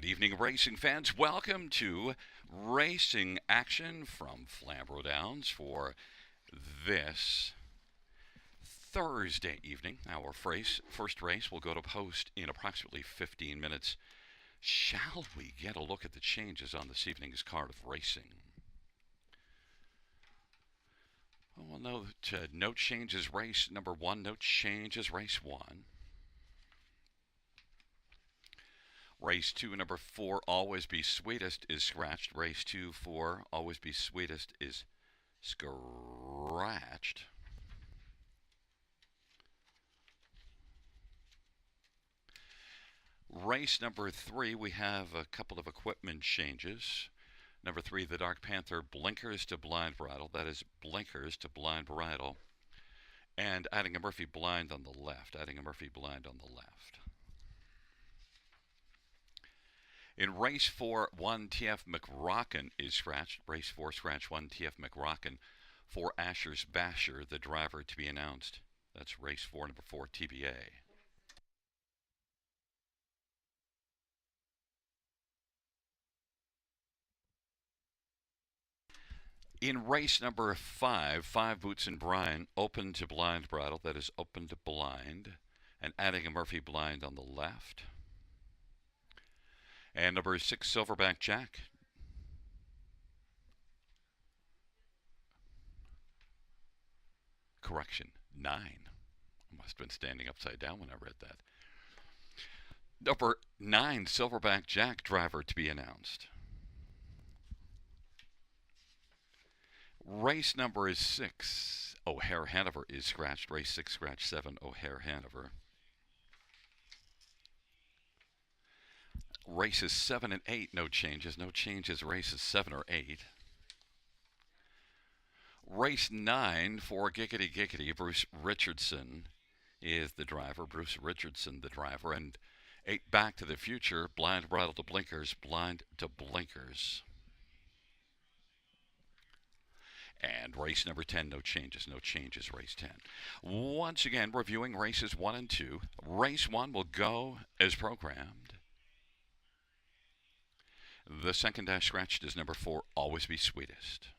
evening, racing fans. Welcome to Racing Action from Flamboro Downs for this Thursday evening. Our first race will go to post in approximately 15 minutes. Shall we get a look at the changes on this evening's card of racing? Well, no changes race number one, no changes race one. Race 2, number 4, Always Be Sweetest is scratched. Race 2, 4, Always Be Sweetest is scratched. Race number 3, we have a couple of equipment changes. Number 3, the Dark Panther blinkers to blind bridle. That is blinkers to blind bridle. And adding a Murphy blind on the left. Adding a Murphy blind on the left. In race 4, 1 TF McRocken is scratched. Race 4, scratch 1 TF McRocken for Asher's Basher, the driver to be announced. That's race 4, number 4 TBA. In race number 5, 5 Boots and Brian, open to blind bridle. That is open to blind. And adding a Murphy blind on the left. And number 6, Silverback Jack. Correction, 9. I must have been standing upside down when I read that. Number 9, Silverback Jack, driver to be announced. Race number 6, O'Hare Hanover is scratched. Race 6, scratch 7, O'Hare Hanover. Races 7 and 8, no changes. No changes, races 7 or 8. Race 9 for Giggity Giggity, Bruce Richardson is the driver. Bruce Richardson, the driver. And 8, Back to the Future, blind bridle to blinkers, blind to blinkers. And race number 10, no changes. No changes, race 10. Once again, reviewing races 1 and 2. Race 1 will go as programmed. The second dash scratched is number 4, Always Be Sweetest.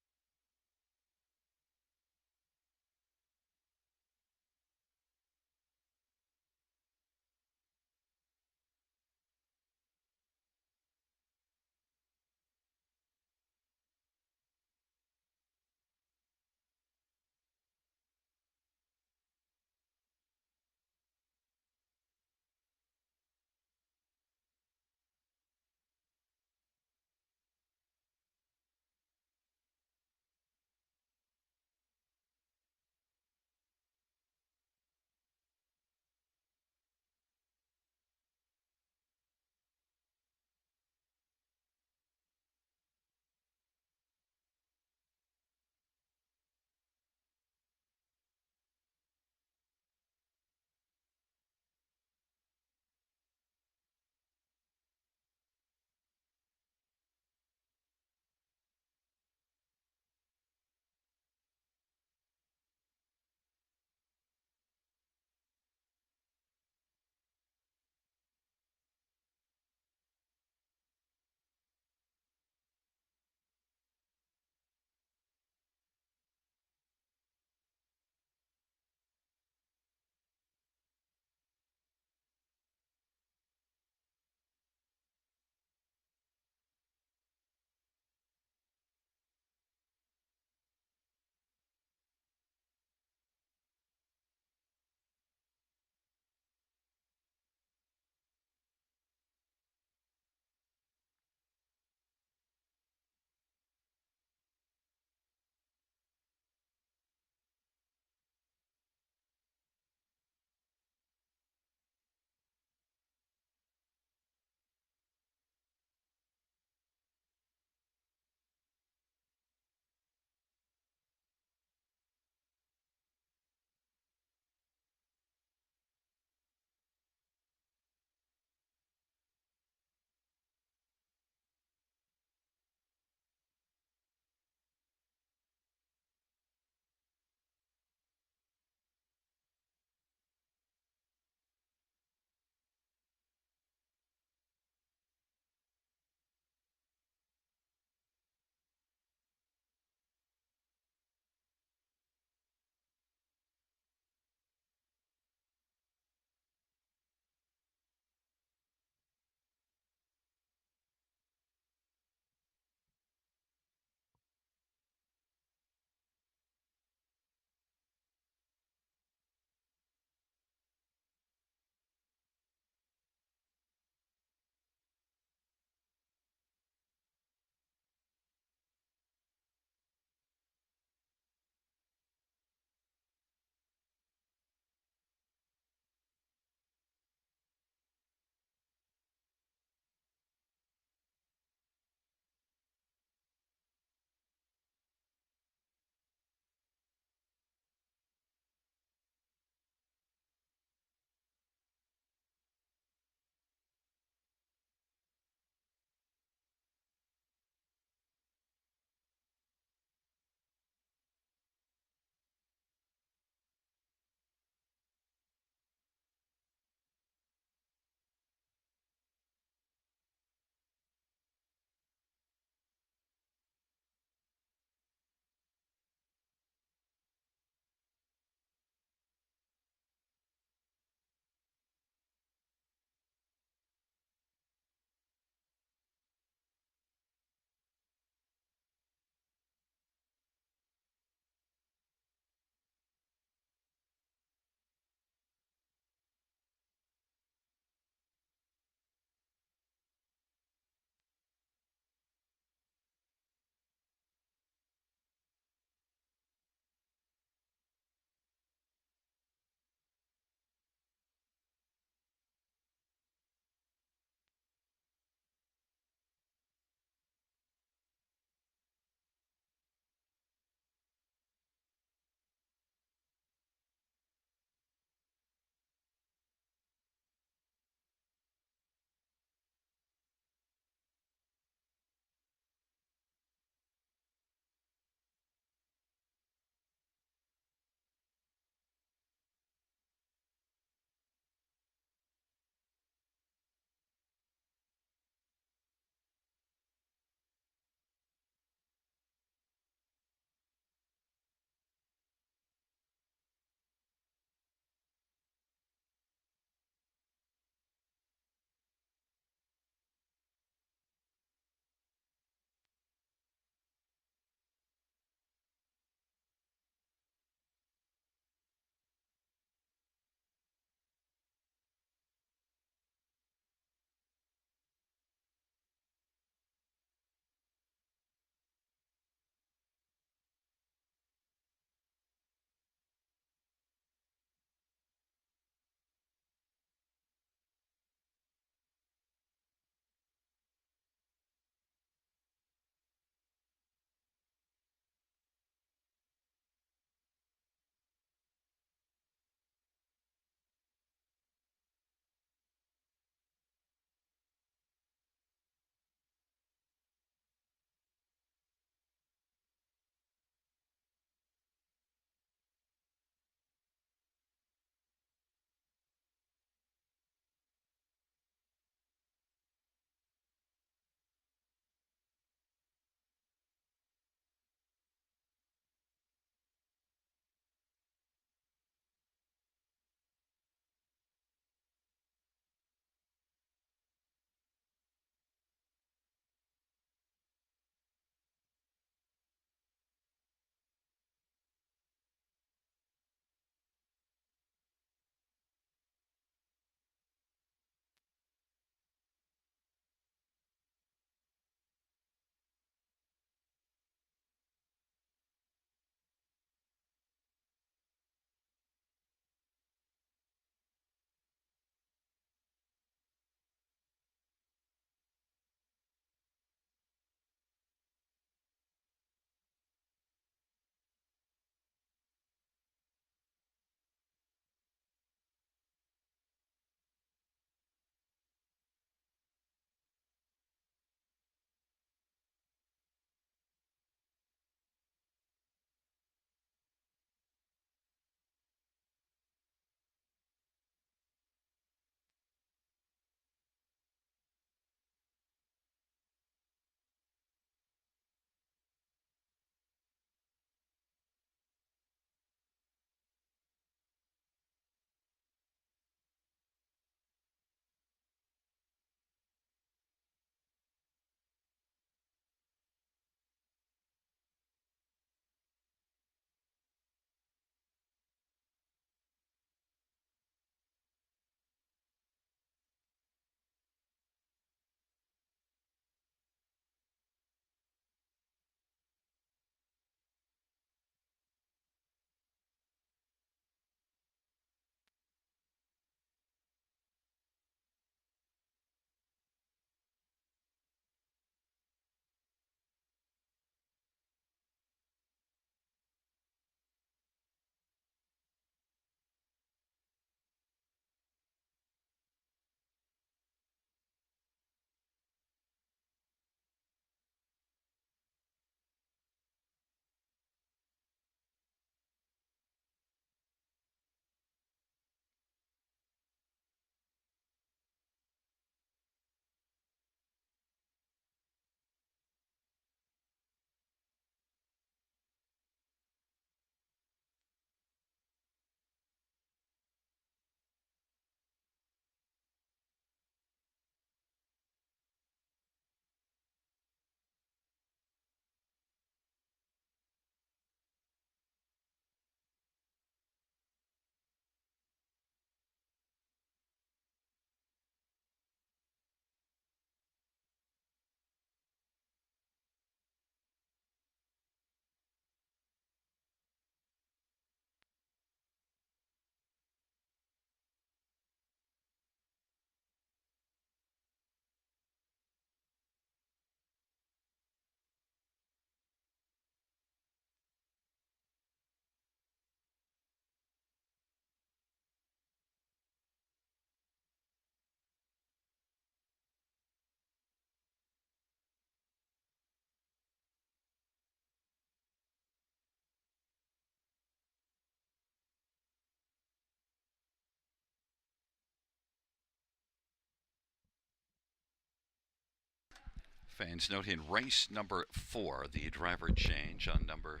Fans, note in race number 4, the driver change on number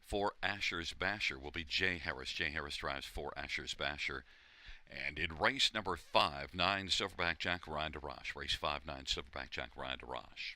4, Asher's Basher, will be Jay Harris. Jay Harris drives 4, Asher's Basher. And in race number 5, 9, Silverback Jack, Ryan DeRoche. Race 5, 9, Silverback Jack, Ryan DeRoche.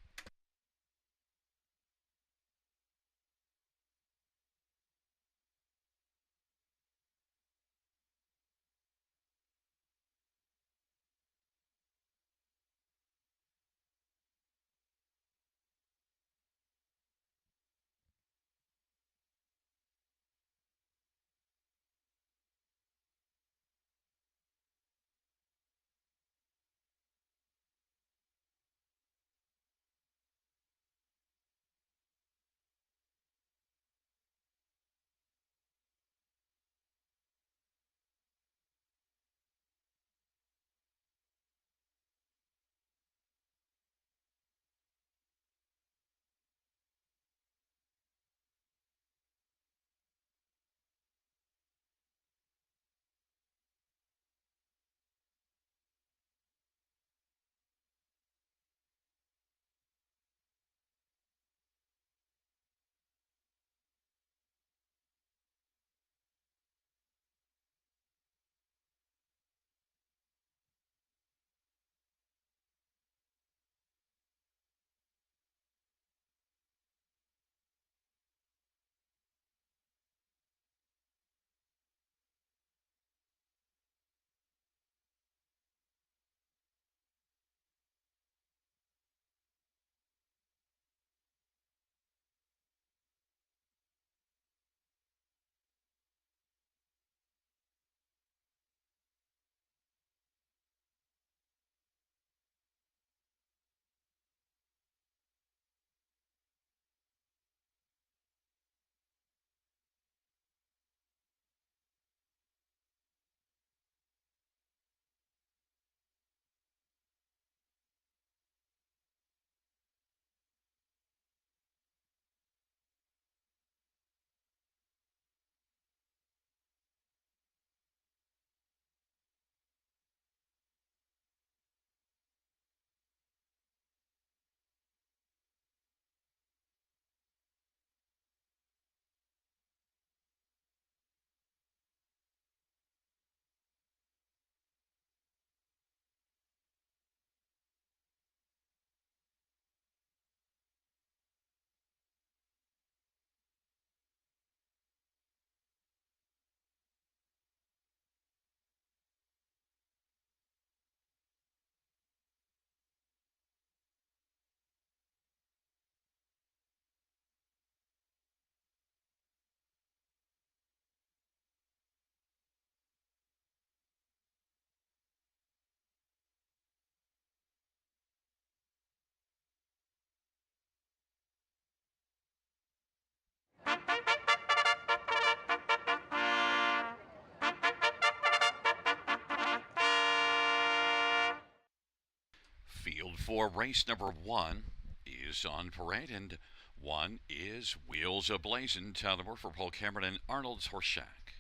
Field 4, race number 1 is on parade, and 1 is Wheels A-Blazin', Tyler for Paul Cameron and Arnold's Horseshack.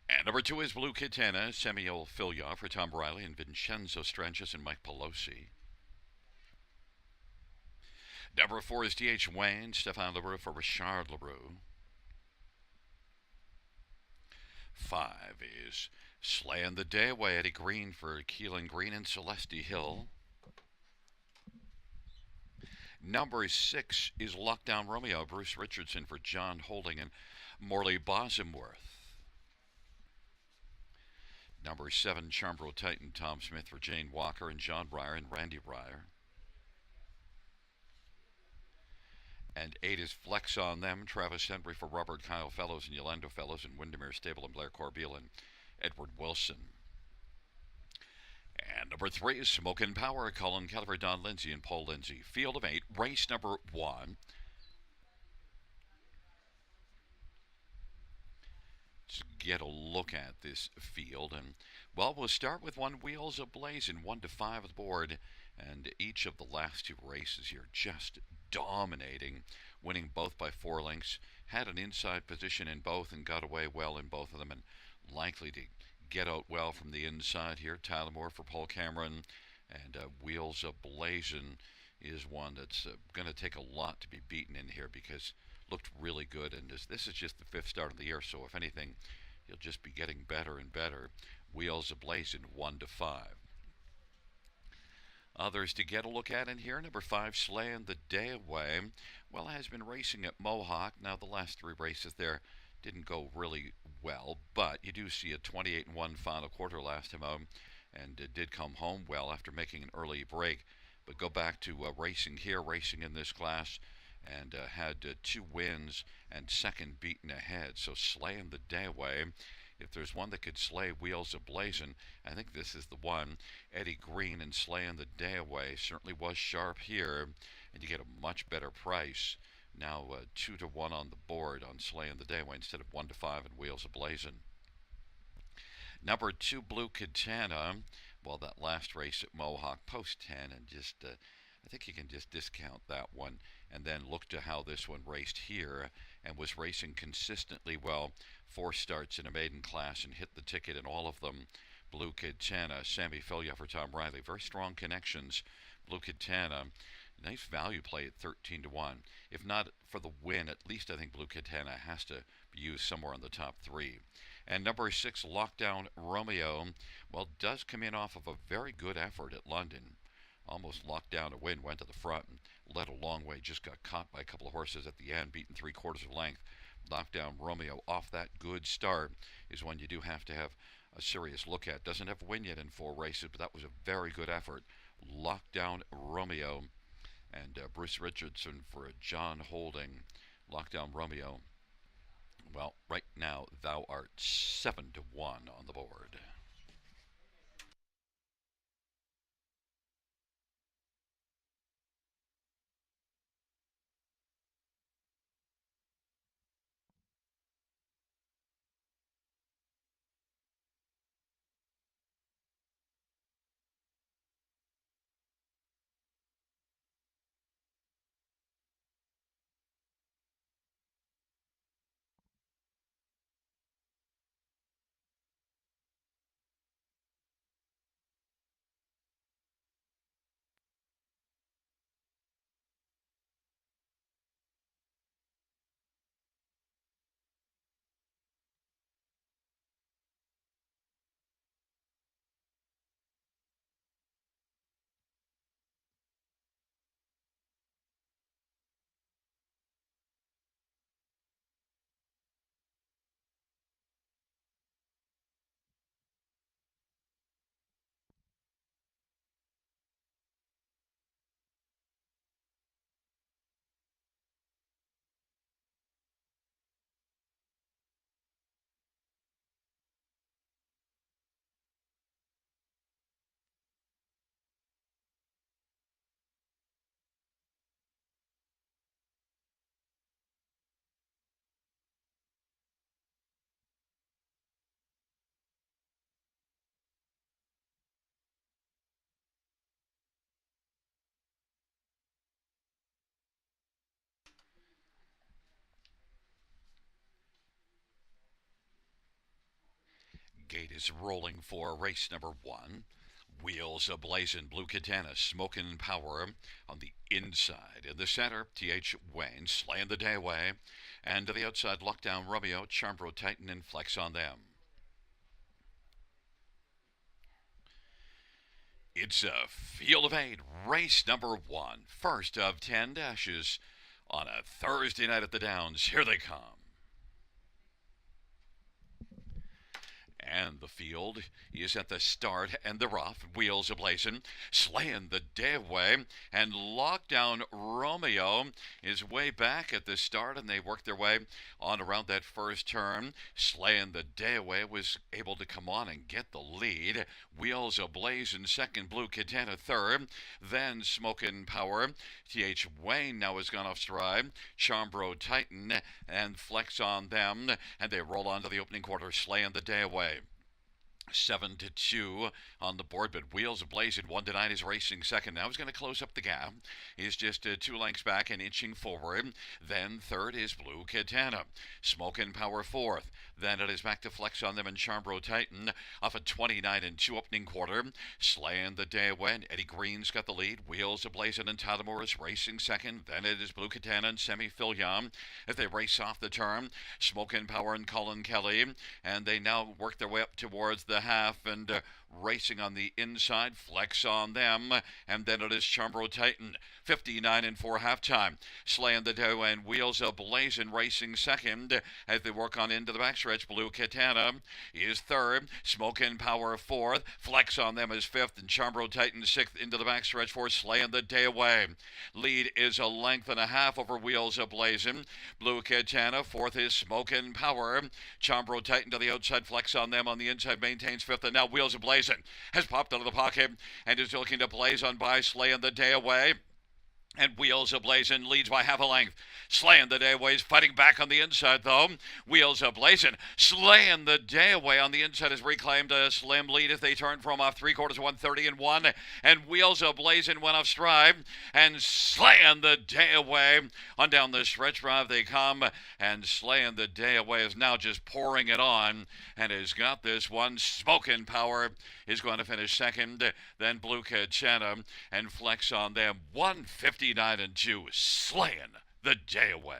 And number 2 is Blue Katana, Samuel Filya for Tom Riley and Vincenzo Stranges and Mike Pelosi. Number 4 is D.H. Wayne, Stefan LaRue for Richard LaRue. 5 is Slaying the Day Away, Eddie Green for Keelan Green and Celeste Hill. Number 6 is Lockdown Romeo, Bruce Richardson for John Holding and Morley Bosworth. Number 7, Charmbro Titan, Tom Smith for Jane Walker and John Breyer and Randy Breyer. And 8 is Flex on Them, Travis Henry for Robert Kyle Fellows and Yolando Fellows and Windermere Stable and Blair Corbeil and Edward Wilson. And number 3 is Smokin' Power, Colin Kelleher, Don Lindsay and Paul Lindsay. Field of 8, race number 1. Let's get a look at this field. And, well, we'll start with 1 Wheels A-Blazin', 1 to 5 at the board. And each of the last 2 races here just dominating, winning both by 4 lengths. Had an inside position in both and got away well in both of them, and likely to get out well from the inside here. Tyler Moore for Paul Cameron, And Wheels a Blazin' is one that's going to take a lot to be beaten in here because looked really good. And this is just the fifth start of the year, so if anything, he'll just be getting better and better. Wheels a Blazin' 1-5. Others to get a look at in here. Number 5, Slaying the Day Away. Well, has been racing at Mohawk. Now, the last 3 races there didn't go really well, but you do see a 28-1 final quarter last time out, and it did come home well after making an early break. But go back to racing here, racing in this class, and had 2 wins and second beaten ahead. So Slaying the Day Away. If there's one that could slay Wheels a Blazin', I think this is the one. Eddie Green and Slaying the Day Away certainly was sharp here, and you get a much better price. Now 2-1 on the board on Slaying the Day Away instead of 1-5 and Wheels a Blazin'. Number 2, Blue Katana. Well, that last race at Mohawk, post 10, and just I think you can just discount that one and then look to how this one raced here and was racing consistently well. 4 starts in a maiden class and hit the ticket in all of them. Blue Katana, Sammy Filia for Tom Riley. Very strong connections. Blue Katana, nice value play at 13-1. If not for the win, at least I think Blue Katana has to be used somewhere in the top 3. And number 6, Lockdown Romeo, well, does come in off of a very good effort at London. Almost locked down a win, went to the front and led a long way. Just got caught by a couple of horses at the end, beaten 3/4 of length. Lockdown Romeo off that good start is one you do have to have a serious look at. Doesn't have a win yet in 4 races, but that was a very good effort. Lockdown Romeo and Bruce Richardson for John Holding. Lockdown Romeo. Well, right now thou art 7-1 on the board. Gate is rolling for race number 1. Wheels a blazing, Blue Katana, Smokin' Power on the inside. In the center, T.H. Wayne, Slaying the Day Away. And to the outside, Lockdown Romeo, Charmbro Titan, and Flex on them. It's a field of 8, race number 1. First of 10 dashes on a Thursday night at the Downs. Here they come. And the field is at the start and the rough, wheels ablazing, Slaying the Day Away, and Lockdown Romeo is way back at the start, and they work their way on around that first turn. Slaying the Day Away was able to come on and get the lead. Wheels ablazing second, Blue Katana third, then Smokin' Power. T.H. Wayne now has gone off stride. Charmbro Titan and Flex on them, and they roll on to the opening quarter, Slaying the Day Away. 7-2 on the board, but Wheels Ablazing 1-9 is racing second. Now he's going to close up the gap. He's just 2 lengths back and inching forward. Then third is Blue Katana. Smokin' Power fourth. Then it is back to flex on them and Charbro Titan off a 29-2 opening quarter. Slaying the day away. Eddie Green's got the lead. Wheels Ablazing and Tadamore is racing second. Then it is Blue Katana and Semi Filion as they race off the turn. Smokin' Power and Colin Kelly, and they now work their way up towards the half and racing on the inside. Flex on them, and then it is Charbro Titan 59-4 halftime. Slaying the dough and Wheels Ablazing racing second as they work on into the backstretch. Blue Katana is third. Smokin' Power fourth. Flex on them is fifth, and Charbro Titan sixth into the backstretch for Slaying the Day Away. Lead is a length and a half over Wheels Ablazing. Blue Katana fourth is Smokin' Power. Charbro Titan to the outside. Flex on them on the inside, maintains fifth, and now Wheels Ablazing has popped out of the pocket and is looking to blaze on by Slaying the Day Away. And Wheels Ablazing leads by half a length. Slaying the Day Away is fighting back on the inside, though. Wheels Ablazing Slaying the Day Away on the inside has reclaimed a slim lead as they turn from off 3/4 130-1. And Wheels Ablazing went off stride. And Slaying the Day Away on down the stretch drive they come. And Slaying the Day Away is now just pouring it on and has got this one. Smokin' Power is going to finish second. Then Blue Katana and Flex on them. 159-2, Slaying the Day Away.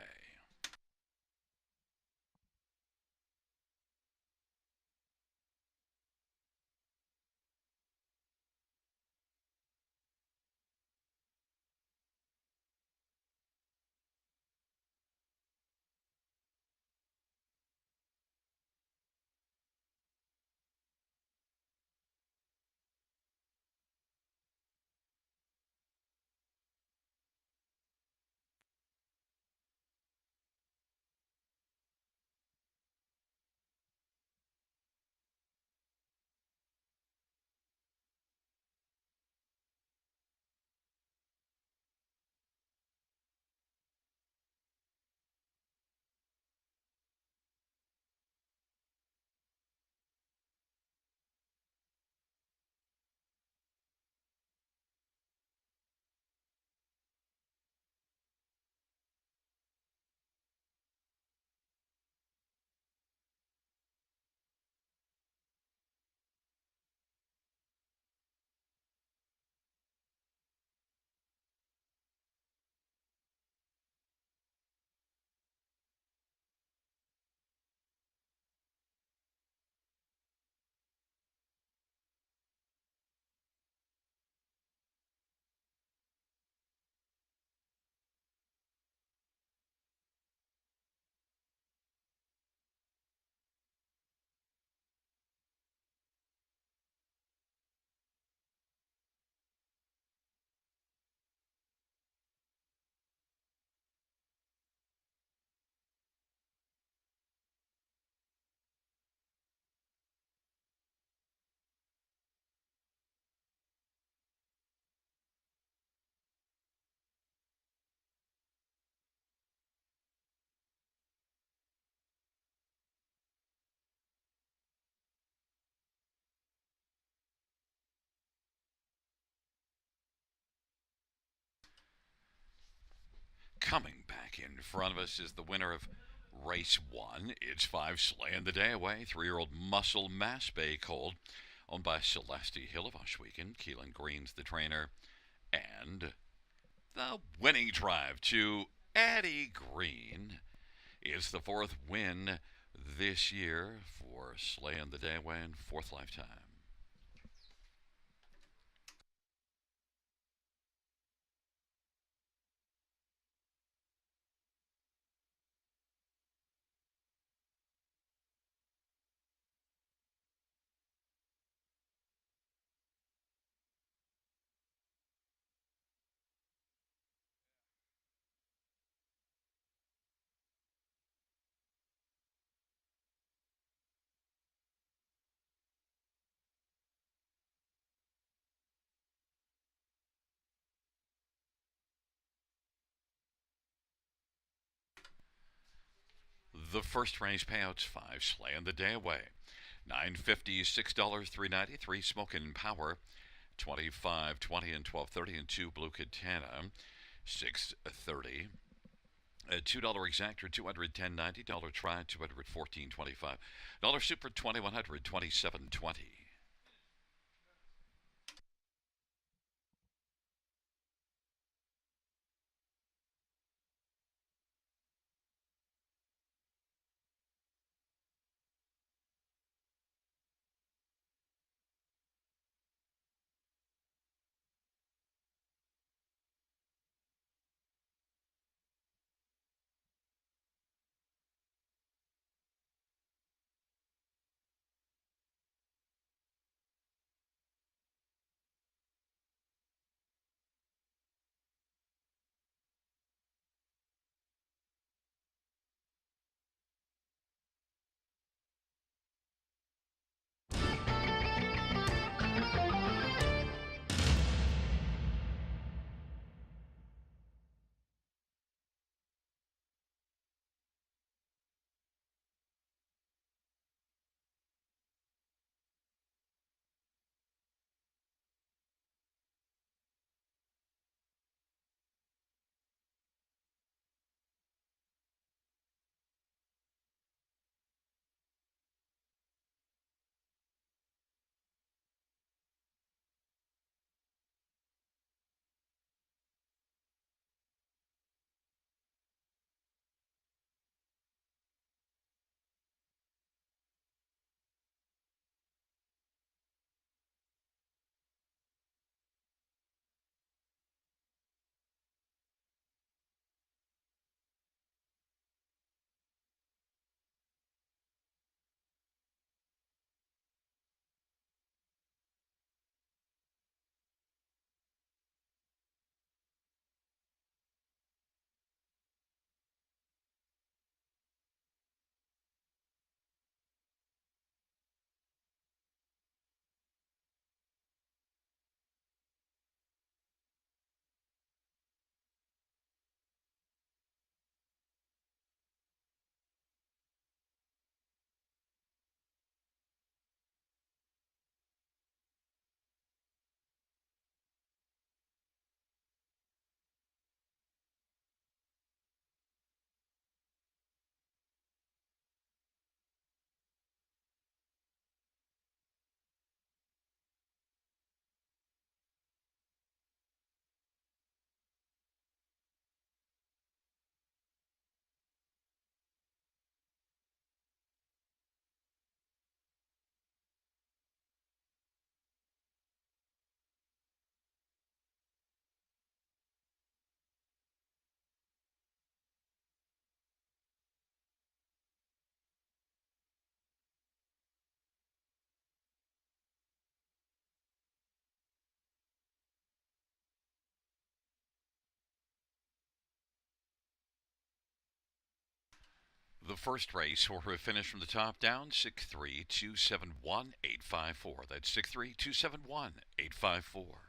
Coming back in front of us is the winner of race one. It's 5, Slaying the Day Away. 3-year-old Muscle Mass Bay Colt, owned by Celeste Hill of Oshwegan. Keelan Green's the trainer. And the winning drive to Eddie Green is the 4th win this year for Slaying the Day Away in 4th lifetime. The first race payouts 5, Slaying the Day Away. $9.50, $6, $3.93. Smokin' Power, 25.20 and 12.30, and 2 Blue Katana, 6.30. $2 exactor, $210.90. Dollar Tri, $214.25. Dollar Super, 2100, 27.20. The first race for a finish from the top down, 63271-854. That's 63271-854.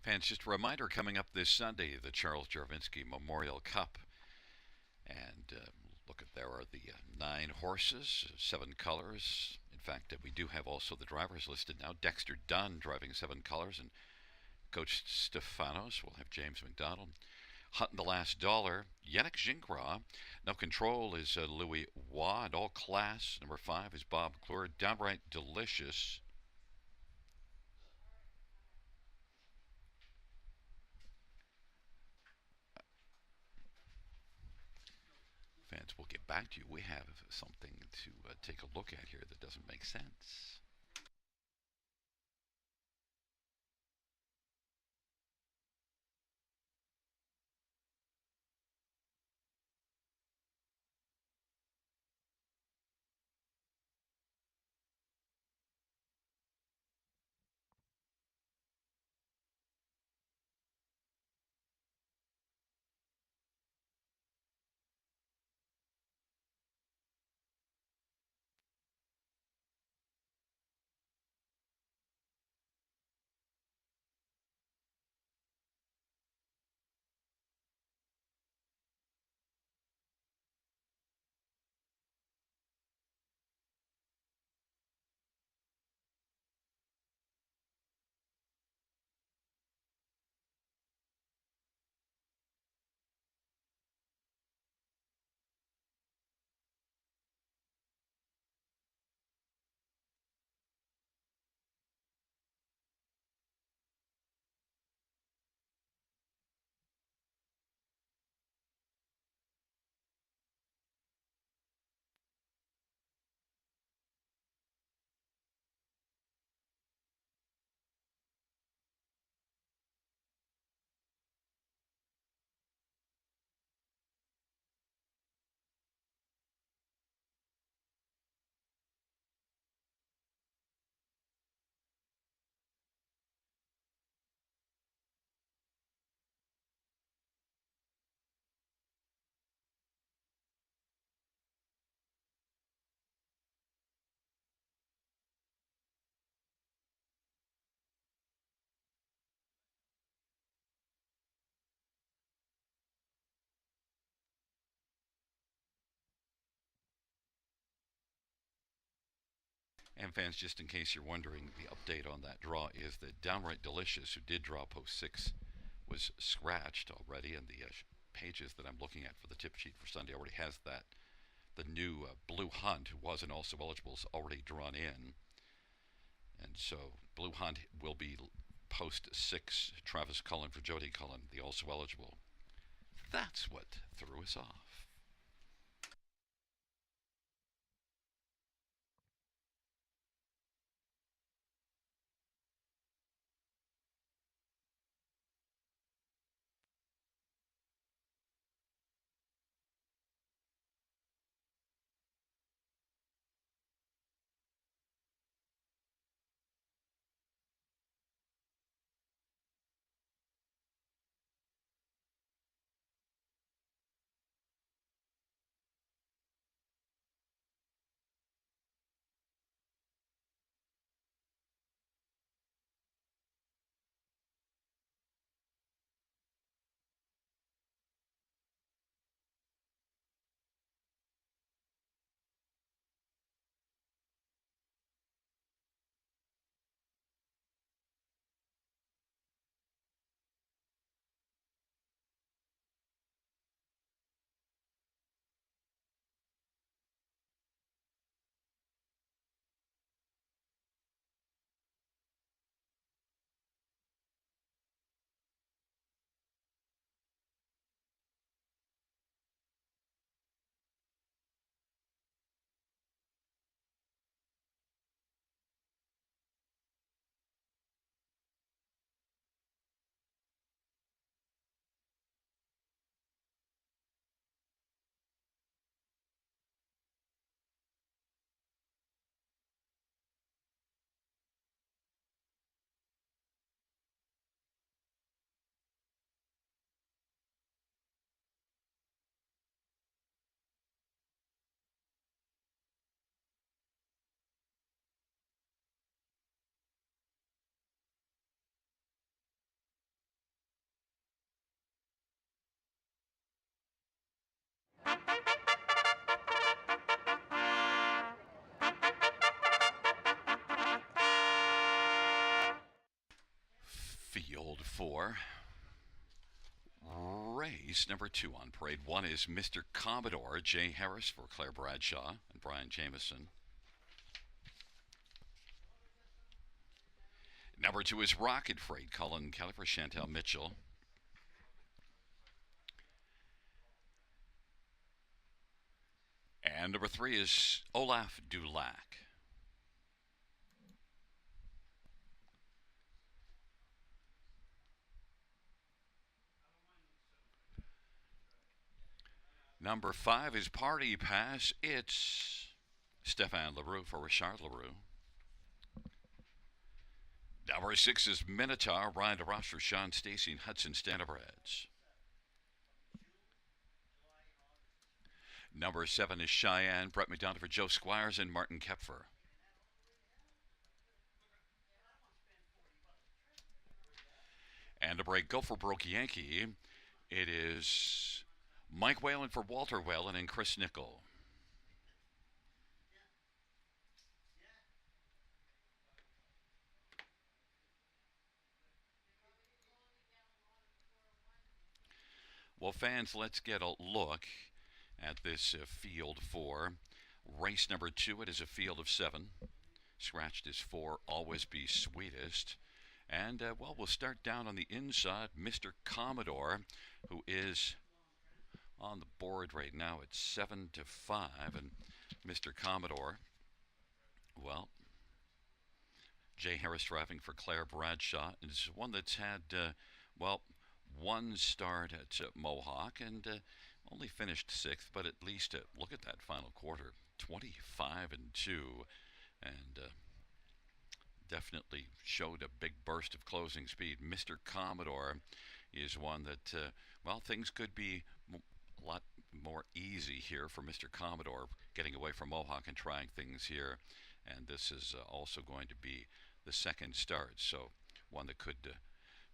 Fans, just a reminder coming up this Sunday, the Charles Jarvinski Memorial Cup. And look at there are the 9 horses, 7 colors. In fact, we do have also the drivers listed now. Dexter Dunn driving 7 colors, and Coach Stefanos. We'll have James McDonald. Hunting the Last Dollar, Yannick Gingras. Now control is Louis Waugh, and all class. Number 5 is Bob Clure. Downright Delicious. Fans, we'll get back to you. We have something to take a look at here that doesn't make sense. And fans, just in case you're wondering, the update on that draw is that Downright Delicious, who did draw post 6, was scratched already, and the pages that I'm looking at for the tip sheet for Sunday already has that. The new Blue Hunt, who wasn't also eligible, is already drawn in. And so Blue Hunt will be post 6. Travis Cullen for Jody Cullen, the also eligible. That's what threw us off. for race number 2 on parade. One is Mr. Commodore, Jay Harris for Claire Bradshaw and Brian Jameson. Number 2 is Rocket Freight, Colin Kelly for Chantel Mitchell. And number 3 is Olaf Dulac. Number 5 is Party Pass. It's Stefan LaRue for Richard LaRue. Number 6 is Minotaur, Ryan DeRoche for Sean Stacy and Hudson Stanabreds. Number 7 is Cheyenne, Brett McDonald for Joe Squires and Martin Kepfer. And to break Go for Broke Yankee, it is Mike Whalen for Walter Whalen and Chris Nickel. Well, fans, let's get a look at this field for race number 2. It is a field of 7. Scratched is 4, Always Be Sweetest. And, well, we'll start down on the inside. Mr. Commodore, who is on the board right now at 7-5. And Mr. Commodore, well, Jay Harris driving for Claire Bradshaw is one that's had, well, one start at Mohawk and only finished 6th, but at least look at that final quarter, 25-2, and definitely showed a big burst of closing speed. Mr. Commodore is one that, well, things could be a lot more easy here for Mr. Commodore, getting away from Mohawk and trying things here. And this is also going to be the second start, so one that could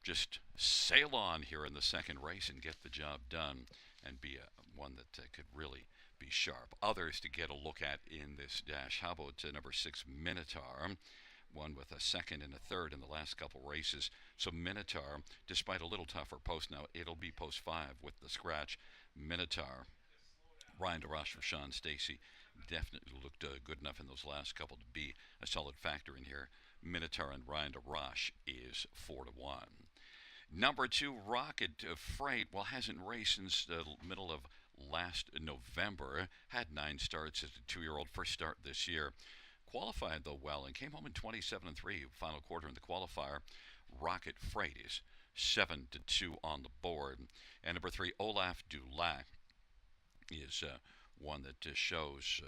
just sail on here in the second race and get the job done and be one that could really be sharp. Others to get a look at in this dash. How about number 6, Minotaur? One with a second and a third in the last couple races. So Minotaur, despite a little tougher post now, it'll be post 5 with the scratch. Minotaur, Ryan DeRoche for Sean Stacy, definitely looked good enough in those last couple to be a solid factor in here. Minotaur and Ryan DeRoche is 4-1. Number 2, Rocket Freight, well, hasn't raced since the middle of last November. Had 9 starts as a 2-year-old, first start this year. Qualified, though, well, and came home in 27-3, final quarter in the qualifier. Rocket Freight is 7-2 on the board. And number 3, Olaf Dulac, is one that shows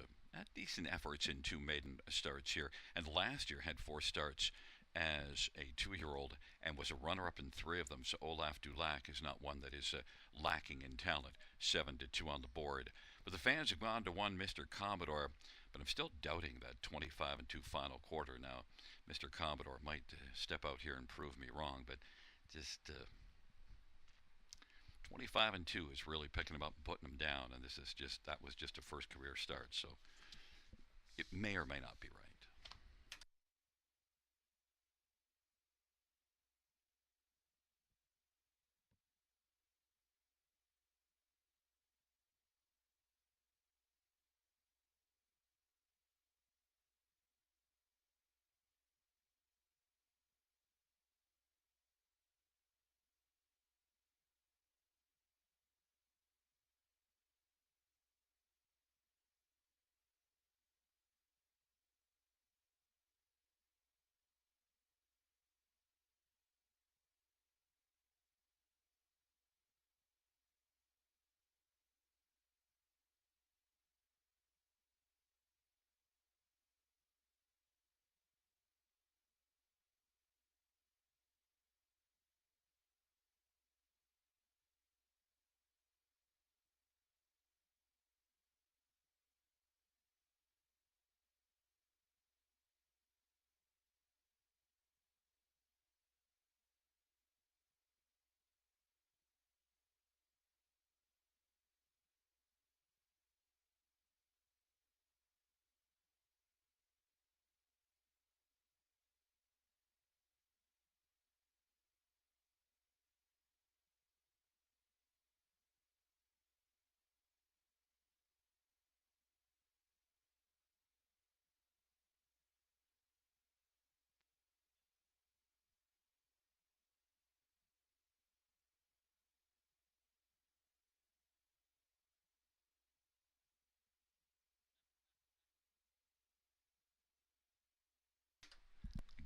decent efforts in 2 maiden starts here. And last year had 4 starts as a 2-year-old and was a runner-up in 3 of them. So Olaf Dulac is not one that is lacking in talent. 7-2 on the board. But the fans have gone to one Mr. Commodore, but I'm still doubting that 25-2 final quarter. Now, Mr. Commodore might step out here and prove me wrong, but just 25-2 is really picking him up and putting him down, and that was just a first career start, so it may or may not be right.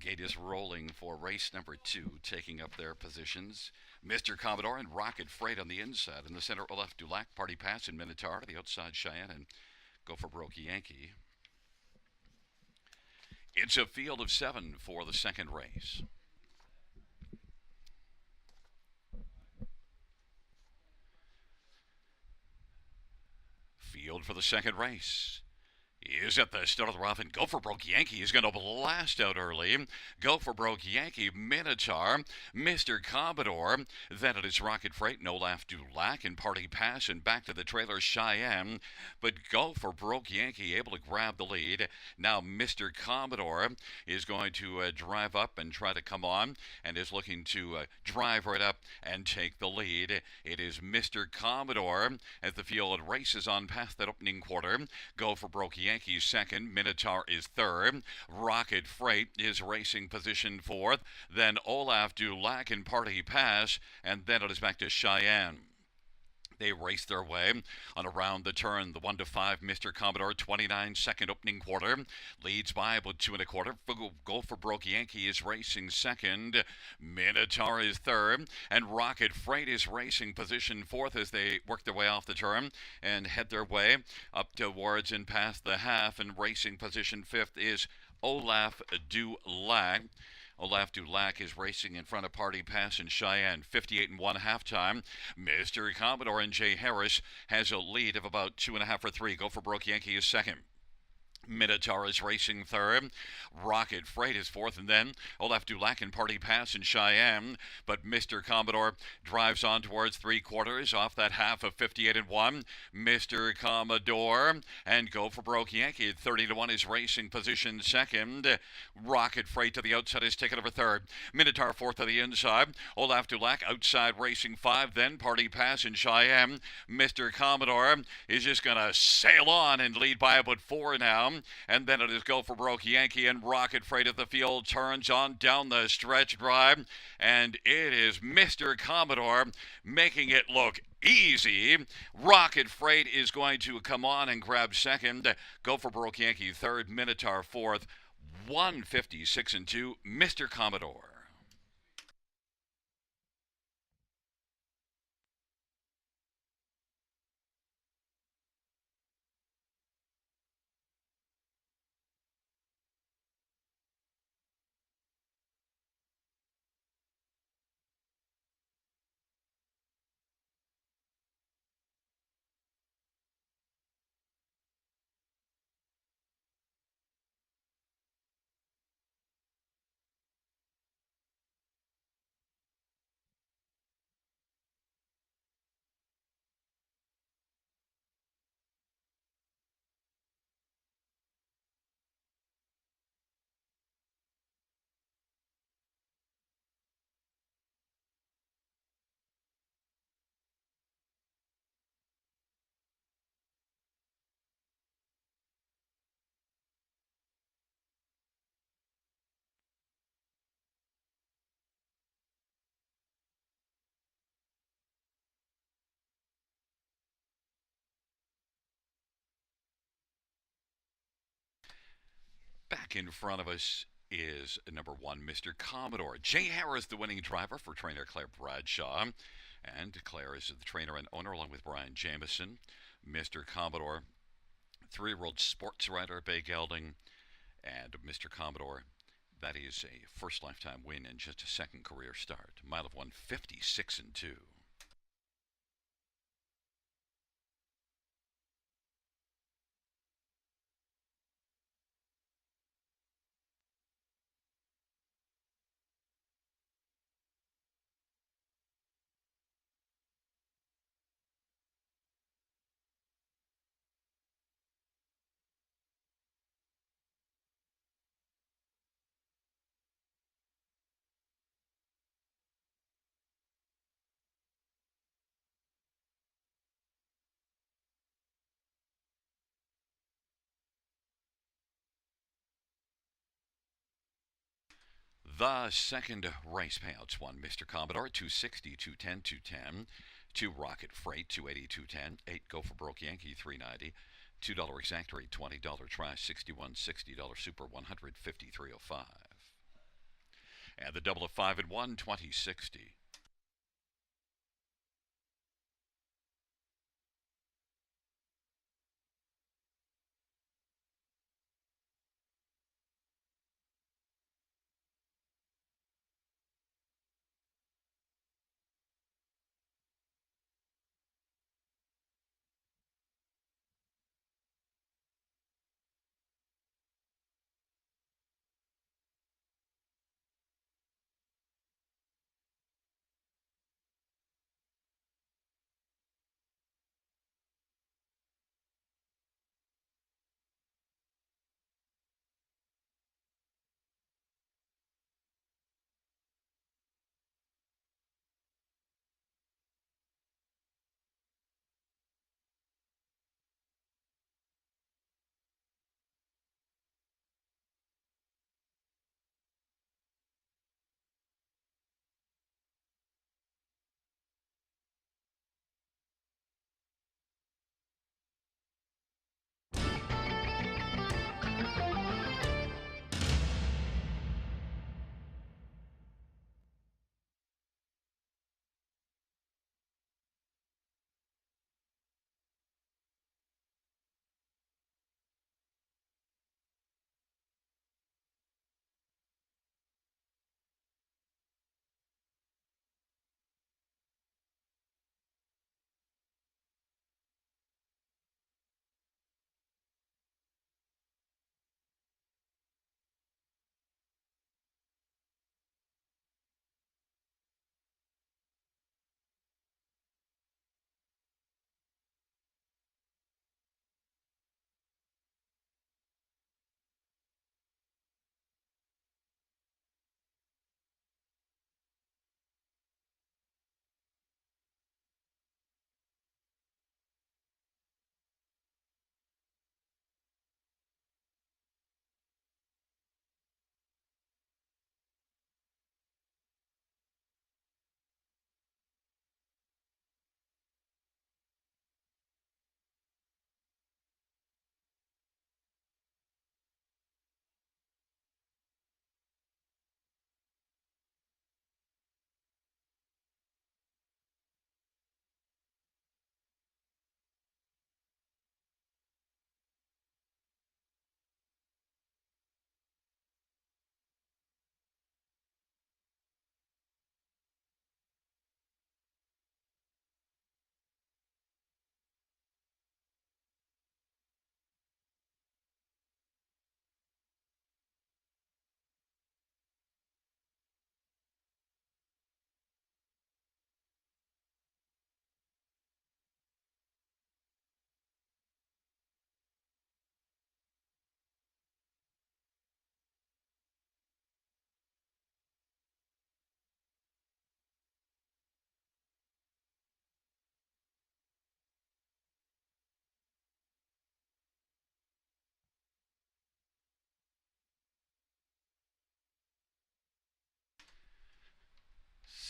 Gate is rolling for race number 2, taking up their positions. Mr. Commodore and Rocket Freight on the inside. In the center, Olaf Dulac, Party Pass, and Minotaur. To the outside, Cheyenne and Go for Broke Yankee. It's a field of 7 for the second race. Field for the second race is at the start of the rough, and Go for Broke Yankee is going to blast out early. Go for Broke Yankee, Minotaur, Mr. Commodore. Then it is Rocket Freight, No Laugh Dulac, and Party Pass, and back to the trailer, Cheyenne. But Go for Broke Yankee able to grab the lead. Now Mr. Commodore is going to drive up and try to come on, and is looking to drive right up and take the lead. It is Mr. Commodore as the field races on past that opening quarter. Go for Broke Yankee second, Minotaur is third, Rocket Freight is racing position fourth, then Olaf Dulac and Party Pass, and then it is back to Cheyenne. They race their way on around the turn. The 1 to 5, Mr. Commodore, 29-second opening quarter. Leads by about 2 1/4. Go for Broke Yankee is racing second. Minotaur is third. And Rocket Freight is racing position fourth as they work their way off the turn and head their way up towards and past the half. And racing position fifth is Olaf Dulac. Olaf Dulac is racing in front of Party Pass and Cheyenne, 58 and 1 halftime. Mr. Commodore and Jay Harris has a lead of about 2.5 for 3. Go for Broke Yankee is second. Minotaur is racing third. Rocket Freight is fourth, and then Olaf Dulac and Party Pass and Cheyenne. But Mr. Commodore drives on towards 3/4 off that half of 58 and 1. Mr. Commodore and Go for Broke Yankee at 30 to 1 is racing position second. Rocket Freight to the outside is taken over third. Minotaur fourth to the inside. Olaf Dulac outside racing 5. Then Party Pass and Cheyenne. Mr. Commodore is just going to sail on and lead by about 4 now. And then it is Go for Broke Yankee and Rocket Freight at the field turns on down the stretch drive. And it is Mr. Commodore making it look easy. Rocket Freight is going to come on and grab second. Go for Broke Yankee third. Minotaur fourth. 156 and 2. Mr. Commodore. Back in front of us is number 1, Mr. Commodore. Jay Harris, the winning driver for trainer Claire Bradshaw. And Claire is the trainer and owner along with Brian Jamieson. Mr. Commodore, 3-year-old sports writer, Bay Gelding. And Mr. Commodore, that is a first lifetime win and just a second career start. Mile of 156 and 2. The second race payouts: 1, Mr. Commodore, 260, 210, 210. 2, Rocket Freight, 280, 210. 8, Go for Broke Yankee, 390. $2 exact rate, $20 trash, $61.60. Super, 153.05. And the double of 5 and 1, 2060.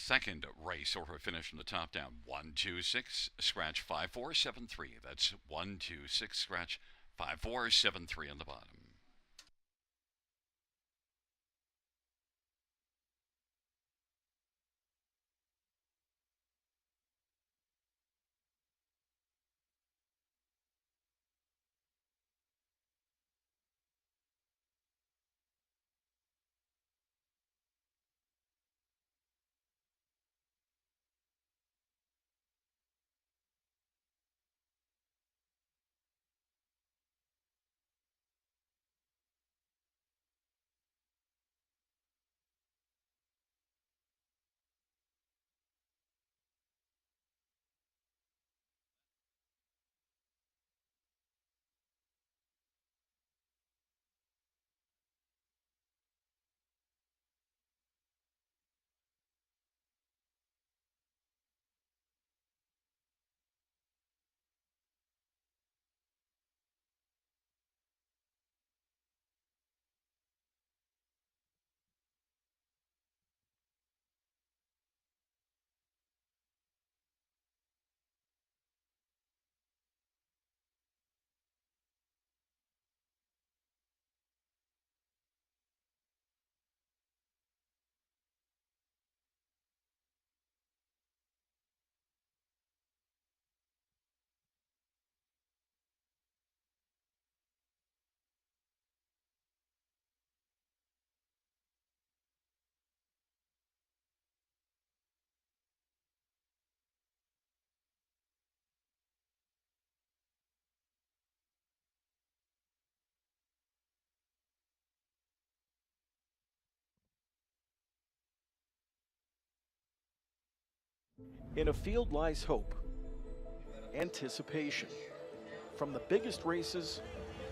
Second race order finish from the top down. 126, scratch 5473. That's 126, scratch 5473 on the bottom. In a field lies hope, anticipation, from the biggest races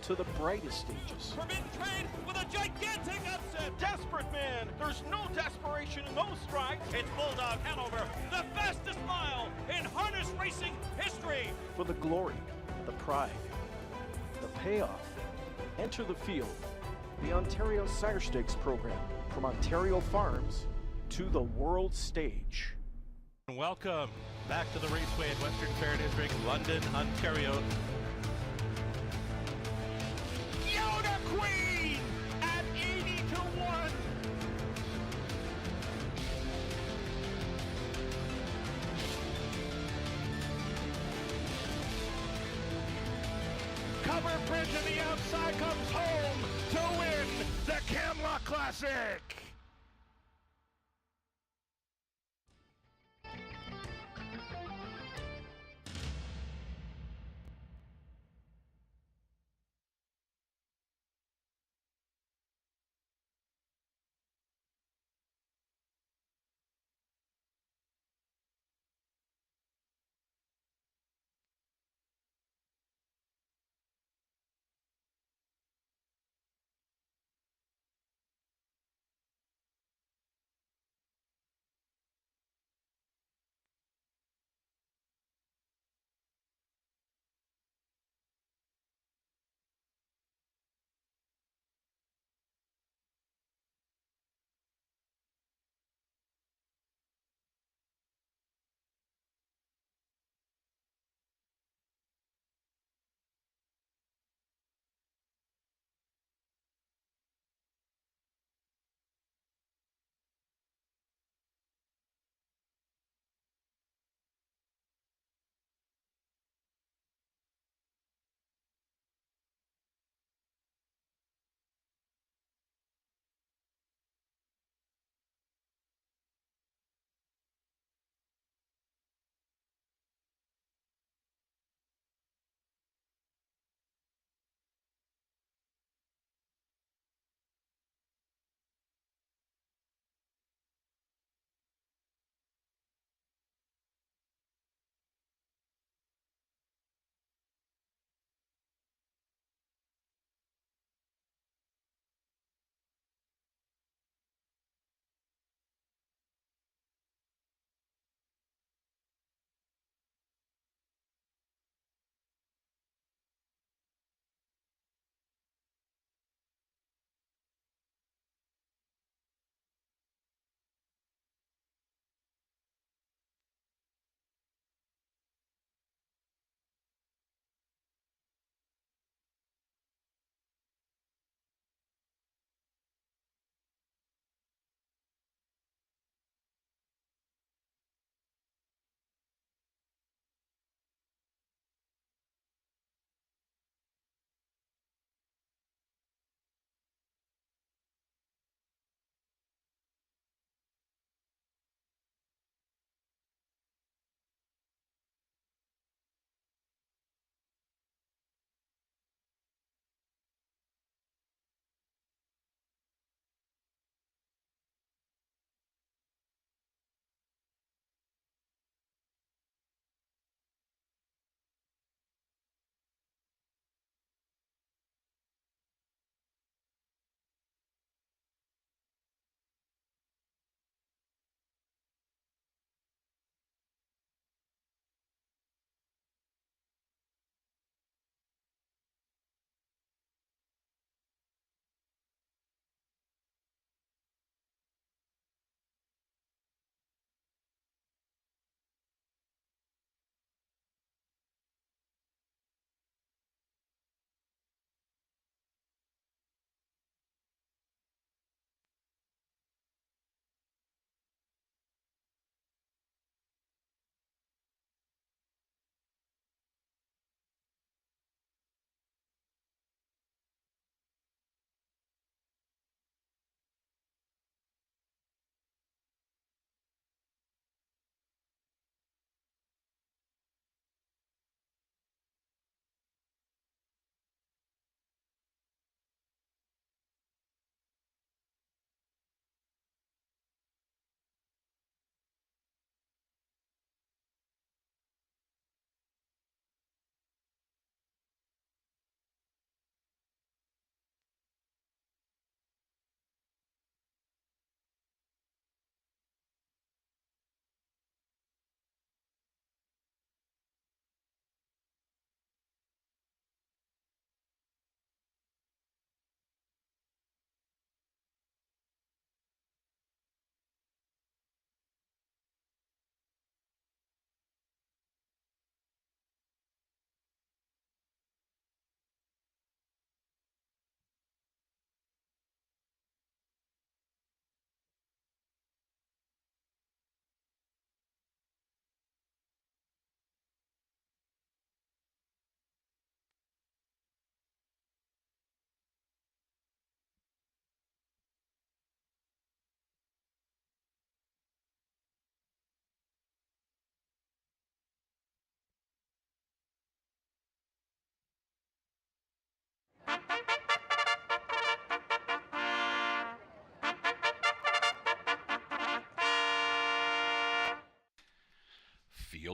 to the brightest stages. Forbidden Trade with a gigantic upset. Desperate man, there's no desperation in those strides. It's Bulldog Hanover, the fastest mile in harness racing history. For the glory, the pride, the payoff, enter the field. The Ontario Sire Stakes program, from Ontario farms to the world stage. Welcome back to the Raceway at Western Fair District, London, Ontario. Yoda Queen at 80-1. Cover Bridge on the outside comes home to win the Camlock Classic.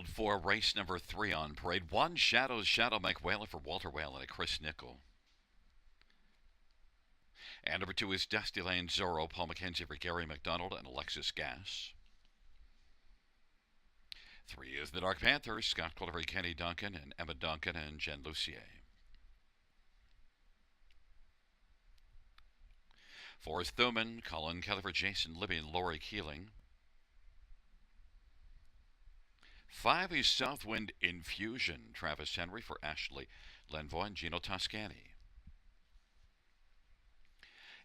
field for race number 3 on parade. 1 Shadows Shadow Mike Whalen for Walter Whalen and Chris Nickel. And number 2 is Dusty Lane Zorro, Paul McKenzie for Gary McDonald and Alexis Gass. 3 is the Dark Panthers, Scott Culliver, Kenny Duncan, and Emma Duncan and Jen Lucier. 4 is Thuman, Colin Kelly, Jason Libby, and Lori Keeling. 5 is Southwind Infusion, Travis Henry for Ashley Lenvoy and Gino Toscani.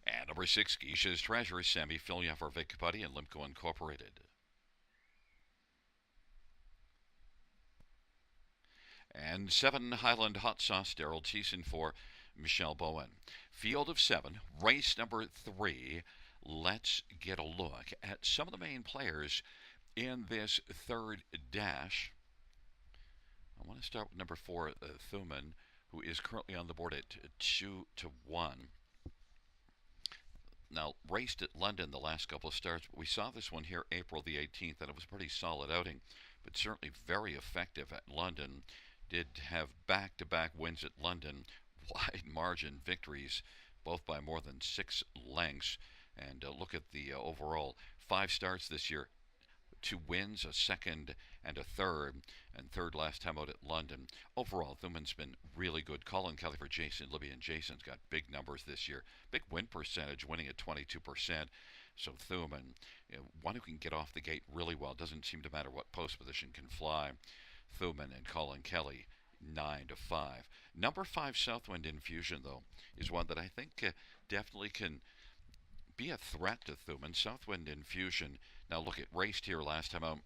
And number 6, Geisha's Treasure, Sammy Filia for Vic Buddy and Limco Incorporated. And 7, Highland Hot Sauce, Daryl Thiessen for Michelle Bowen. Field of 7, race number 3. Let's get a look at some of the main players in this third dash. I want to start with number 4, Thuman, who is currently on the board at 2-1. Now, raced at London the last couple of starts, but we saw this one here April the 18th, and it was a pretty solid outing, but certainly very effective at London. Did have back-to-back wins at London, wide margin victories, both by more than 6 lengths. And look at the overall 5 starts this year, 2 wins, a second and a third, and third last time out at London. Overall, Thuman's been really good. Colin Kelly for Jason Libby, and Jason's got big numbers this year. Big win percentage, winning at 22%. So Thuman, one who can get off the gate really well. Doesn't seem to matter what post position can fly. Thuman and Colin Kelly, 9-5. Number 5, Southwind Infusion, though, is one that I think definitely can be a threat to Thuman. Southwind Infusion, now look, it raced here last time out.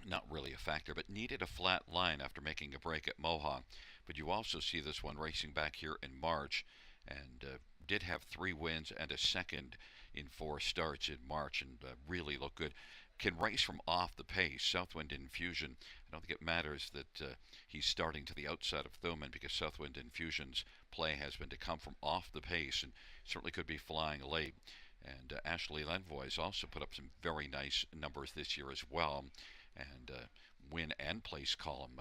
Not really a factor, but needed a flat line after making a break at Mohawk. But you also see this one racing back here in March, and did have 3 wins and a second in 4 starts in March, and really looked good. Can race from off the pace. Southwind Infusion, I don't think it matters that he's starting to the outside of Thuman, because Southwind Infusion's play has been to come from off the pace, and certainly could be flying late. And Ashley Lenvoy's also put up some very nice numbers this year as well. And win and place column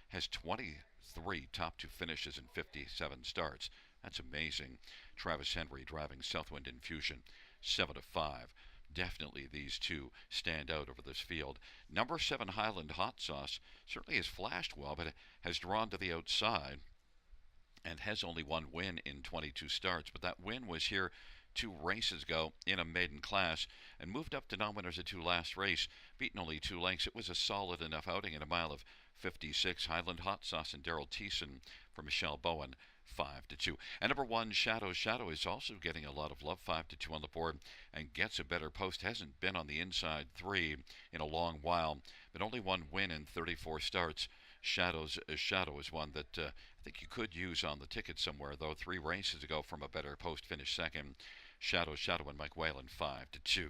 has 23 top 2 finishes in 57 starts. That's amazing. Travis Henry driving Southwind Infusion, 7-5. Definitely these two stand out over this field. Number 7, Highland Hot Sauce, certainly has flashed well, but it has drawn to the outside and has only 1 win in 22 starts. But that win was here 2 races ago in a maiden class, and moved up to non-winners at 2 last race, beaten only 2 lengths. It was a solid enough outing in a mile of 56. Highland Hot Sauce and Daryl Thiessen for Michelle Bowen, 5-2. And number 1, Shadow. Shadow is also getting a lot of love, 5-2 on the board, and gets a better post. Hasn't been on the inside 3 in a long while, but only 1 win in 34 starts. Shadow is one that I think you could use on the ticket somewhere, though. 3 races ago from a better post, finished second. Shadow and Mike Whalen, 5-2.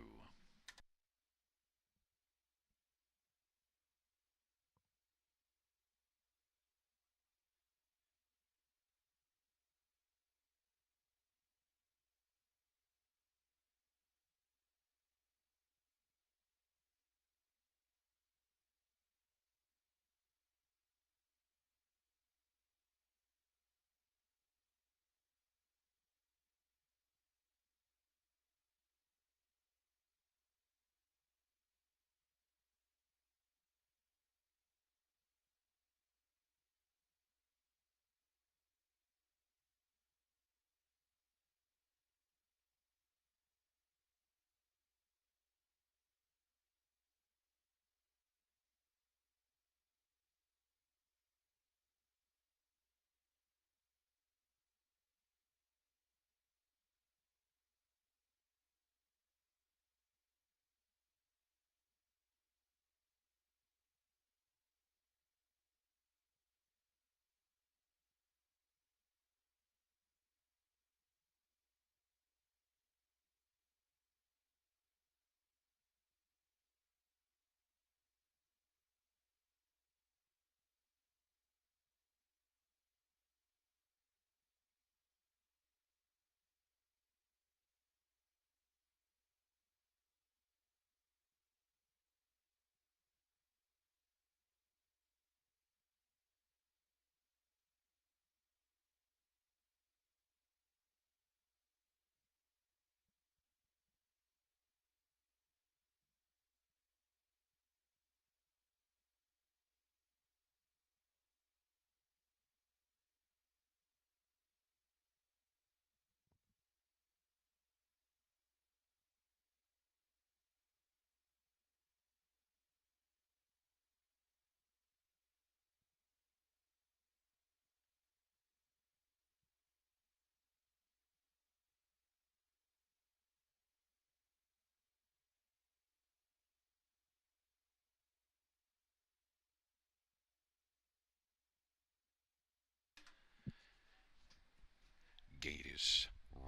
Gate is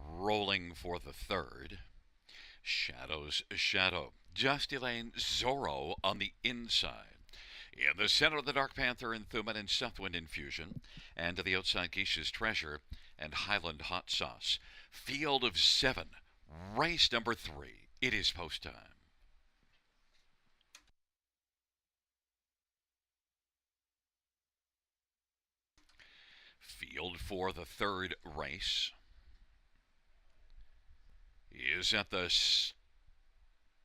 rolling for the third. Shadow's Shadow. Dusty Lane Zorro on the inside. In the center of the Dark Panther and Thuman and Southwind Infusion. And to the outside, Geisha's Treasure and Highland Hot Sauce. Field of 7. Race number 3. It is post time. Field for the third race is at the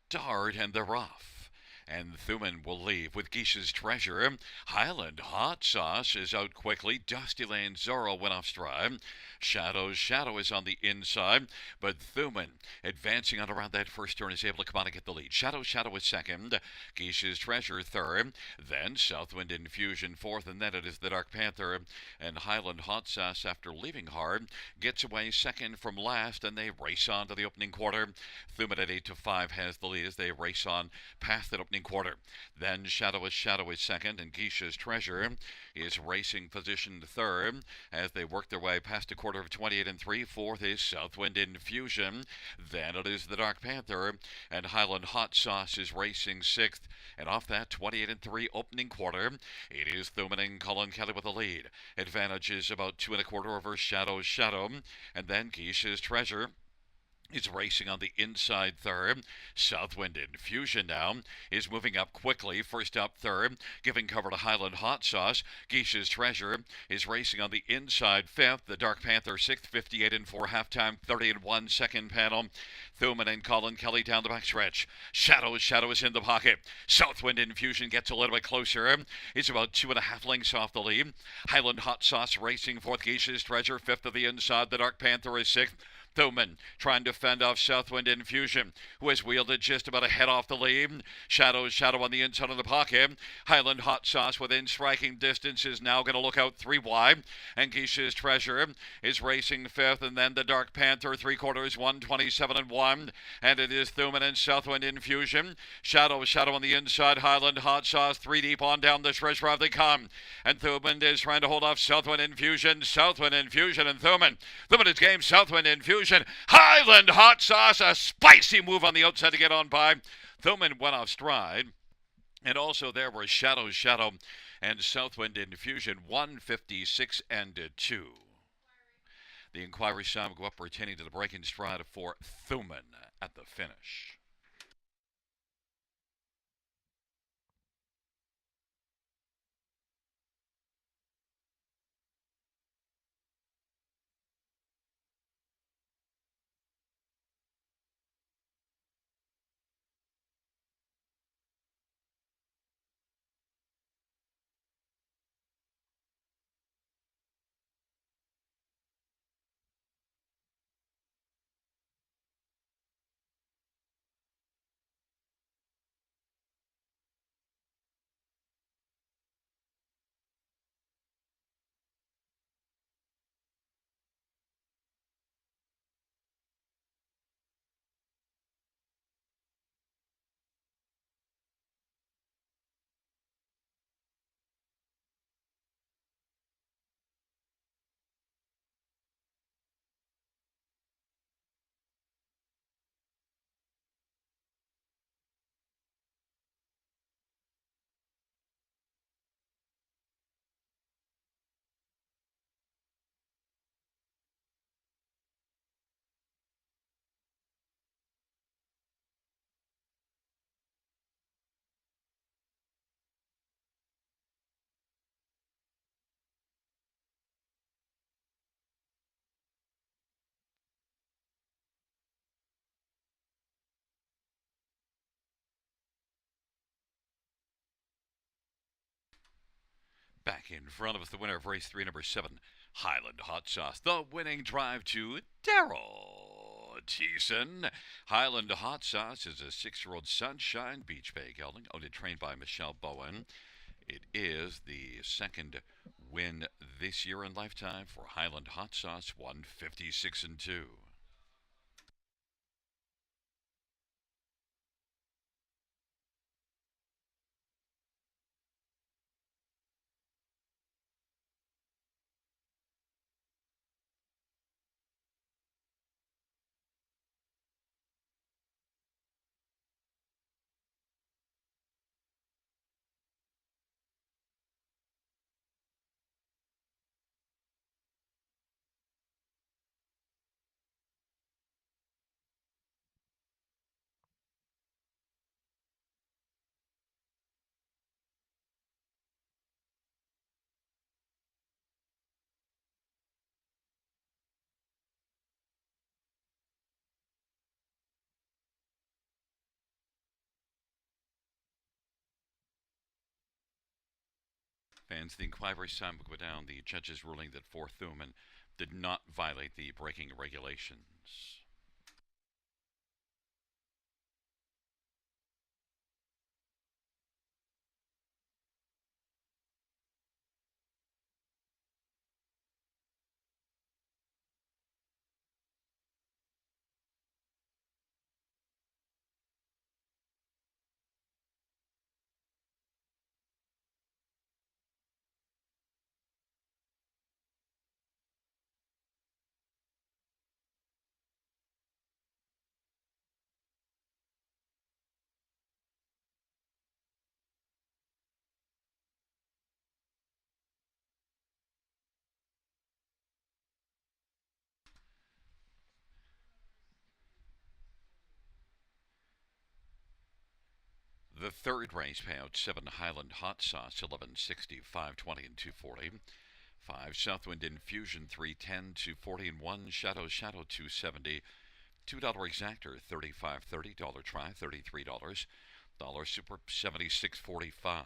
start, and they're off. And Thuman will leave with Geisha's Treasure. Highland Hot Sauce is out quickly. Dusty Lane Zorro went off stride. Shadow's Shadow is on the inside, but Thuman, advancing on around that first turn, is able to come on and get the lead. Shadow's Shadow is second. Geisha's Treasure third. Then Southwind Infusion fourth, and then it is the Dark Panther and Highland Hot Sauce, after leaving hard, gets away second from last, and they race on to the opening quarter. Thuman at 8-5 has the lead as they race on past that opening quarter. Then Shadow's Shadow is second, and Geisha's Treasure is racing position third as they work their way past a quarter of 28-3. Fourth is Southwind Infusion. Then it is the Dark Panther, and Highland Hot Sauce is racing sixth. And off that 28-3 opening quarter, it is Thuman and Colin Kelly with the lead. Advantage is about 2 1/4 over Shadow's Shadow, and then Geisha's Treasure is racing on the inside third. Southwind Infusion now is moving up quickly. First up third, giving cover to Highland Hot Sauce. Geisha's Treasure is racing on the inside fifth. The Dark Panther sixth, 58-4 halftime, 30-1 second panel. Thuman and Colin Kelly down the backstretch. Shadow's Shadow is in the pocket. Southwind Infusion gets a little bit closer. It's about 2.5 lengths off the lead. Highland Hot Sauce racing fourth. Geisha's Treasure fifth of the inside. The Dark Panther is sixth. Thuman trying to fend off Southwind Infusion, who has wielded just about a head off the lead. Shadow's Shadow on the inside of the pocket. Highland Hot Sauce within striking distance is now going to look out 3 wide. And Geisha's Treasure is racing fifth, and then the Dark Panther 3/4, 127-1. And it is Thuman and Southwind Infusion. Shadow's Shadow on the inside. Highland Hot Sauce 3 deep on down the stretch where they come. And Thuman is trying to hold off Southwind Infusion. Southwind Infusion and Thuman. Thuman is game. Southwind Infusion. Highland Hot Sauce, a spicy move on the outside to get on by. Thuman went off stride. And also there were Shadow's Shadow and Southwind Infusion, 156-2. The inquiry sign will go up, retaining to the breaking stride for Thuman at the finish. Back in front of us, the winner of race 3, number 7, Highland Hot Sauce. The winning drive to Darrell Thiessen. Highland Hot Sauce is a 6-year-old Sunshine Beach Bay gelding, owned and trained by Michelle Bowen. It is the second win this year in lifetime for Highland Hot Sauce, 156-2. Fans, the inquiry's time will go down. The judge's ruling that Fort Thuman did not violate the braking regulations. The third race payout 7 Highland Hot Sauce 1160, 520 and 240. 5 Southwind Infusion 310, 240 and 1 Shadow 270. $2 exactor 35.30, dollar try $33, dollar super 76.45.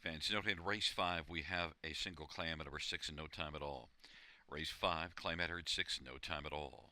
Fans, noting in race 5, we have a single claim at number 6 in no time at all. Race 5, claim entered 6, no time at all.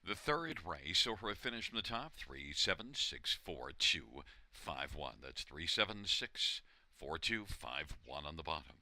The third race over a finish from the top 3764251. That's 3764251 on the bottom.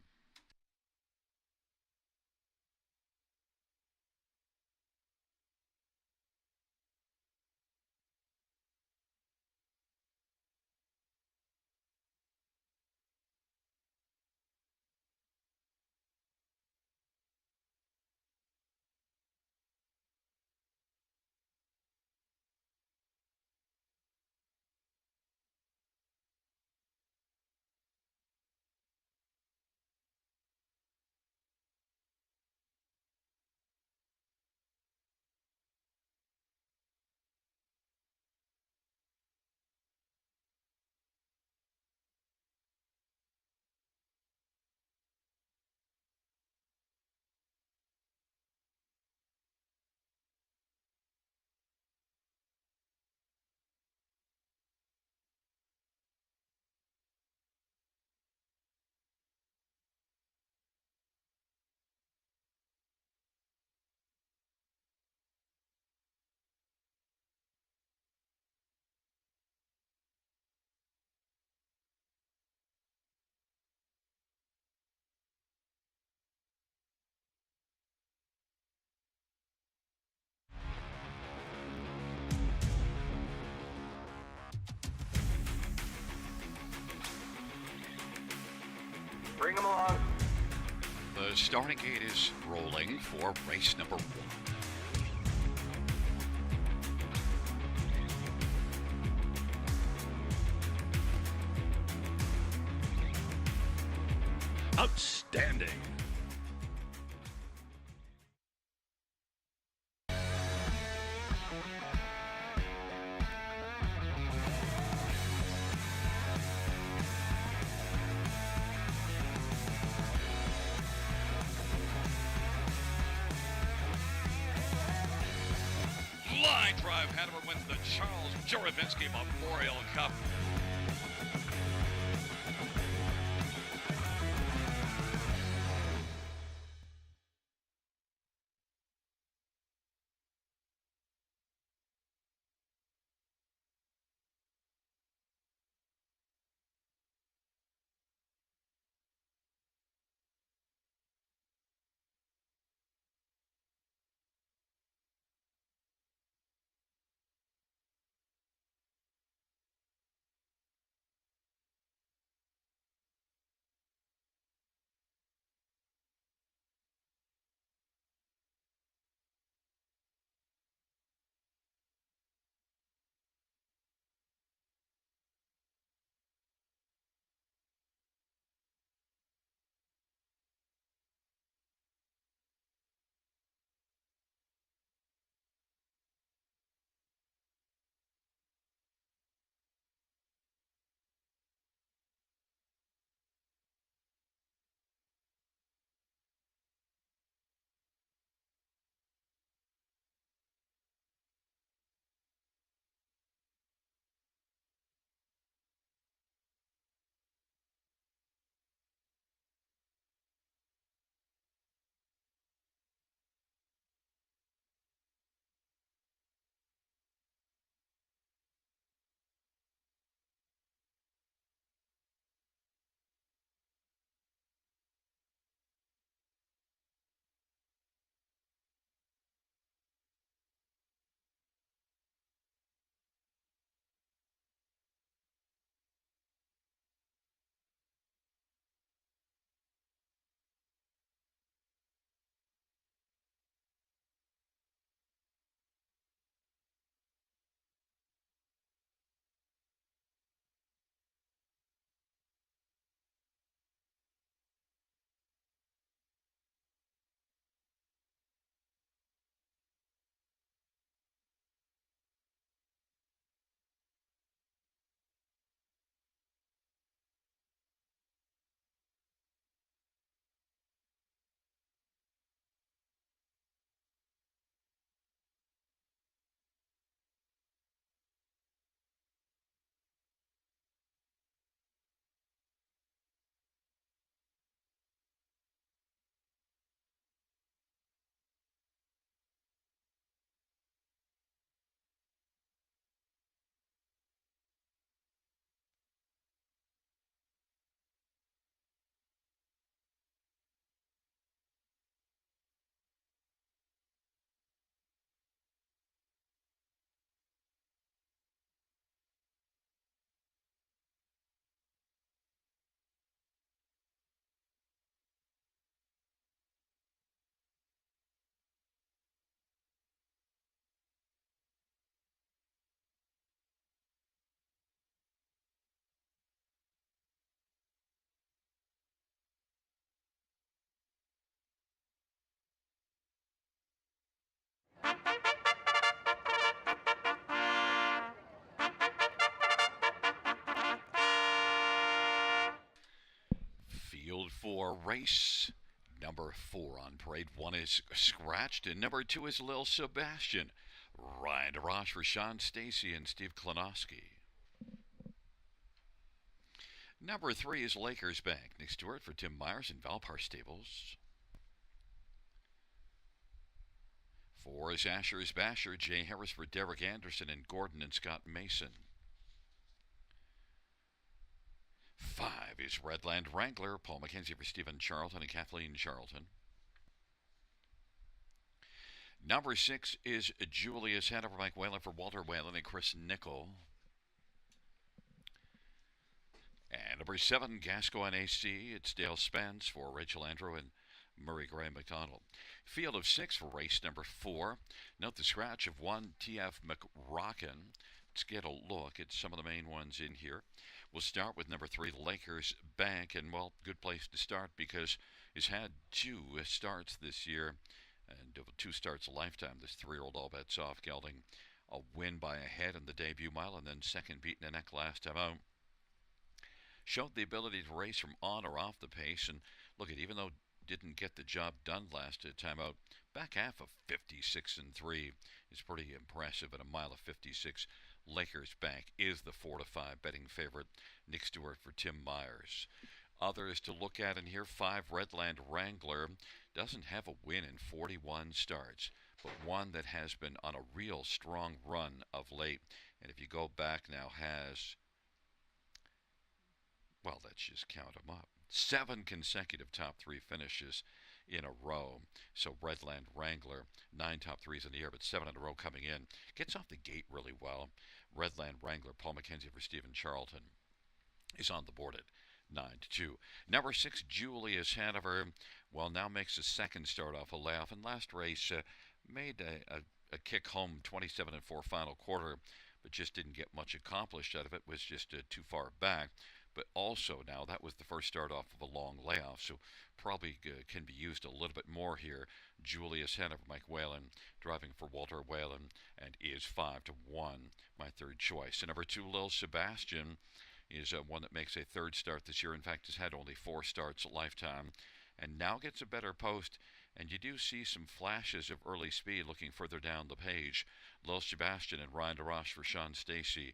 Bring them along. The starting gate is rolling for race number 1. Outstanding. Line drive, Hanover wins the Charles Juravinsky Memorial Cup. Field for race number 4 on parade. 1 is Scratched, and number 2 is Lil Sebastian. Ryan DeRoche for Sean Stacy and Steve Klonowski. Number 3 is Lakers Bank. Nick Stewart for Tim Myers and Valpar Stables. 4 is Asher's Basher. Jay Harris for Derek Anderson and Gordon and Scott Mason. 5 is Redland Wrangler. Paul McKenzie for Stephen Charlton and Kathleen Charlton. Number 6 is Julius Hanover Mike Whalen for Walter Whalen and Chris Nickel. And Number 7, Gascoigne AC. It's Dale Spence for Rachel Andrew and Murray Gray McDonald. Field of 6 for race number 4. Note the scratch of 1, TF McRockin. Let's get a look at some of the main ones in here. We'll start with number 3, Lakers Bank, and well, good place to start because he's had 2 starts this year, and 2 starts a lifetime. This 3-year-old all bets off, gelding a win by a head in the debut mile, and then second beaten a neck last time out. Showed the ability to race from on or off the pace, and look at, even though didn't get the job done last time out, back half of 56-3 is pretty impressive at a mile of 56. Lakers Bank is the 4-5 betting favorite. Nick Stewart for Tim Myers. Others to look at in here: 5, Redland Wrangler. Doesn't have a win in 41 starts, but one that has been on a real strong run of late. And if you go back now, has, well, let's just count them up. 7 consecutive top 3 finishes in a row. So Redland Wrangler, 9 top 3s in the year, but 7 in a row coming in. Gets off the gate really well. Redland Wrangler, Paul McKenzie for Stephen Charlton, is on the board at 9-2. Number 6, Julius Hanover, well, now makes a second start off a layoff. And last race made a kick home, 27-4 final quarter, but just didn't get much accomplished out of it. Was just too far back. But also now that was the first start off of a long layoff, so probably can be used a little bit more here. Julius Hanover, Mike Whalen, driving for Walter Whalen, and is 5-1, my third choice. And number 2, Lil Sebastian, is one that makes a third start this year. In fact, has had only 4 starts a lifetime, and now gets a better post. And you do see some flashes of early speed looking further down the page. Lil Sebastian and Ryan DeRoche for Sean Stacy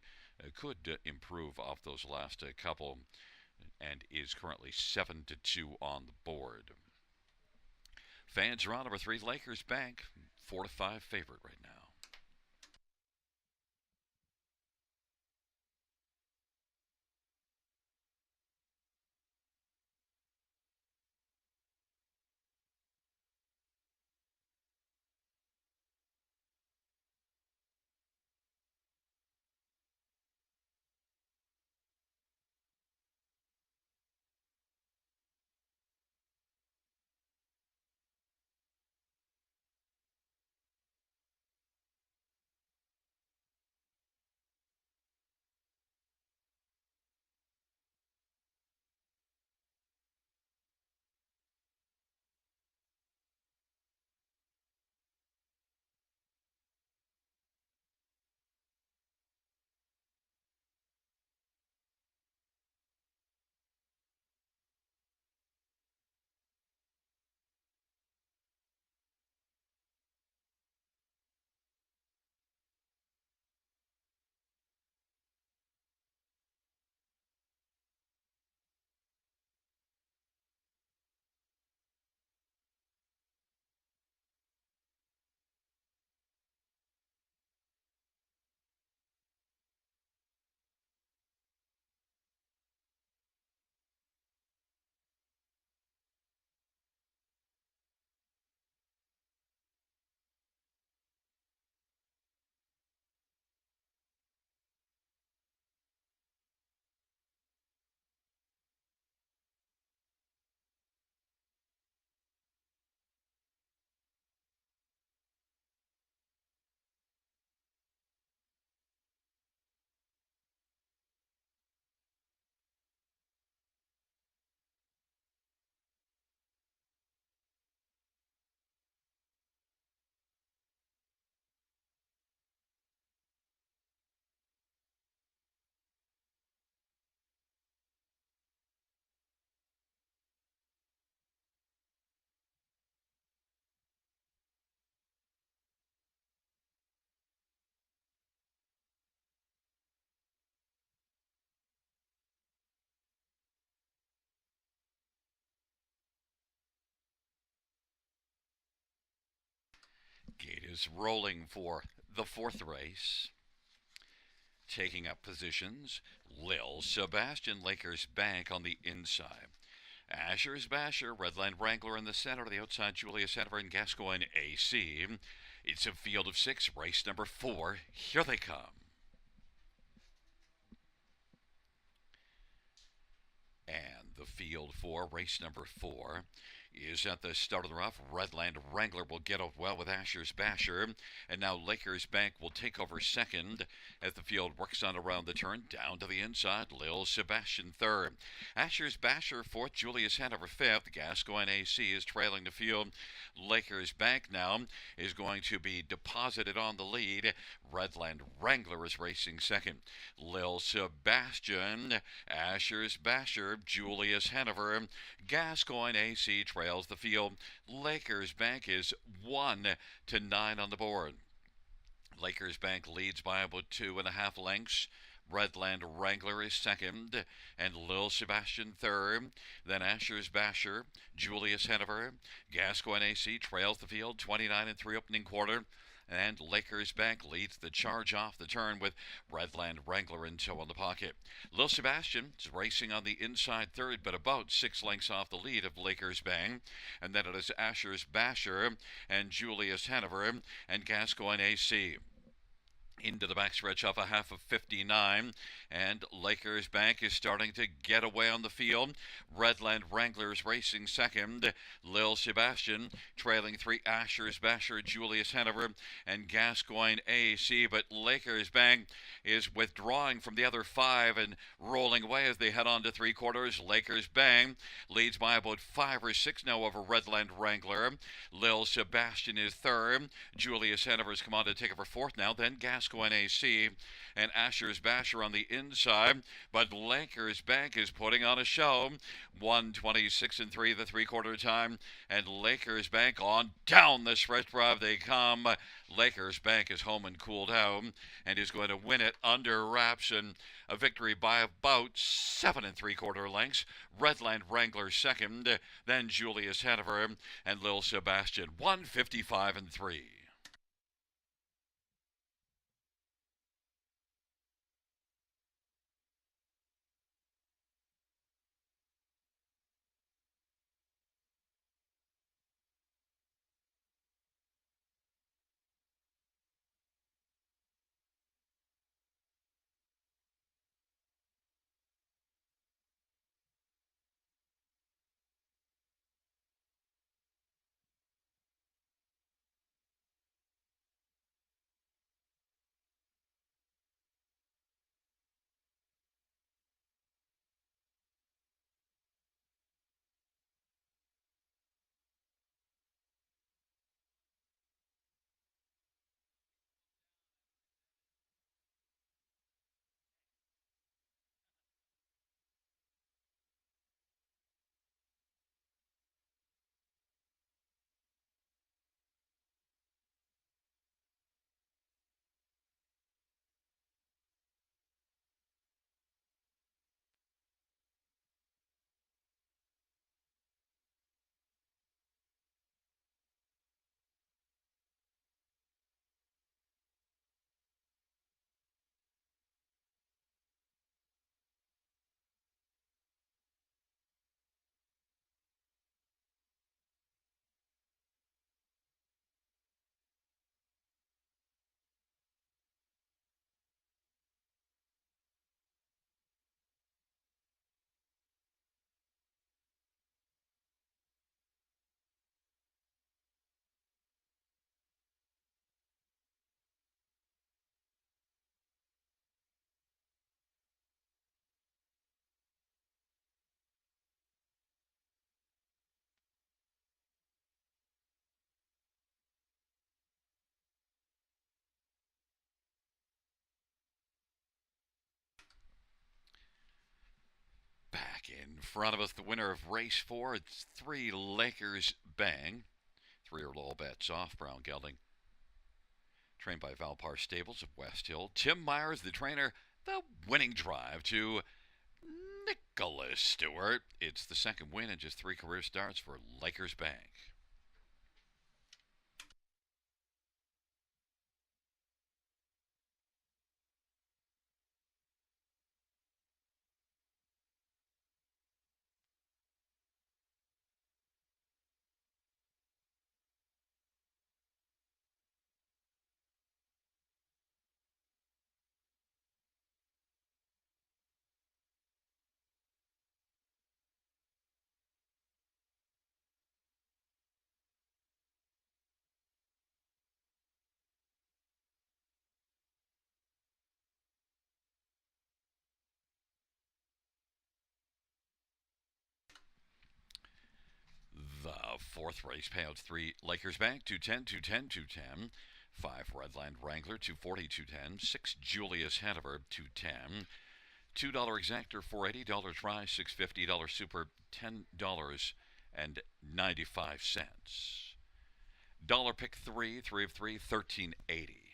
could improve off those last couple, and is currently 7-2 on the board. Fans are on number 3, Lakers Bank, 4-5 favorite right now. Gate is rolling for the 4th race. Taking up positions, Lil Sebastian, Lakers Bank on the inside. Asher's Basher, Redland Wrangler in the center. To the outside, Julius Hanover and Gascoigne AC. It's a field of 6, race number 4. Here they come. And the field for race number 4 is at the start of the rough. Redland Wrangler will get off well with Asher's Basher. And now Lakers Bank will take over second as the field works on around the turn. Down to the inside, Lil Sebastian third. Asher's Basher fourth, Julius Hanover fifth. Gascoigne AC is trailing the field. Lakers Bank now is going to be deposited on the lead. Redland Wrangler is racing second. Lil Sebastian, Asher's Basher, Julius Hanover, Gascoigne AC trails the field. Lakers Bank is 1-9 on the board. Lakers Bank leads by about 2.5 lengths. Redland Wrangler is second, and Lil Sebastian third. Then Asher's Basher, Julius Hanover, Gascoigne AC trails the field, 29-3 opening quarter. And Lakers Bank leads the charge off the turn with Redland Wrangler in tow on the pocket. Lil Sebastian is racing on the inside third, but about 6 lengths off the lead of Lakers Bank. And then it is Asher's Basher and Julius Hanover and Gascoigne AC. Into the backstretch of a half of 59, and Lakers Bank is starting to get away on the field. Redland Wranglers racing second. Lil Sebastian trailing 3, Asher's Basher, Julius Hanover, and Gascoigne AC. But Lakers Bank is withdrawing from the other 5 and rolling away as they head on to 3/4. Lakers Bank leads by about 5 or 6 now over Redland Wrangler. Lil Sebastian is third. Julius Hanover's come on to take over fourth now. Then Gascoigne AC and Asher's Basher on the inside, but Lakers Bank is putting on a show. 1:26-3 the 3/4 time, and Lakers Bank on down the stretch drive they come. Lakers Bank is home and cooled out and is going to win it under wraps, and a victory by about 7 3/4 lengths. Redland Wrangler second, then Julius Hanover and Lil Sebastian. 1:55-3. Back in front of us, the winner of race 4. It's 3 Lakers Bang. 3 are all bets off. Brown Gelding, trained by Valpar Stables of West Hill. Tim Myers, the trainer. The winning drive to Nicholas Stewart. It's the second win in just 3 career starts for Lakers Bank. fourth race, payouts 3 Lakers Bank, 210, 210, 210. 5 Redland Wrangler, 240, 210. 6 Julius Hanover, 210. $2 exactor, $480. Rise, $650. Super, $10.95. Dollar pick 3, 3 of 3, $13.80.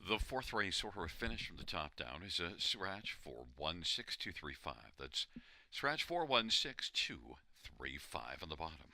The fourth race order of finish from the top down is a scratch 416235. That's scratch 416235 on the bottom.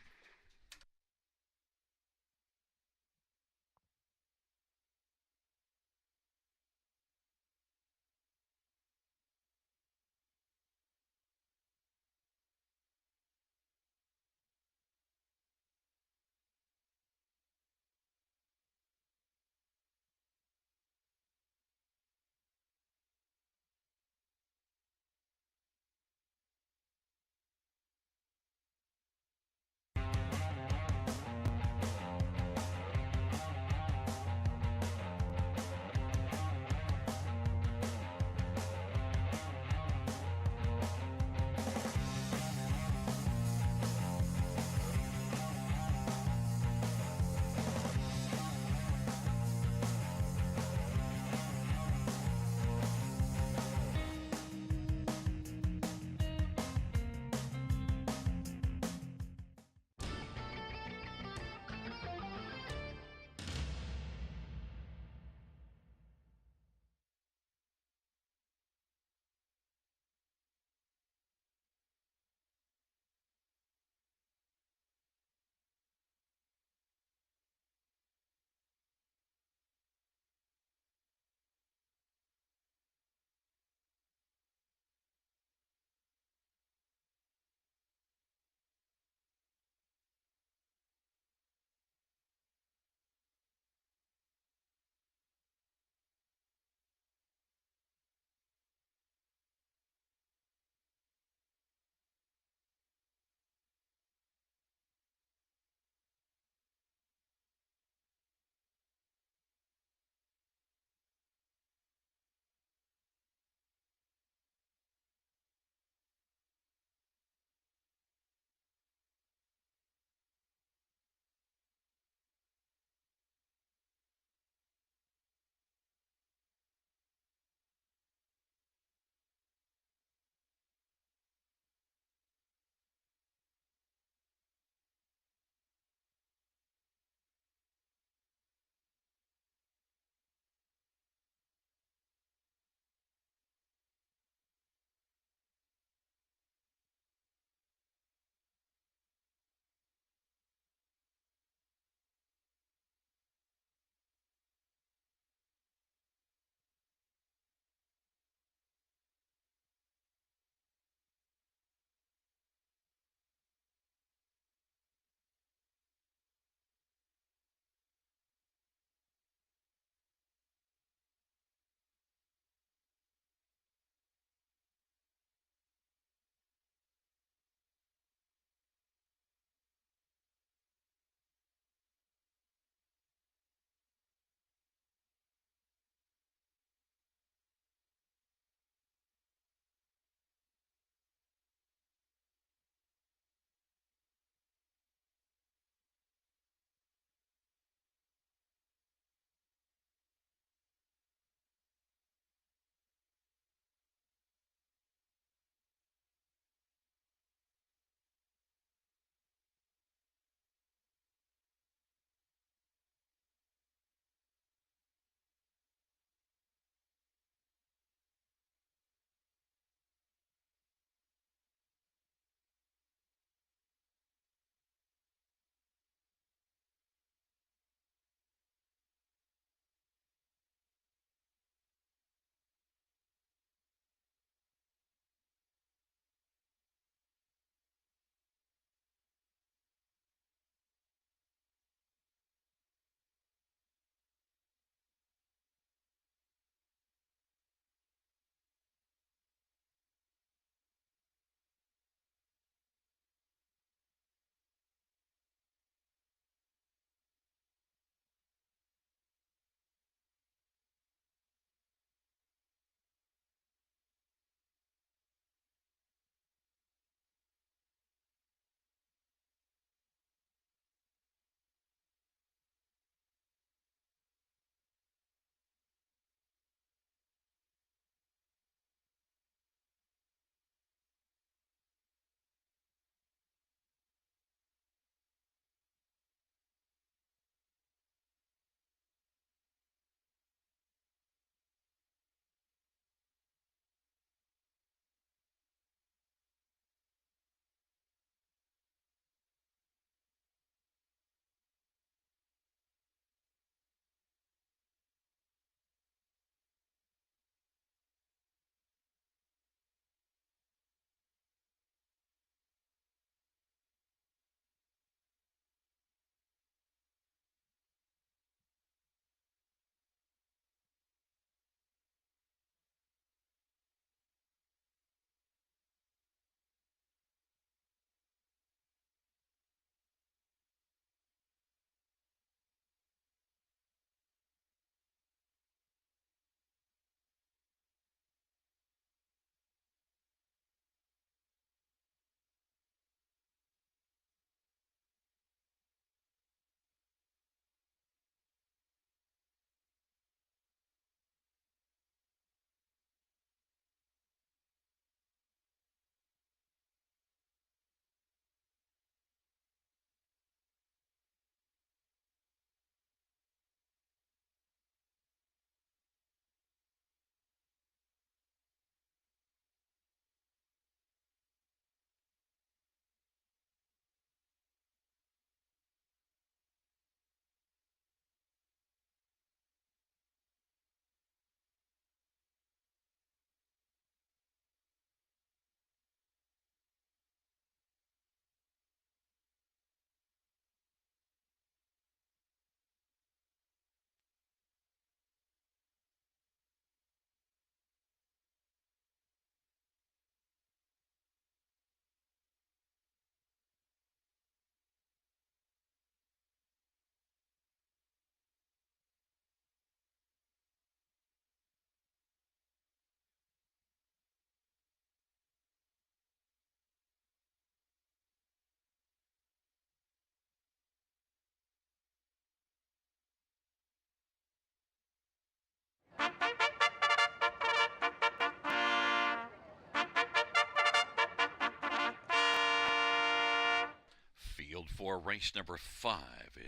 Field 4, race number 5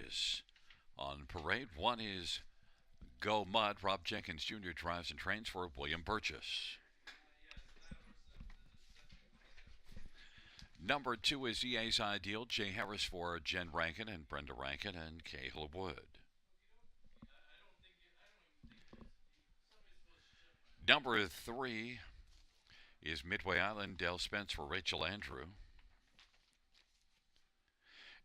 is on parade. One is Go Mud. Rob Jenkins Jr. drives and trains for William Burgess. Number 2 is EA's Ideal. Jay Harris for Jen Rankin and Brenda Rankin and Cahill Wood. Number 3 is Midway Island. Dale Spence for Rachel Andrew.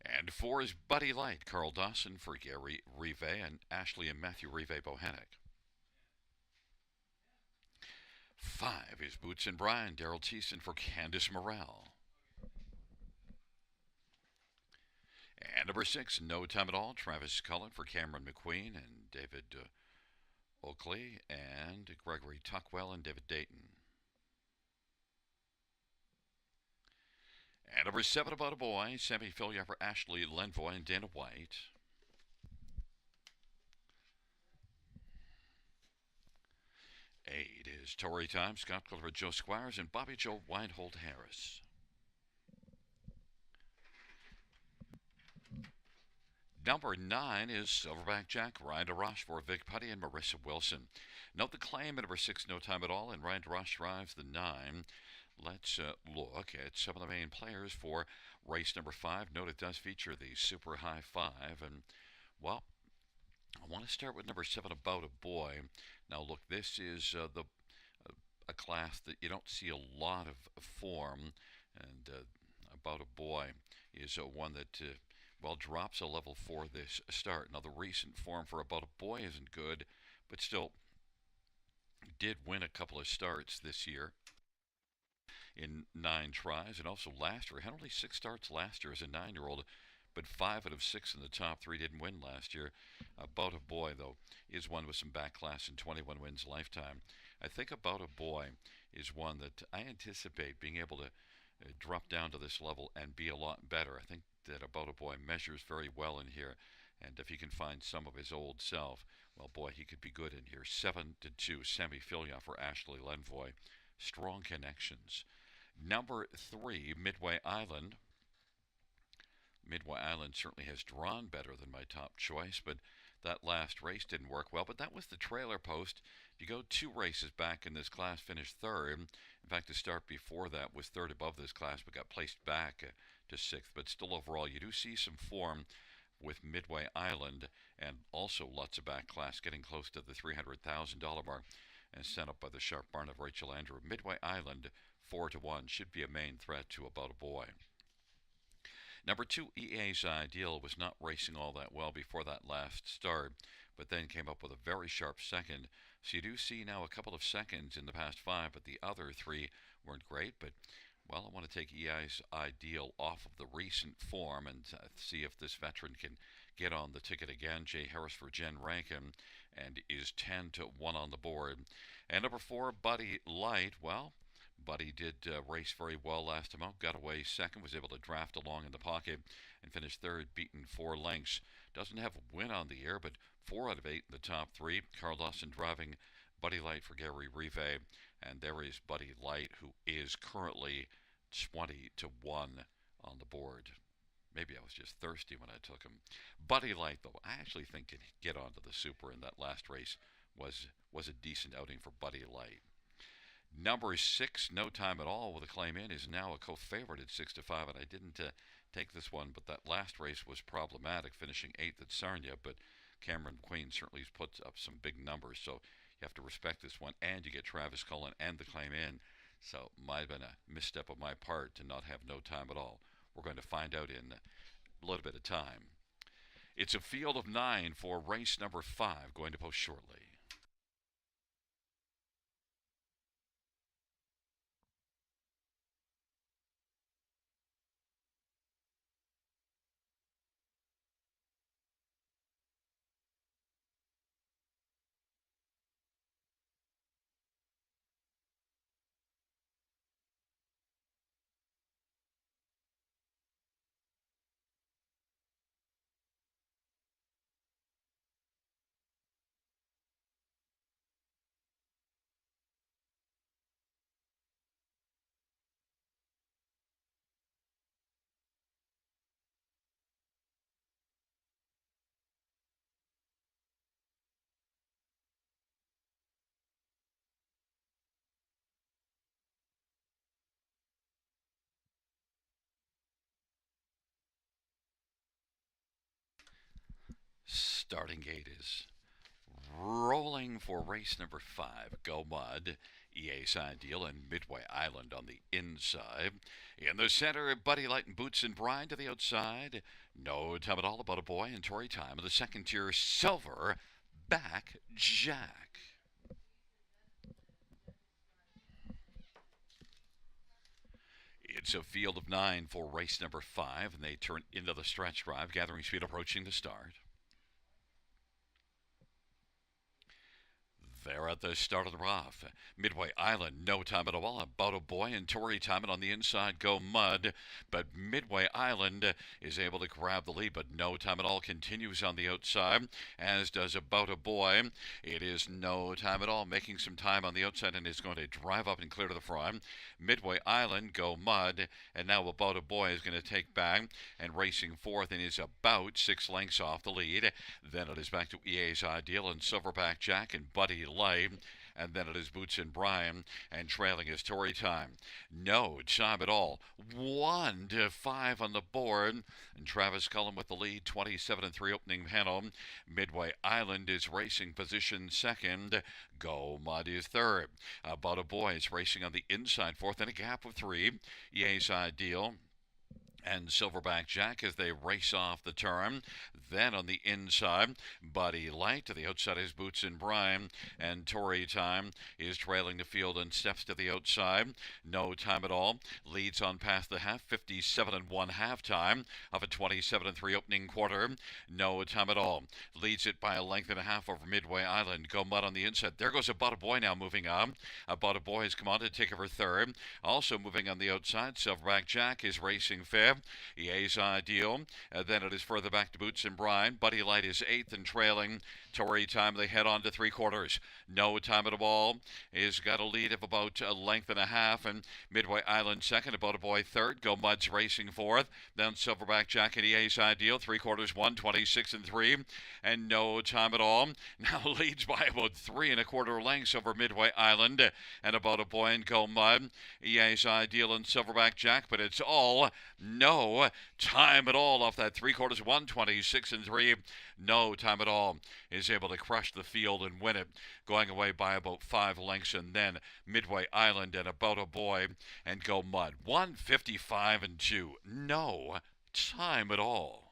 And 4 is Buddy Light. Carl Dawson for Gary Rive and Ashley and Matthew Rive Bohannic. 5 is Boots and Brian. Daryl Thiessen for Candice Morrell. And number 6, No Time at All. Travis Cullen for Cameron McQueen and David Oakley and Gregory Tuckwell and David Dayton. And number 7, About a Boy. Sammy Filia for Ashley Lenvoy and Dana White. 8 is Tory Time. Scott Clifford, Joe Squires, and Bobby Joe Weinhold Harris. Number 9 is Silverback Jack. Ryan DeRoche for Vic Putty and Marissa Wilson. Note the claim at number 6, No Time at All, and Ryan DeRoche drives the 9. Let's look at some of the main players for race number 5. Note it does feature the Super High 5. And, well, I want to start with number 7, About a Boy. Now, look, this is a class that you don't see a lot of form. And About a Boy is one that, well, drops a level for this start. Now, the recent form for About a Boy isn't good, but still did win a couple of starts this year in 9 tries, and also last year had only 6 starts last year as a 9-year-old, but 5 out of 6 in the top 3 didn't win last year. About a Boy, though, is one with some back class and 21 wins lifetime. I think About a Boy is one that I anticipate being able to drop down to this level and be a lot better. I think that About a Boy measures very well in here, and if he can find some of his old self, well, boy, he could be good in here. 7-2, Sammy Filia for Ashley Lenvoy. Strong connections. Number 3, Midway Island. Midway Island certainly has drawn better than my top choice, but that last race didn't work well. But that was the trailer post. If you go 2 races back in this class, finished 3rd. In fact, the start before that was 3rd above this class, but got placed back to 6th. But still, overall, you do see some form with Midway Island, and also lots of back class getting close to the $300,000 mark, and sent up by the sharp barn of Rachel Andrew. Midway Island, 4-1, should be a main threat to About a Boy. Number 2, EA's Ideal, was not racing all that well before that last start, but then came up with a very sharp second. So you do see now a couple of seconds in the past 5, but the other 3 weren't great. But, well, I want to take EA's Ideal off of the recent form and see if this veteran can get on the ticket again. Jay Harris for Jen Rankin, and is 10-1 on the board. And number 4, Buddy Light. Well, Buddy did race very well last time out. Got away second, was able to draft along in the pocket, and finished 3rd, beaten 4 lengths. Doesn't have a win on the year, but 4 out of 8 in the top 3. Carl Dawson driving Buddy Light for Gary Rive, and there is Buddy Light, who is currently 20-1 on the board. Maybe I was just thirsty when I took him. Buddy Light, though, I actually think can get onto the Super, and that last race was a decent outing for Buddy Light. Number 6, No Time at All, with a claim in, is now a co-favorite at 6-5, and I didn't take this one, but that last race was problematic, finishing 8th at Sarnia, but Cameron Queen certainly has put up some big numbers, so you have to respect this one, and you get Travis Cullen and the claim in, so might have been a misstep of my part to not have No Time at All. We're going to find out in a little bit of time. It's a field of 9 for race number 5, going to post shortly. Starting gate is rolling for race number 5. Go Mud, EA's Ideal, and Midway Island on the inside. In the center, Buddy Light and Boots and Brine to the outside. No Time at All, About a Boy, and Tory Time. In the second tier, Silver Back Jack. It's a field of 9 for race number 5, and they turn into the stretch drive, gathering speed approaching the start. They're at the start of the rough. Midway Island, No Time at All, About a Boy, and Tory Time, and on the inside, Go Mud. But Midway Island is able to grab the lead, but No Time at All continues on the outside, as does About a Boy. It is No Time at All making some time on the outside and is going to drive up and clear to the front. Midway Island, Go Mud, and now About a Boy is going to take back and racing fourth and is about 6 lengths off the lead. Then it is back to EA's Ideal and Silverback Jack and Buddy Light, and then it is Boots and Brian, and trailing is Tory Time. No Time at All. 1 to 5 on the board, and Travis Cullen with the lead, 27-3 opening panel. Midway Island is racing position second. Go Mud is third. About a Boy is racing on the inside fourth in a gap of 3. EA's Ideal and Silverback Jack as they race off the turn. Then on the inside, Buddy Light. To the outside is Boots and Brian, and Tory Time is trailing the field and steps to the outside. No Time at All leads on past the half, 57-1 halftime of a 27-3 opening quarter. No Time at All leads it by a length and a half over Midway Island. Go Mud on the inside. There goes About a Boy now moving up. About a Boy has come on to take over third. Also moving on the outside, Silverback Jack is racing fifth. EA's Ideal. Then it is further back to Boots and Brian. Buddy Light is eighth and trailing. Tory Time, they head on to 3/4. No Time at All is got a lead of about a length and a half, and Midway Island second, About a Boy third. Go Mud's racing fourth. Then Silverback Jack and EA's Ideal, 3/4, 1:26-3, and No Time at All now leads by about 3 1/4 lengths over Midway Island and About a Boy and Go Mud. EA's Ideal and Silverback Jack, but it's all No Time at All off that 3/4, 1:26-3. No Time at All is able to crush the field and win it, going away by about 5 lengths, and then Midway Island and About a Boy and Go Mud. 1:55-2. No Time at All.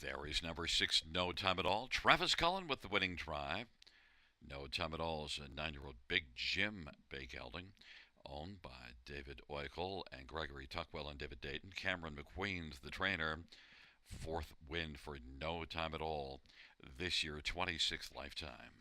There is number 6, No Time at All. Travis Cullen with the winning drive. No Time at All is a 9-year-old Big Jim Bay Gelding, owned by David Oikel and Gregory Tuckwell and David Dayton. Cameron McQueen's the trainer. 4th win for No Time at All this year, 26th lifetime.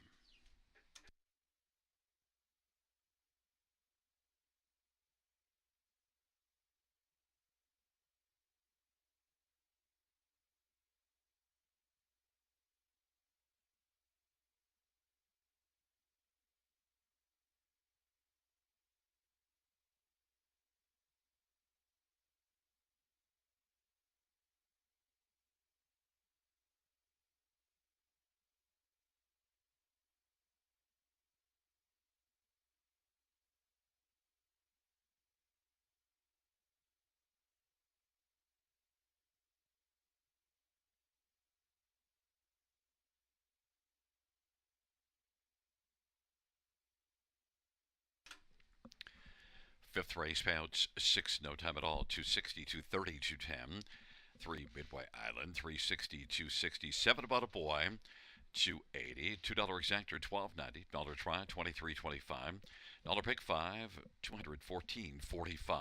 Fifth race, payouts 6, no time at all, 260, 230, 210. 3, Midway Island, 360, 260. 7, About a Boy, 280. $2 exactor, $12.90. Dollar try, 23.25. Dollar pick 5, 214.45.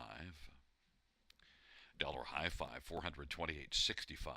Dollar high 5, 428.65.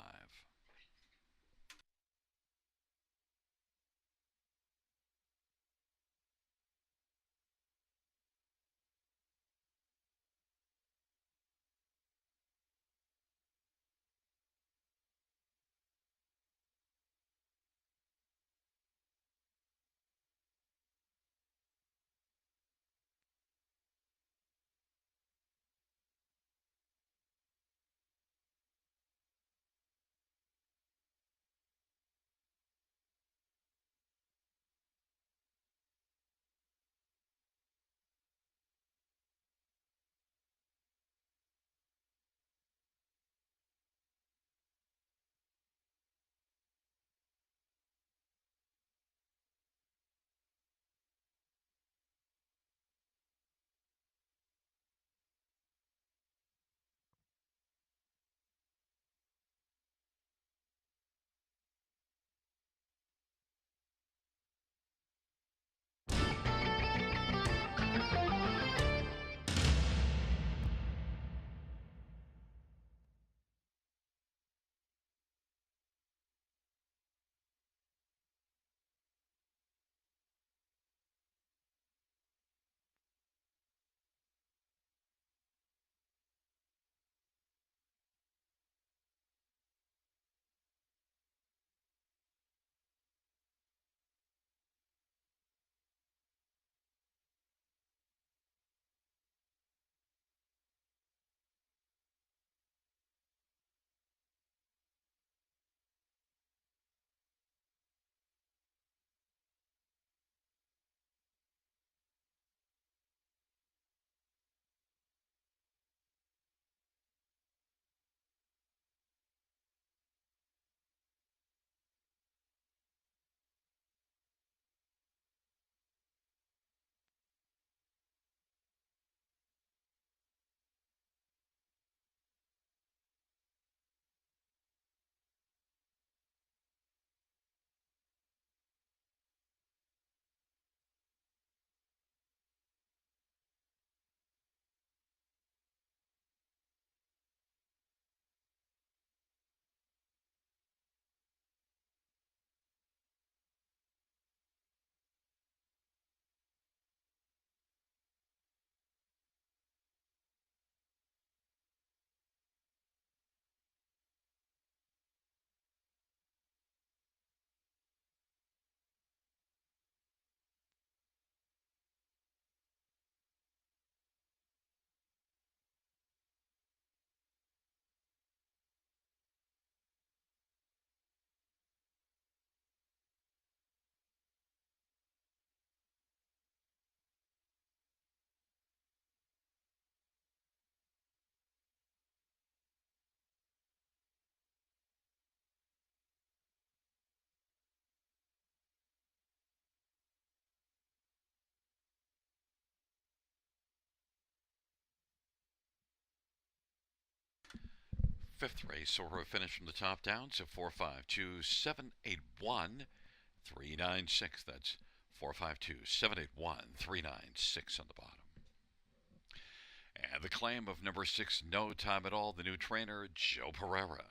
Fifth race, Soro finish from the top down, so 452 781 396. That's 452 781 396 on the bottom. And the claim of number 6, No Time at All, the new trainer, Joe Pereira.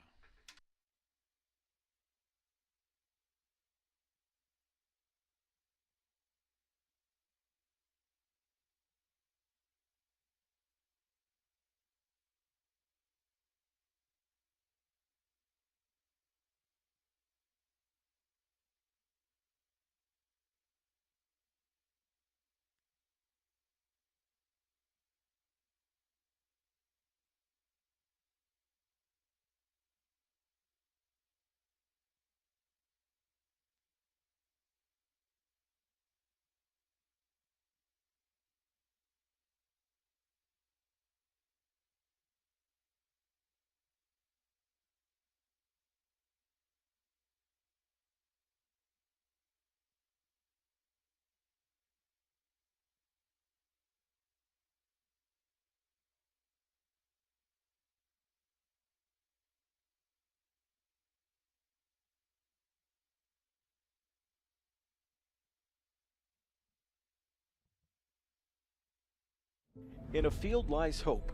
In a field lies hope,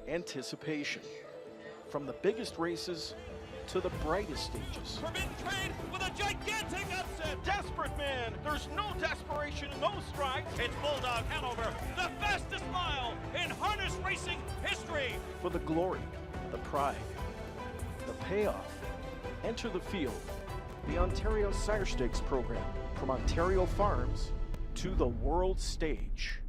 anticipation, from the biggest races to the brightest stages. Forbidden Trade with a gigantic upset. Desperate man. There's no desperation in those strikes. It's Bulldog Hanover, the fastest mile in harness racing history. For the glory, the pride, the payoff, enter the field, the Ontario Sire Stakes program, from Ontario farms to the world stage.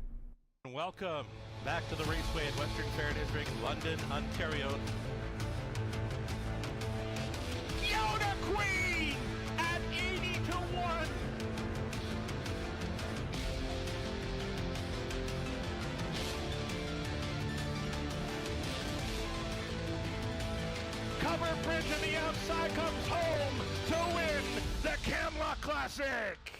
Welcome back to the Raceway at Western Fair District, London, Ontario. Yoda Queen at 80 to 1. Cover Bridge on the outside comes home to win the Camlock Classic.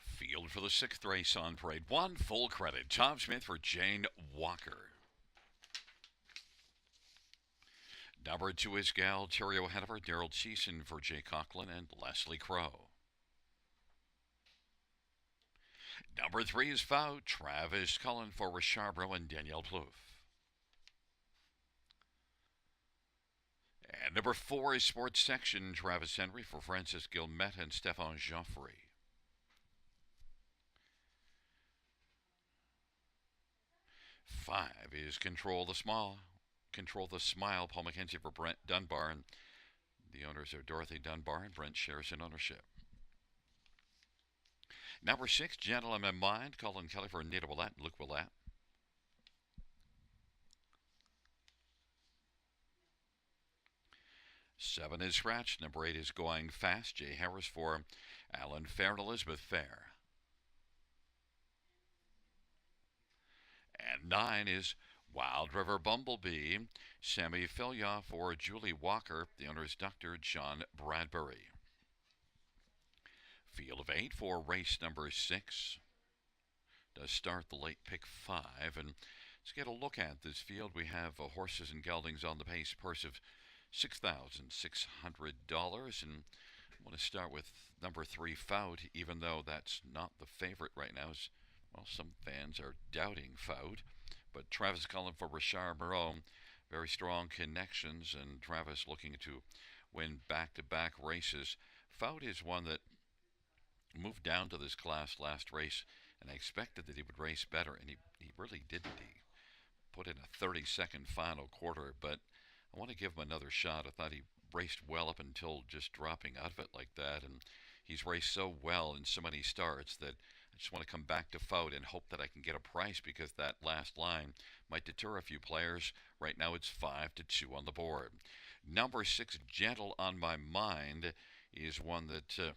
Field for the sixth race on parade. One full credit. Tom Smith for Jane Walker. Number 2 is Galterio Hanover, Daryl Cheeson for Jay Conklin and Leslie Crow. Number 3 is Fout, Travis Cullen for Richarbro and Danielle Plouffe. And number 4 is Sports Section, Travis Henry for Francis Gilmet and Stefan Joffrey. 5 is Control the Smile, Paul McKenzie for Brent Dunbar, and the owners are Dorothy Dunbar and Brent shares in ownership. Number 6, Gentle on My Mind, Colin Kelly for Anita Willett and Luke Willett. 7 is Scratch. Number 8 is Going Fast, Jay Harris for Alan Fair and Elizabeth Fair. And 9 is Wild River Bumblebee, Sammy Filya for Julie Walker. The owner is Dr. John Bradbury. Field of 8 for race number 6. Does start the late pick 5. And let's get a look at this field. We have horses and geldings on the pace, purse of $6,600. And I want to start with number 3, Fout, even though that's not the favorite right now. Well, some fans are doubting Fout. But Travis Cullen for Richard Moreau, very strong connections, and Travis looking to win back-to-back races. Fout is one that moved down to this class last race, and I expected that he would race better, and he really didn't. He put in a 30-second final quarter, but I want to give him another shot. I thought he raced well up until just dropping out of it like that, and he's raced so well in so many starts that I just want to come back to Fout and hope that I can get a price, because that last line might deter a few players. Right now it's 5-2 on the board. Number 6, Gentle on My Mind, is one that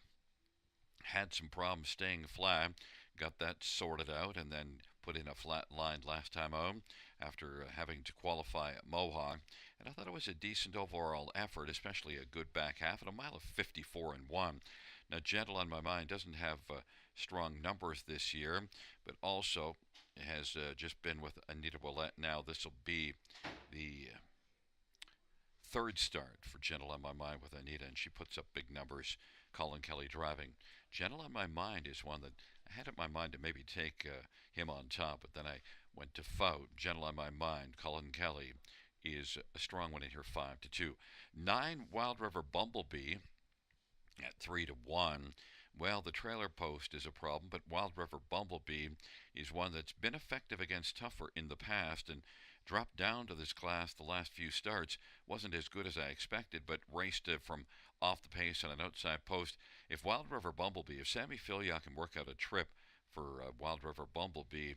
had some problems staying flat. Got that sorted out and then put in a flat line last time out after having to qualify at Mohawk. And I thought it was a decent overall effort, especially a good back half and a mile of 54-1. Now, Gentle on My Mind doesn't have strong numbers this year, but also has just been with Anita Willett. Now, this will be the third start for Gentle on My Mind with Anita, and she puts up big numbers. Colin Kelly driving. Gentle on My Mind is one that I had in my mind to maybe take him on top, but then I went to Fout. Gentle on My Mind, Colin Kelly is a strong one in here, 5-2. 9, Wild River Bumblebee at 3-1. Well, the trailer post is a problem, but Wild River Bumblebee is one that's been effective against tougher in the past and dropped down to this class the last few starts. Wasn't as good as I expected, but raced from off the pace on an outside post. If Wild River Bumblebee, if Sammy Filya can work out a trip for Wild River Bumblebee,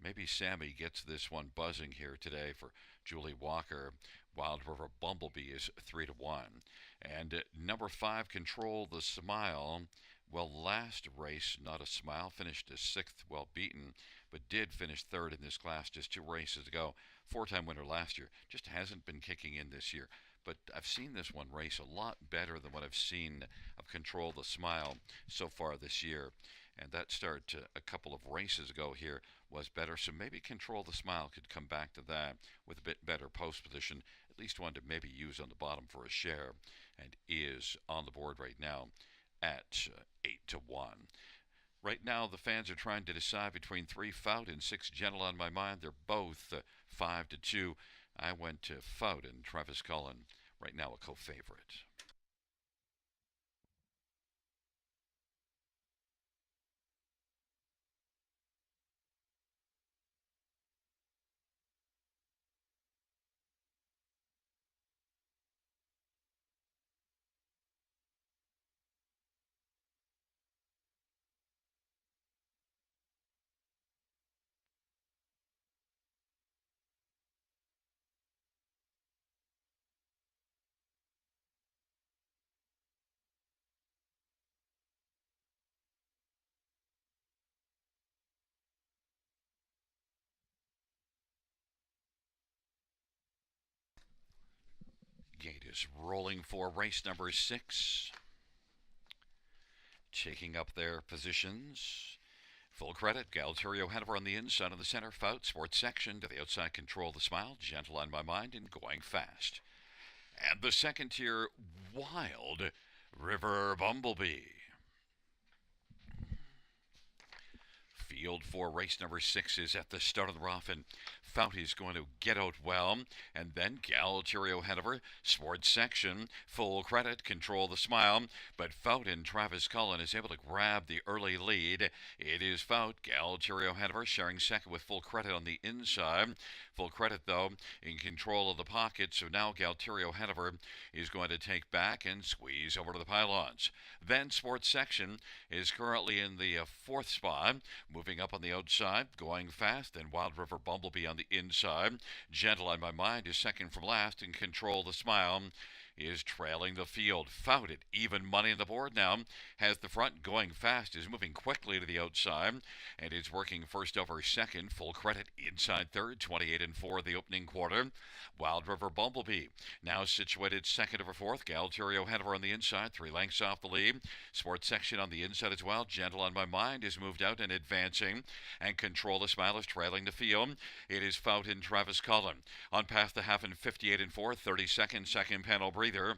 maybe Sammy gets this one buzzing here today for Julie Walker. Wild River Bumblebee is 3-1. And number 5, Control the Smile. Well, last race, Not a Smile, finished as 6th, well beaten, but did finish 3rd in this class just 2 races ago. 4-time winner last year. Just hasn't been kicking in this year. But I've seen this one race a lot better than what I've seen of Control the Smile so far this year. And that start a couple of races ago here was better. So maybe Control the Smile could come back to that with a bit better post position. At least one to maybe use on the bottom for a share. And is on the board right now at 8-1. Right now, the fans are trying to decide between 3, Fout, and 6, Gentle on My Mind. They're both 5-2. I went to Fout and Travis Cullen, right now a co-favorite. horses rolling for race number 6. Taking up their positions. Full credit, Galterio Hanover on the inside of the center, Fout, sports section to the outside, Control the Smile, Gentle on My Mind, and Going Fast. And the second tier, Wild River Bumblebee. Field for race number 6 is at the start of the rough, and Fout is going to get out well. And then Galterio Hanover, sports section, full credit, Control the Smile. But Fout and Travis Cullen is able to grab the early lead. It is Fout, Galterio Hanover sharing second with full credit on the inside. Full credit, though, in control of the pocket. So now Galterio Hanover is going to take back and squeeze over to the pylons. Then sports section is currently in the 4th spot. Moving up on the outside, Going Fast, and Wild River Bumblebee on the inside. Gentle on My Mind is second from last, and Control the Smile is trailing the field. Fout at even money on the board now. Has the front. Going Fast is moving quickly to the outside, and is working first over second. Full credit inside third, 28-4 the opening quarter. Wild River Bumblebee now situated second over fourth. Galterio Hanover on the inside, 3 lengths off the lead. Sports section on the inside as well. Gentle on My Mind is moved out and advancing, and Control the Smile is trailing the field. It is Fout and Travis Cullen on past the half in 58-4, 32nd, second panel breather.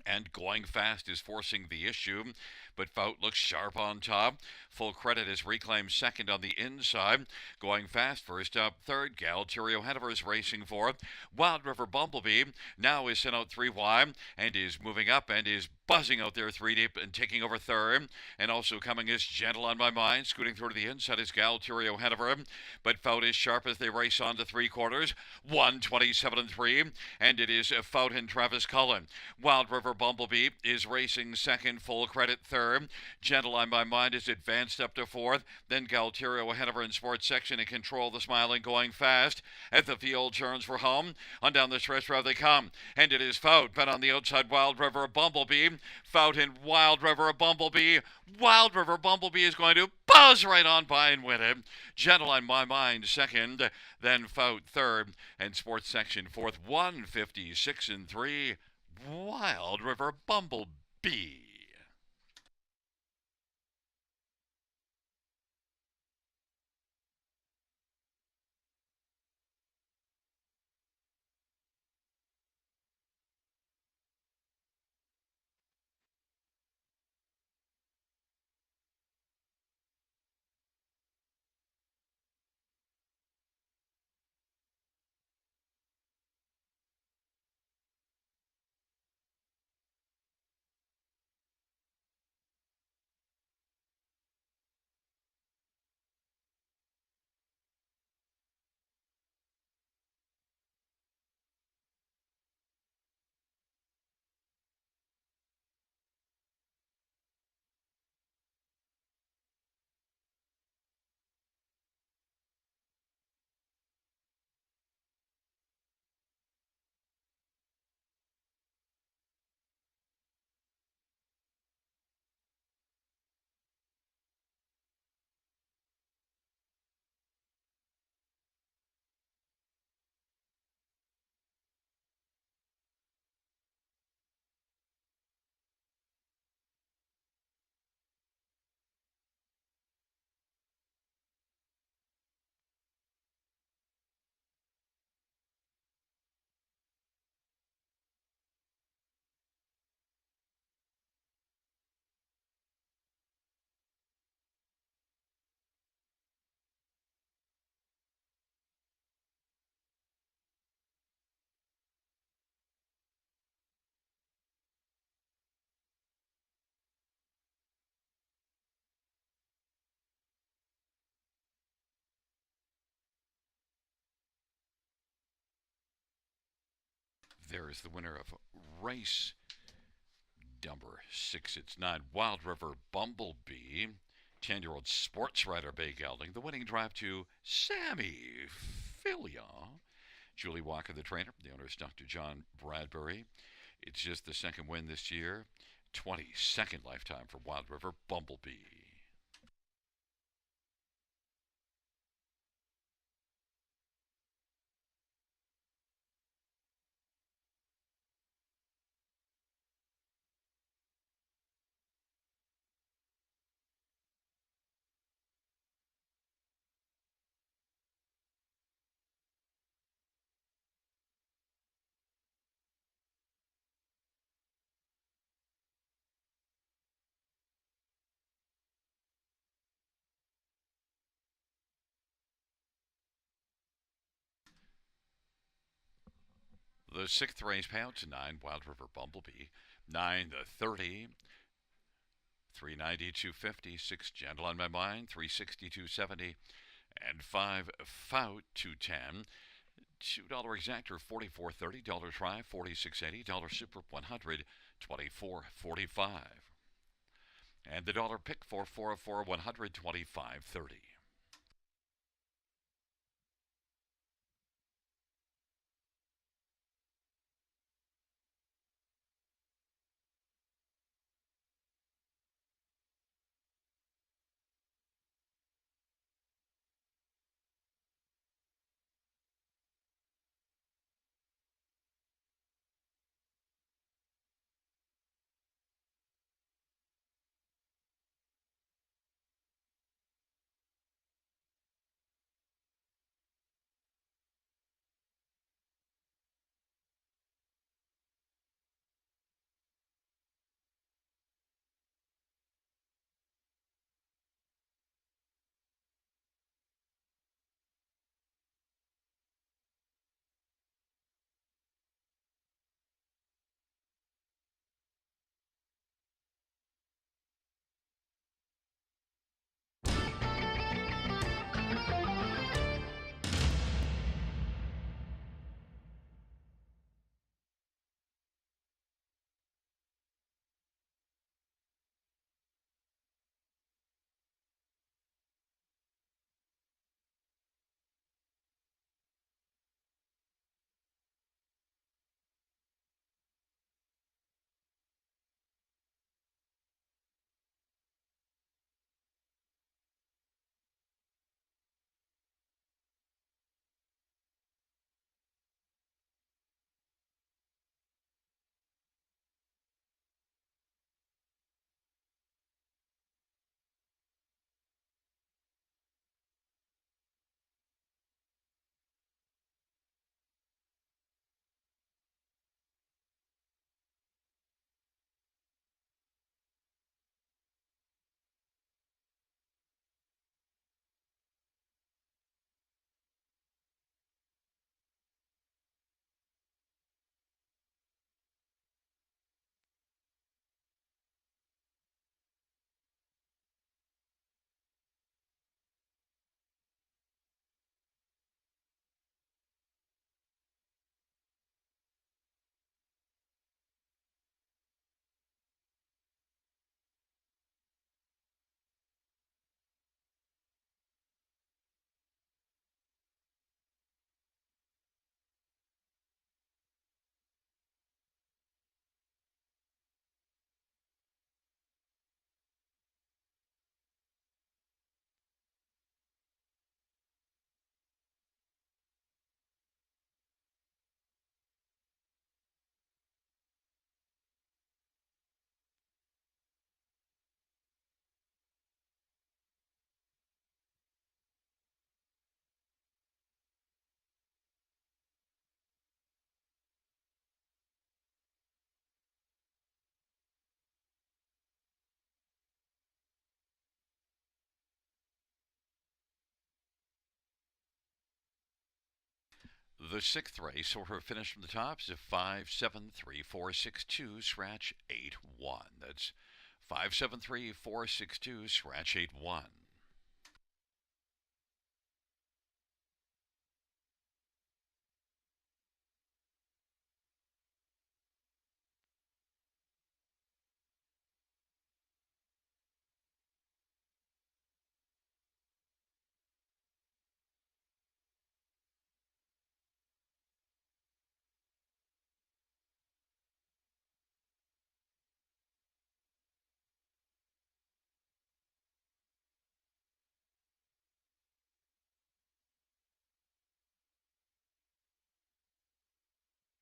And Going Fast is forcing the issue, but Fout looks sharp on top. Full credit is reclaimed second on the inside. Going Fast first up third. Galterio Hanover is racing fourth. Wild River Bumblebee now is sent out 3 wide and is moving up and is buzzing out there 3 deep and taking over third. And also coming is Gentle on My Mind. Scooting through to the inside is Galterio Hanover, but Fout is sharp as they race on to 3/4. 1:27-3, and it is Fout and Travis Cullen. Wild River Bumblebee is racing second. Full credit third. Gentle on My Mind is advanced up to fourth. Then Galterio Hanover in sports section and Control the Smile and Going Fast as the field turns for home. On down the stretch route they come, and it is Fout, but on the outside Wild River Bumblebee. Fout and Wild River Bumblebee. Wild River Bumblebee is going to buzz right on by and win it. Gentle on My Mind second, then Fout third, and sports section fourth. 1:56-3. Wild River Bumblebee. There is the winner of race number 6. It's 9. Wild River Bumblebee. 10-year-old sports rider Bay Gelding. The winning drive to Sammy Fillion. Julie Walker, the trainer. The owner is Dr. John Bradbury. It's just the second win this year. 22nd lifetime for Wild River Bumblebee. The sixth race payouts, 9 Wild River Bumblebee, 9 the 30, 390, 250, 6 Gentle on My Mind, 360, 270, and 5 Fout, 210. $2 exactor, 44.30. Dollar try, 46.80. Dollar super, 100, 24.45. And the dollar pick for 404, 100, 25.30. The sixth race, order finish from the top, is 573462, scratch 81. That's 573462, scratch 81.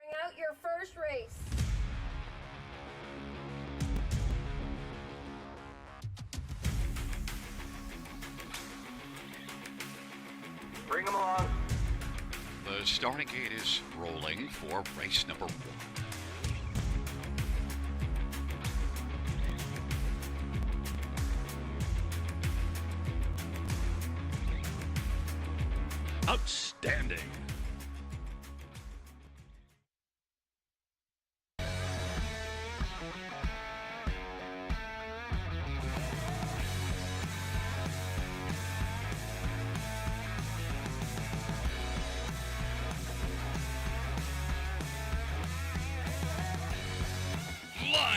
Bring out your first race. Bring them along. The starting gate is rolling for race number 1. Outstanding.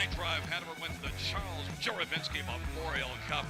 line drive. Hanover wins the Charles Jurabinsky Memorial Cup.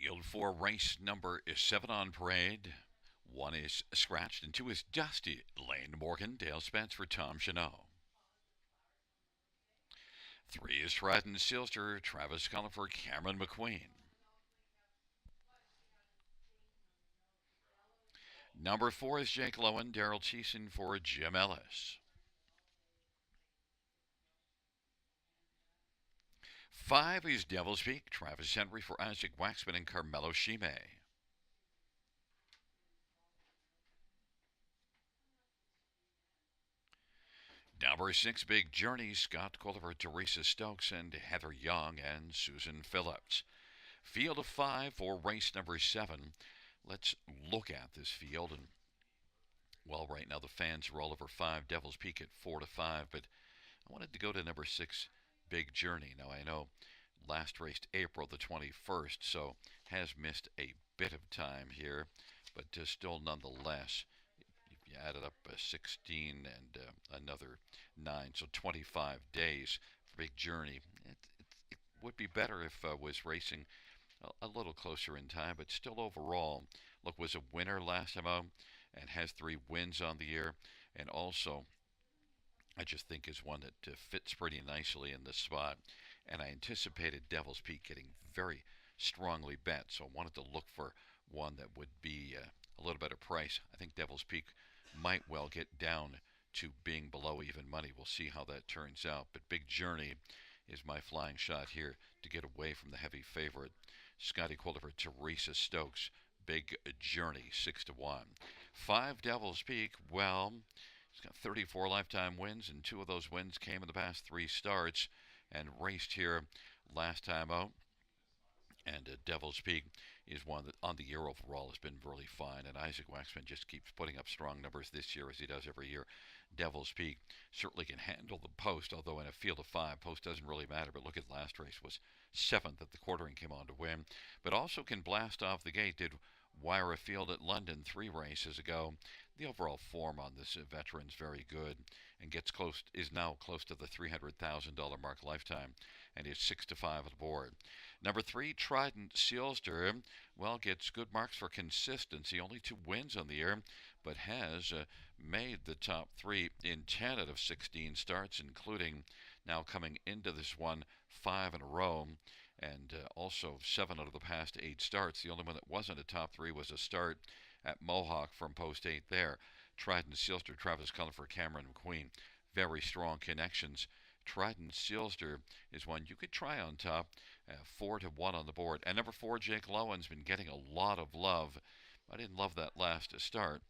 Field 4 race number is 7 on parade. 1 is scratched and 2 is Dusty. Lane Morgan, Dale Spence for Tom Chanot. 3 is Trident Silster, Travis Cullen for Cameron McQueen. Number 4 is Jake Lowen, Daryl Cheeson for Jim Ellis. 5 is Devil's Peak, Travis Henry for Isaac Waxman and Carmelo Shime. Number 6, Big Journey, Scott Culliver, Teresa Stokes, and Heather Young and Susan Phillips. Field of 5 for race number 7. Let's look at this field. And well, right now the fans are all over 5 Devil's Peak at 4-5, but I wanted to go to number 6, Big Journey. Now I know last raced April the 21st, so has missed a bit of time here, but still nonetheless, if you added up 16 and another 9, so 25 days for Big Journey. It would be better if was racing a little closer in time, but still overall, look, was a winner last time out and has 3 wins on the year, and also I just think is one that fits pretty nicely in this spot. And I anticipated Devil's Peak getting very strongly bet, so I wanted to look for one that would be a little better price. I think Devil's Peak might well get down to being below even money. We'll see how that turns out. But Big Journey is my flying shot here to get away from the heavy favorite. Scotty Culliver, Teresa Stokes, Big Journey, 6-1. 5 Devil's Peak, well, he's got 34 lifetime wins, and 2 of those wins came in the past 3 starts and raced here last time out. And Devil's Peak is one that on the year overall has been really fine. And Isaac Waxman just keeps putting up strong numbers this year as he does every year. Devil's Peak certainly can handle the post, although in a field of 5, post doesn't really matter. But look at last race, was 7th at the quartering, came on to win. But also can blast off the gate, did wire a field at London 3 races ago. The overall form on this veteran's very good and is now close to the $300,000 mark lifetime and is 6-5 at the board. Number 3, Trident Sealster, well, gets good marks for consistency, only 2 wins on the year, but has made the top 3 in 10 out of 16 starts, including now coming into this one 5 in a row, and also 7 out of the past 8 starts. The only one that wasn't a top 3 was a start at Mohawk from post 8 there. Trident Sealster, Travis Culliver, Cameron McQueen, very strong connections. Trident Sealster is one you could try on top, 4-1 on the board. And number 4, Jake Lowen's been getting a lot of love. I didn't love that last start,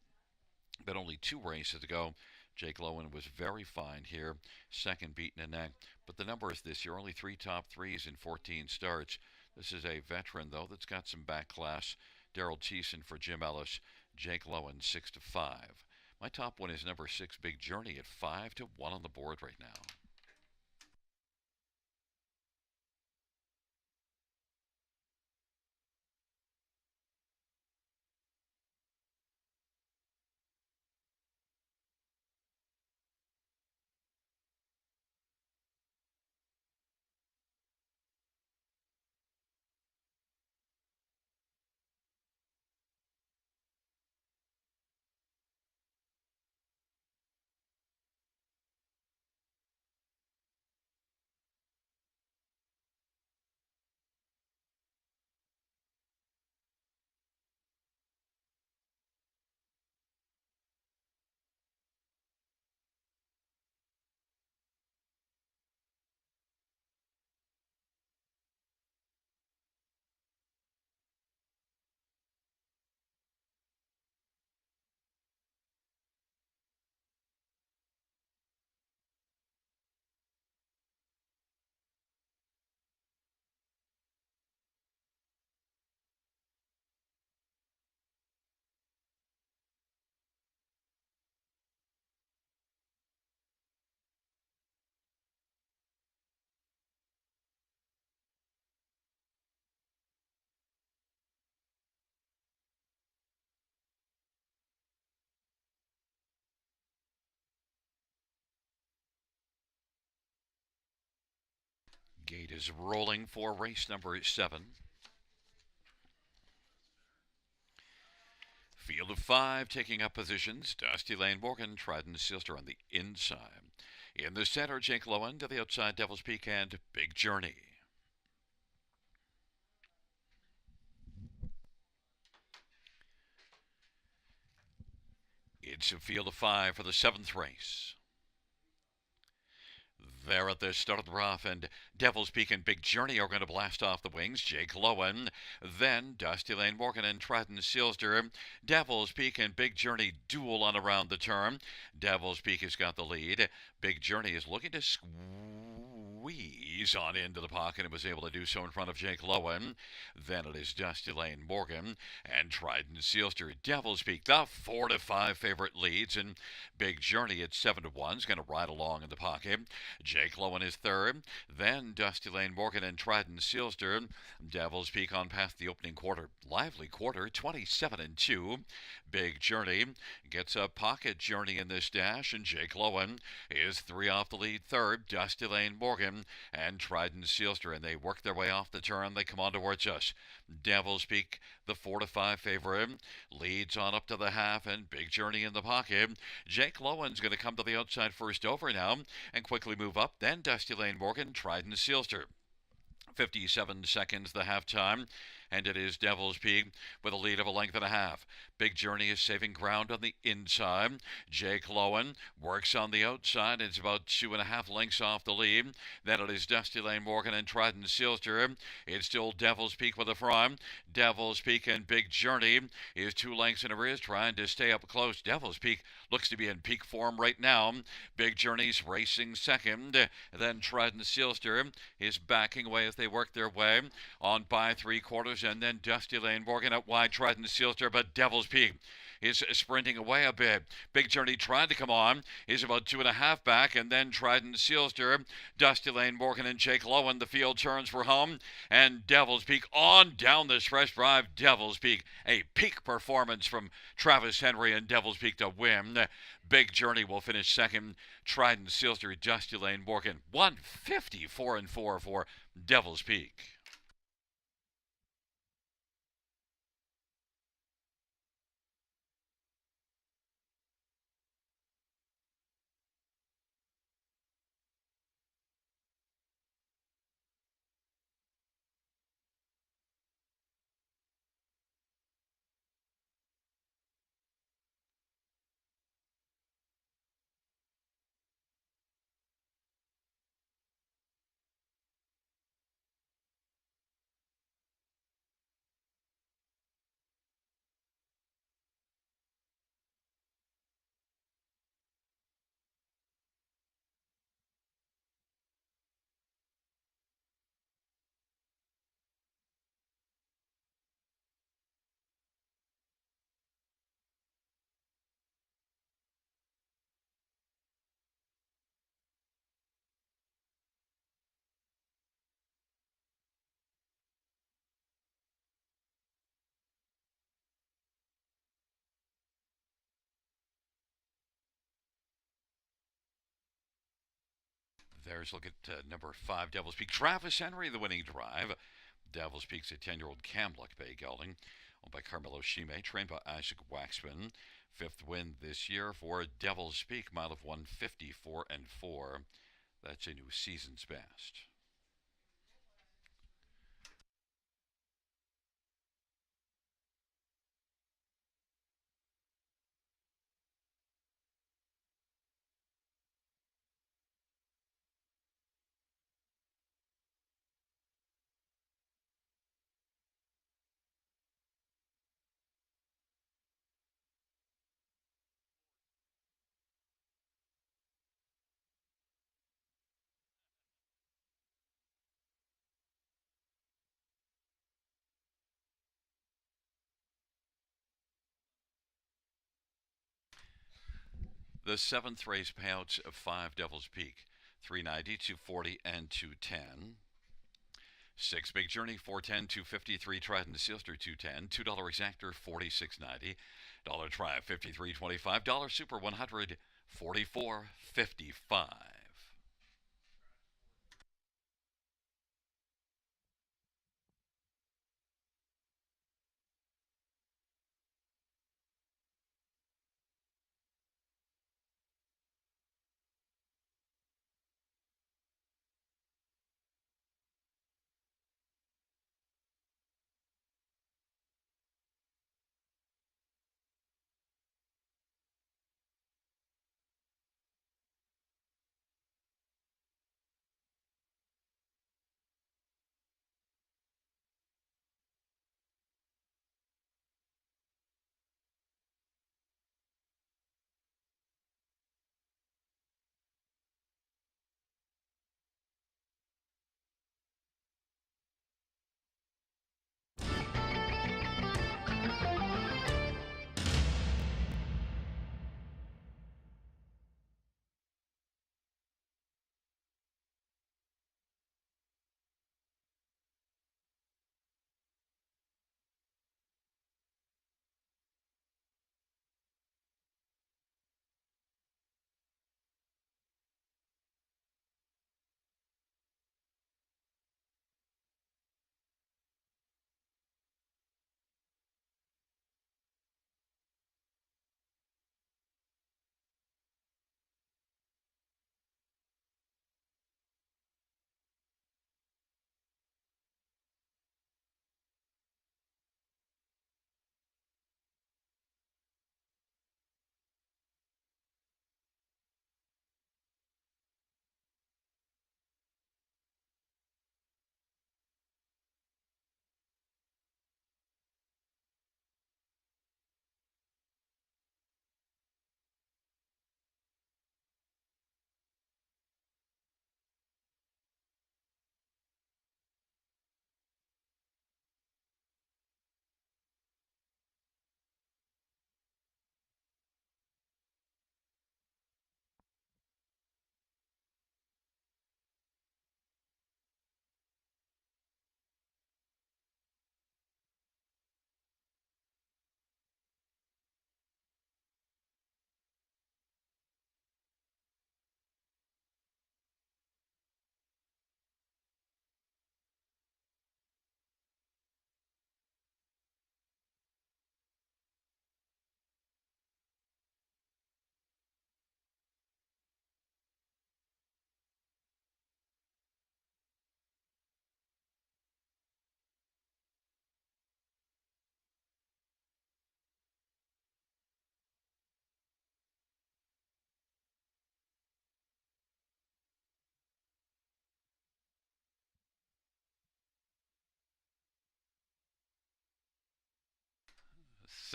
but only 2 races ago, Jake Lowen was very fine here, second beaten in that. But the numbers this year, only 3 top 3s in 14 starts. This is a veteran, though, that's got some back class. Daryl Cheeson for Jim Ellis, Jake Lowen, 6-5. My top one is number 6, Big Journey, at 5-1 on the board right now. Gate is rolling for race number 7. Field of 5 taking up positions. Dusty Lane Morgan, Trident Sealster on the inside. In the center, Jake Lowen, to the outside, Devil's Peak and Big Journey. It's a field of 5 for the 7th race. There at the start of the rough, and Devil's Peak and Big Journey are going to blast off the wings. Jake Lowen, then Dusty Lane Morgan and Trident Sealster. Devil's Peak and Big Journey duel on around the turn. Devil's Peak has got the lead. Big Journey is looking to squeeze on into the pocket and was able to do so in front of Jake Lowen. Then it is Dusty Lane Morgan and Trident Sealster. Devil's Peak, the 4-5 favorite leads, and Big Journey at 7-1 is going to ride along in the pocket. Jake Lowen is third, then Dusty Lane Morgan and Trident Sealster. Devil's Peak on past the opening quarter. Lively quarter, 27-2. Big Journey gets a pocket journey in this dash, and Jake Lowen is 3 off the lead third. Dusty Lane Morgan and Trident Sealster, and they work their way off the turn. They come on towards us. Devil's Peak, the 4-5 favorite, leads on up to the half, and Big Journey in the pocket. Jake Lowen's going to come to the outside first over now and quickly move up. Then Dusty Lane Morgan, Trident Sealster. 57 seconds the halftime, and it is Devil's Peak with a lead of a length and a half. Big Journey is saving ground on the inside. Jake Lowen works on the outside. It's about 2.5 lengths off the lead. Then it is Dusty Lane Morgan and Trident Sealster. It's still Devil's Peak with a front. Devil's Peak and Big Journey is 2 lengths in arrears, trying to stay up close. Devil's Peak looks to be in peak form right now. Big Journey's racing second. Then Trident Sealster is backing away as they work their way on by 3/4, and then Dusty Lane Morgan at wide. Trident Sealster, but Devil's Peak is sprinting away a bit. Big Journey tried to come on. He's about 2.5 back, and then Trident Sealster, Dusty Lane Morgan, and Jake Lowen. The field turns for home, and Devil's Peak on down this fresh drive. Devil's Peak, a peak performance from Travis Henry, and Devil's Peak to win. Big Journey will finish second. Trident Sealster, Dusty Lane Morgan, 154-4 for Devil's Peak. There's look at number 5, Devil's Peak. Travis Henry, the winning drive. Devil's Peak's a 10-year-old Kamluk Bay gelding, owned by Carmelo Shime, trained by Isaac Waxman. 5th win this year for Devil's Peak, mile of 154-4. That's a new season's best. The 7th race payouts of 5 Devil's Peak, 390, 240, and 210. 6 Big Journey, 410, 253, Trident Sealster, 210, $2 Exactor, 46.90, dollar Tribe, 53.25, dollar Super, 100, 44.55.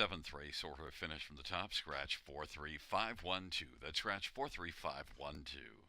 7th race order of finish from the top. Scratch 43512. That's scratch 43512.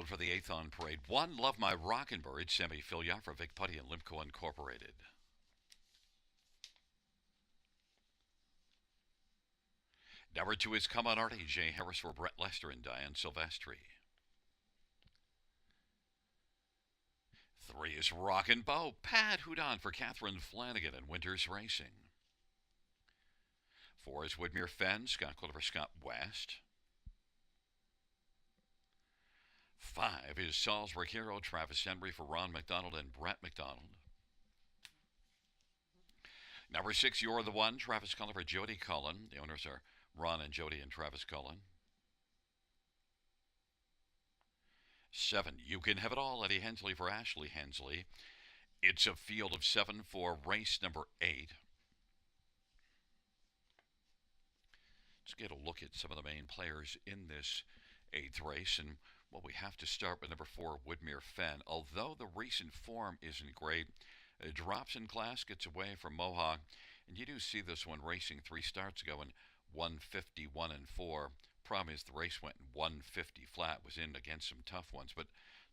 Field for the 8th on parade. 1, Love My Rockin' Bird, Sammy Filya for Vic Putty and Limco Incorporated. Number 2 is Come On Artie, Jay Harris for Brett Lester and Diane Silvestri. 3 is Rockin' Bo, Pat Houdon for Catherine Flanagan and Winters Racing. 4 is Woodmere Fen, Scott Quiller for Scott West. 5 is Salisbury Hero, Travis Henry for Ron McDonald and Brett McDonald. Number 6, You're the One, Travis Cullen for Jody Cullen. The owners are Ron and Jody and Travis Cullen. 7, You Can Have It All, Eddie Hensley for Ashley Hensley. It's a field of 7 for race number 8. Let's get a look at some of the main players in this 8th race. And, well, we have to start with number 4, Woodmere Fen. Although the recent form isn't great, it drops in class, gets away from Mohawk. And you do see this one racing 3 starts ago in 151 and 4. Problem is the race went in 150 flat, was in against some tough ones. But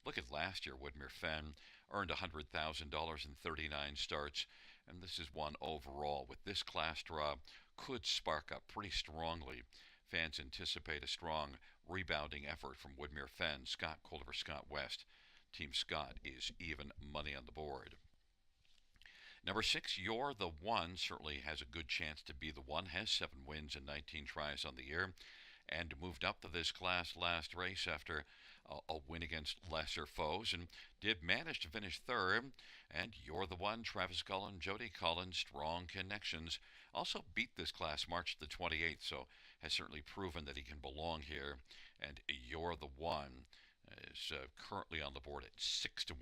look at last year, Woodmere Fen earned $100,000 in 39 starts. And this is one overall. With this class draw, could spark up pretty strongly. Fans anticipate a strong rebounding effort from Woodmere Fen. Scott Culver, Scott West. Team Scott is even money on the board. Number 6, You're the One, certainly has a good chance to be the one. Has 7 wins and 19 tries on the year, and moved up to this class last race after a win against lesser foes, and did manage to finish 3rd. And You're the One, Travis Cullen, Jody Cullen, strong connections. Also beat this class March the 28th, so has certainly proven that he can belong here. And You're the One is currently on the board at 6-1.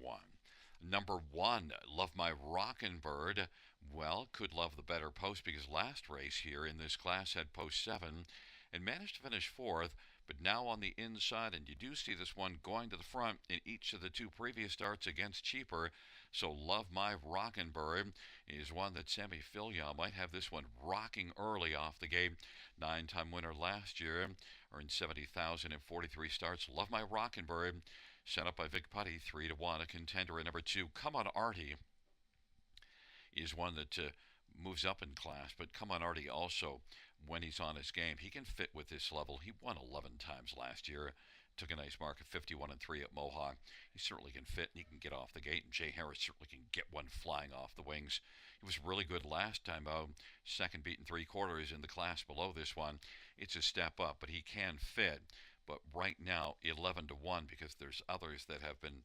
Number 1, Love My Rockin' Bird. Well, could love the better post because last race here in this class had post 7 and managed to finish 4th, but now on the inside, and you do see this one going to the front in each of the 2 previous starts against cheaper. So Love My Rockin' Bird is one that Sammy Filya might have this one rocking early off the gate. 9-time winner last year, earned $70,000 in 43 starts. Love My Rockin' Bird, set up by Vic Putty, 3-1. A contender at number 2, Come On Artie, is one that moves up in class. But Come On Artie also, when he's on his game, he can fit with this level. He won 11 times last year. Took a nice mark of 51 and 3 at Mohawk. He certainly can fit and he can get off the gate. And Jay Harris certainly can get one flying off the wings. He was really good last time out. Second beat in 3/4 in the class below this one. It's a step up, but he can fit. But right now, 11-1, because there's others that have been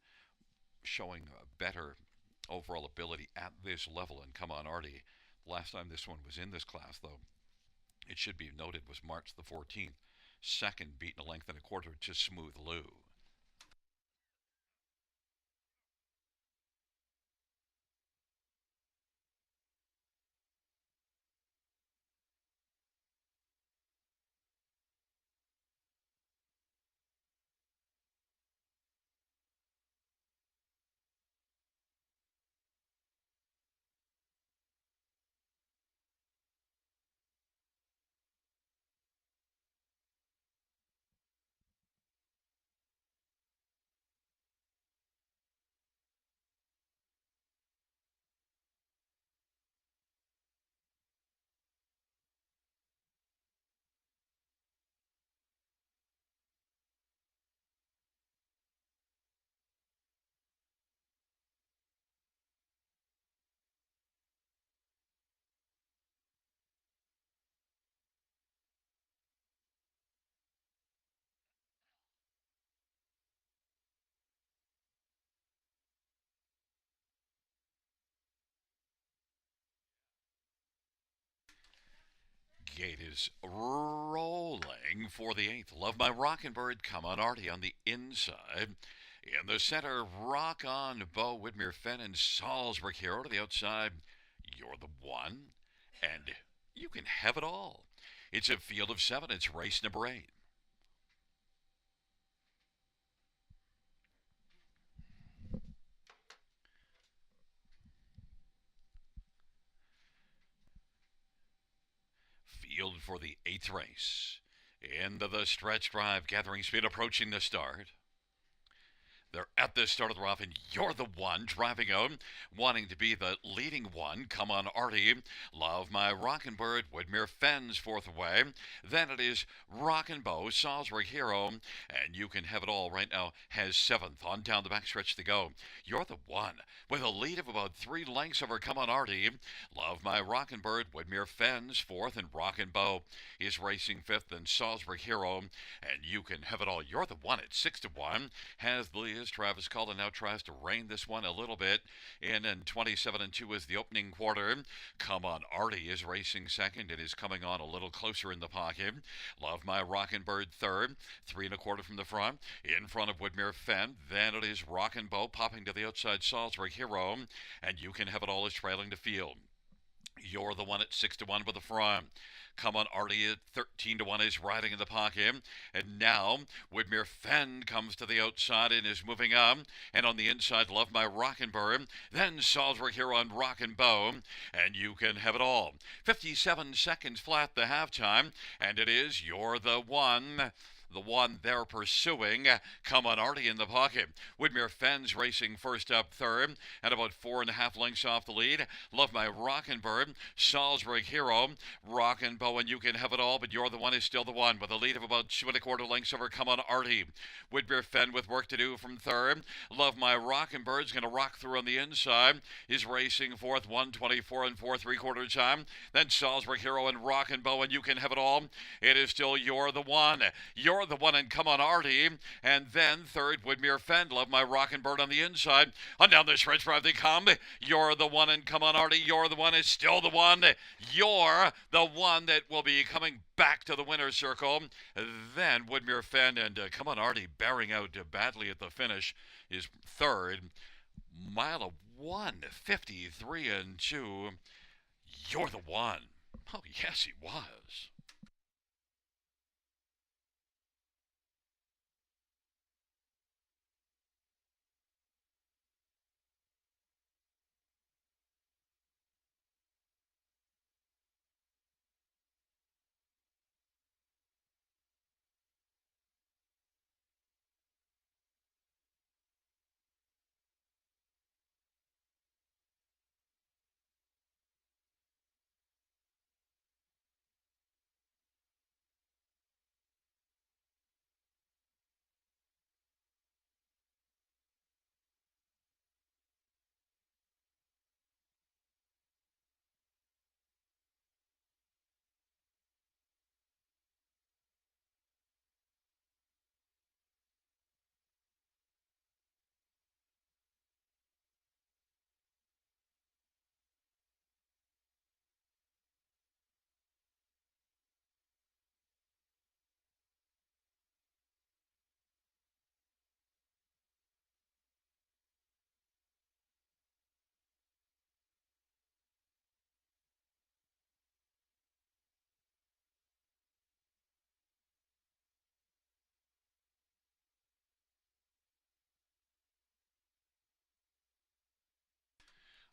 showing better overall ability at this level. And Come On Artie, last time this one was in this class, though, it should be noted, was March the 14th. Second, beaten a length and a quarter to Smooth Lou. Gate is rolling for the 8th. Love My Rockin' Bird, Come On Artie on the inside. In the center, Rock On Bo, Woodmere Fen, and Salisbury Hero to the outside. You're the One, and You Can Have It All. It's a field of 7. It's race number 8. Field for the 8th race. Into the stretch drive, gathering speed, approaching the start. They're at the start of the rough, and you're the one driving out, wanting to be the leading one. Come on, Artie. Love My Rockin' Bird, Woodmere Fens, fourth away. Then it is Rockin' Bow, Salisbury Hero, and You Can Have It All right now has seventh. On down the backstretch to go. You're the one, with a lead of about 3 lengths over Come on, Artie. Love My Rockin' Bird, Woodmere Fens, fourth, and Rockin' Bow is racing fifth, and Salisbury Hero, and You Can Have It All. You're the one at 6-1. Has the lead. Travis Cullen now tries to rein this one a little bit in, and 27-2 is the opening quarter. Come on, Artie is racing second. It is coming on a little closer in the pocket. Love My Rockin' Bird third, 3 1/4 from the front, in front of Woodmere Fen. Then it is Rockin' Bow popping to the outside, Salisbury Hero, and You Can Have It All is trailing the field. You're the one at 6-1 with the front. Come on, Artie at 13-1 is riding in the pocket. And now Woodmere Fen comes to the outside and is moving up. And on the inside, Love My Rockin' Bird. Then Salisbury Hero on Rockin' Bow. And You Can Have It All. 57 seconds flat the halftime. And it is You're the One. The one they're pursuing. Come on, Artie in the pocket. Woodmere Fens racing first up third, and about 4.5 lengths off the lead. Love My Rockin' Bird, Salisbury Hero, Rockin' Bow, and You Can Have It All, but You're the One is still the one, with a lead of about 2 1/4 lengths over Come on, Artie. Woodmere Fen with work to do from third. Love My Rockin' Bird's going to rock through on the inside. Is racing fourth, 1:24 and 4 3/4 time. Then Salisbury Hero and Rockin' Bow, and You Can Have It All. It is still You're the One. You're the one, and Come on, Artie. And then third, Woodmere Fen. Love My Rockin' Bird on the inside. On down the stretch drive they come. You're the one, and Come on, Artie. You're the one is still the one. You're the one that will be coming back to the winner's circle. Then Woodmere Fen and Come on, Artie bearing out badly at the finish is third. Mile of 1:53 and 2. You're the one. Oh, yes, he was.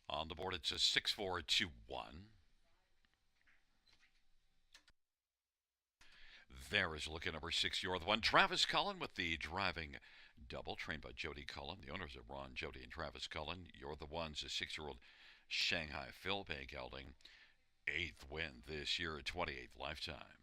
On the board, it's a 6-4-2-1. There is look at number 6, You're the One. Travis Cullen with the driving double, trained by Jody Cullen. The owners are Ron, Jody, and Travis Cullen. You're the One's a 6-year-old Shanghai Philbay gelding. 8th win this year, 28th lifetime.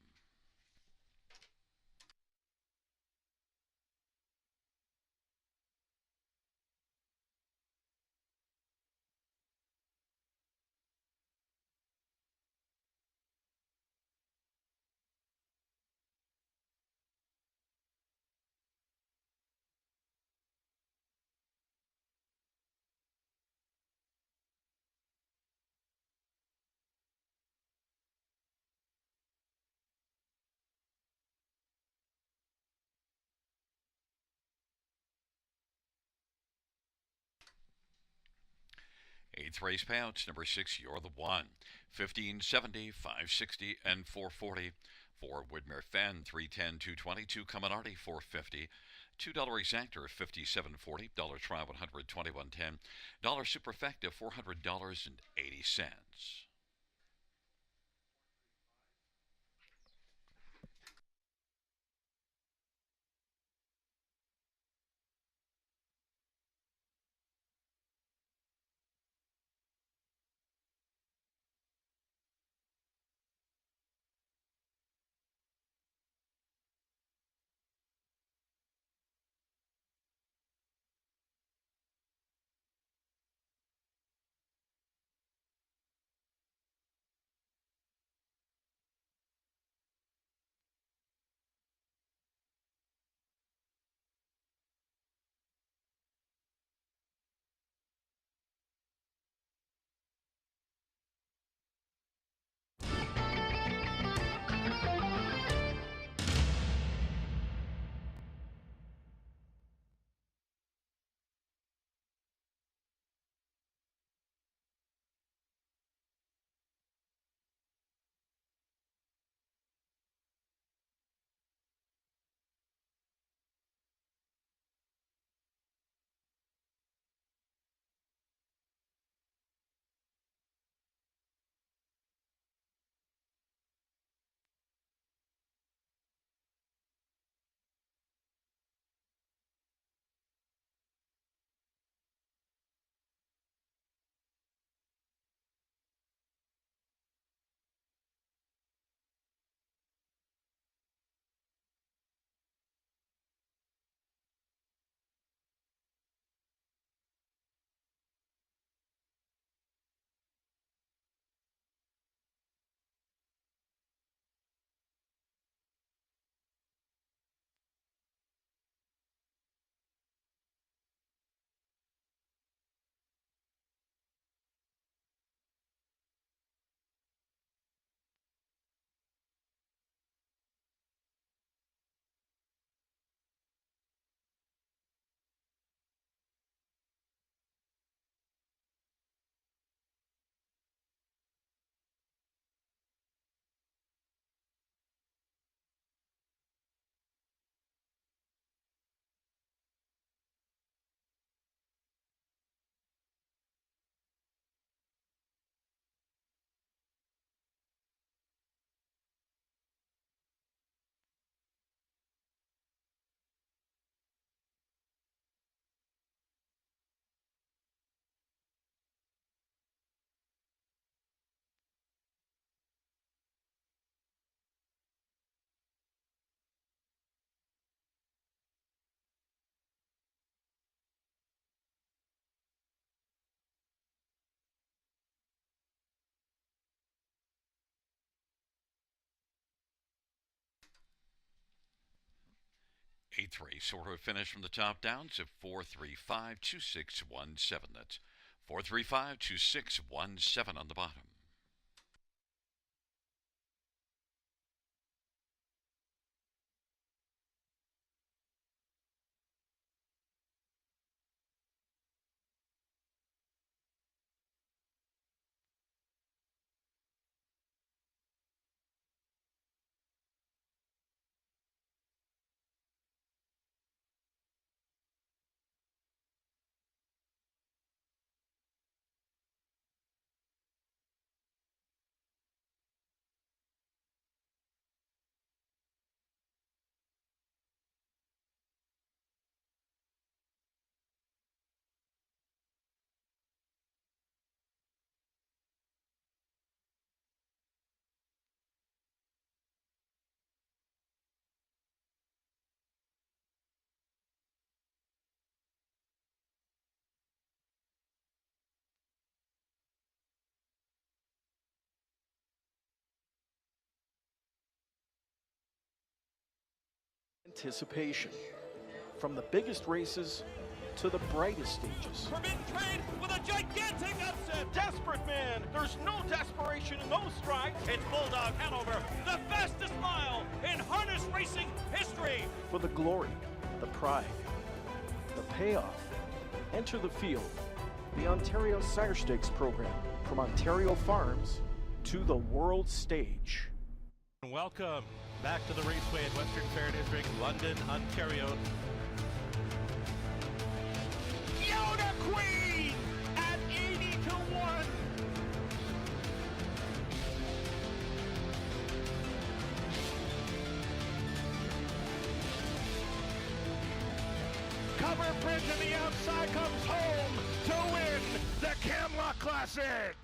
Eighth race payouts, number 6, You're the One. 1570, 560, and 440. For Woodmere Fen, 310, 222. Caminardi, 450. $2 exactor, $57.40. Dollar try, $121.10. Dollar superfecta, $400.80. Eighth race, order of finish from the top down to 4352617. That's 4352617 on the bottom. Anticipation. From the biggest races to the brightest stages. Forbidden Trade with a gigantic upset. Desperate man. There's no desperation in those strides. It's Bulldog Hanover, the fastest mile in harness racing history. For the glory, the pride, the payoff. Enter the field. The Ontario Sire Stakes program, from Ontario farms to the world stage. Welcome back to the raceway at Western Fair District, London, Ontario. Yoda Queen at 80-1. Cover Bridge on the outside comes home to win the Camlock Classic.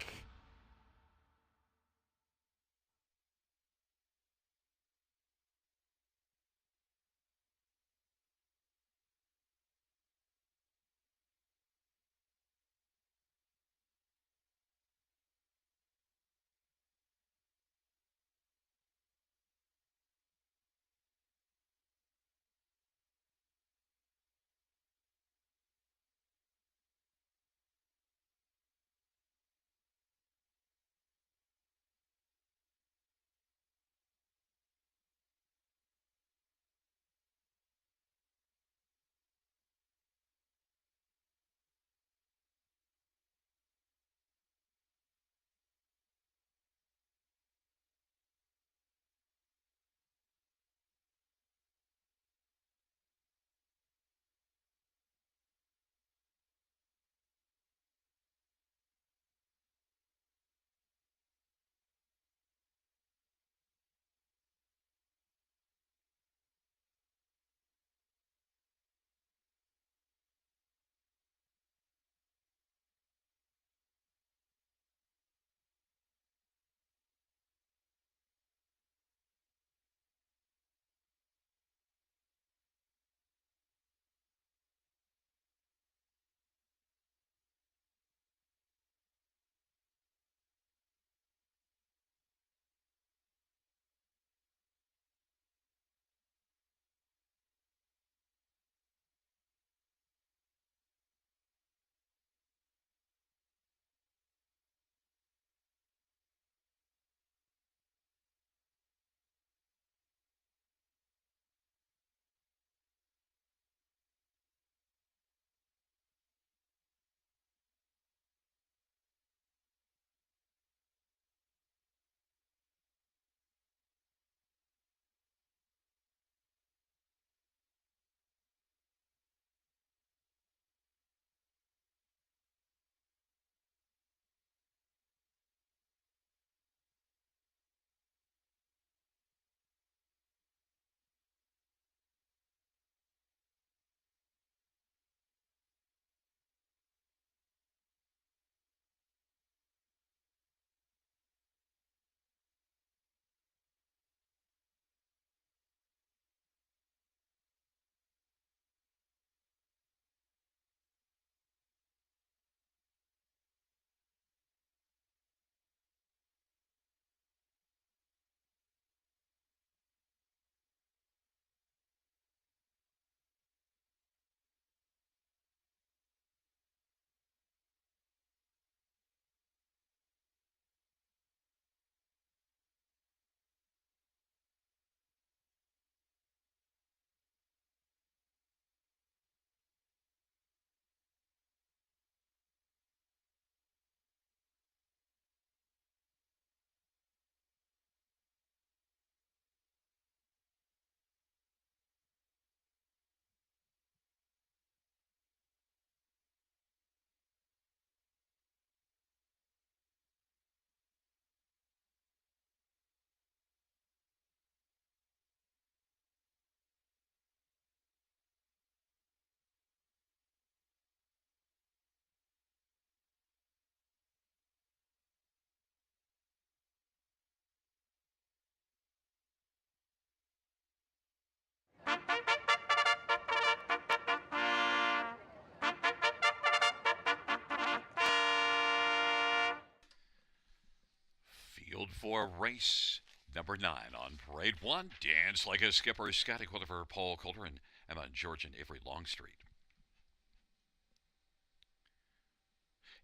For race number 9 on Parade 1, Dance Like a Skipper, Scotty Quilliver, Paul Coulter, and Emma George and Avery Longstreet.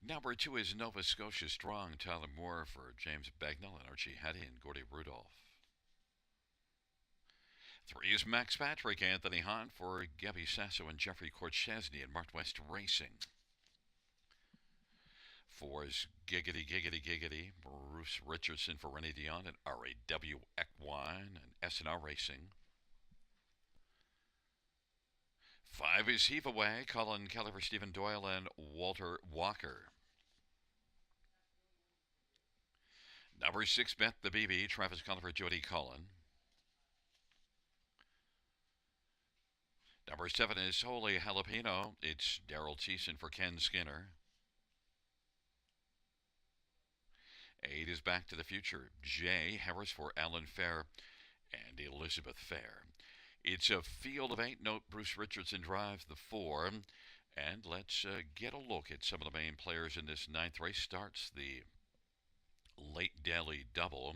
Number 2 is Nova Scotia Strong, Tyler Moore for James Bagnall and Archie Hattie and Gordy Rudolph. 3 is Max Patrick, Anthony Hahn for Gabby Sasso and Jeffrey Korchesny and Mark West Racing. 4 is Giggity Giggity Giggity, Bruce Richardson for Rennie Dion and RAW Equine and S&R Racing. 5 is Heave Away, Colin Kelly for Stephen Doyle and Walter Walker. Number 6, Bet the BB, Travis Cullen for Jody Cullen. Number 7 is Holy Jalapeno. It's Daryl Thiessen for Ken Skinner. 8 is Back to the Future. Jay Harris for Alan Fair and Elizabeth Fair. It's a field of 8. Note Bruce Richardson drives the 4. And let's get a look at some of the main players in this 9th race. Starts the Late Delhi Double.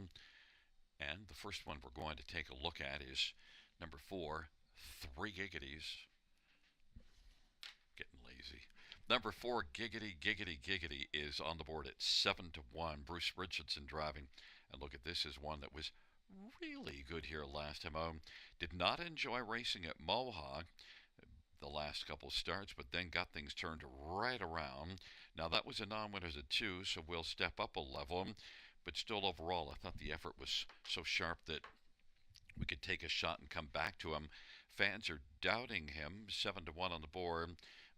And the first one we're going to take a look at is number 4, 3 Giggities. Getting lazy. Number 4, Giggity Giggity Giggity, is on the board at 7-1. Bruce Richardson driving. And look at this, is one that was really good here last time. Did not enjoy racing at Mohawk the last couple starts, but then got things turned right around. Now that was a non-winners at 2, so we'll step up a level. But still, overall, I thought the effort was so sharp that we could take a shot and come back to him. Fans are doubting him, 7-1 on the board,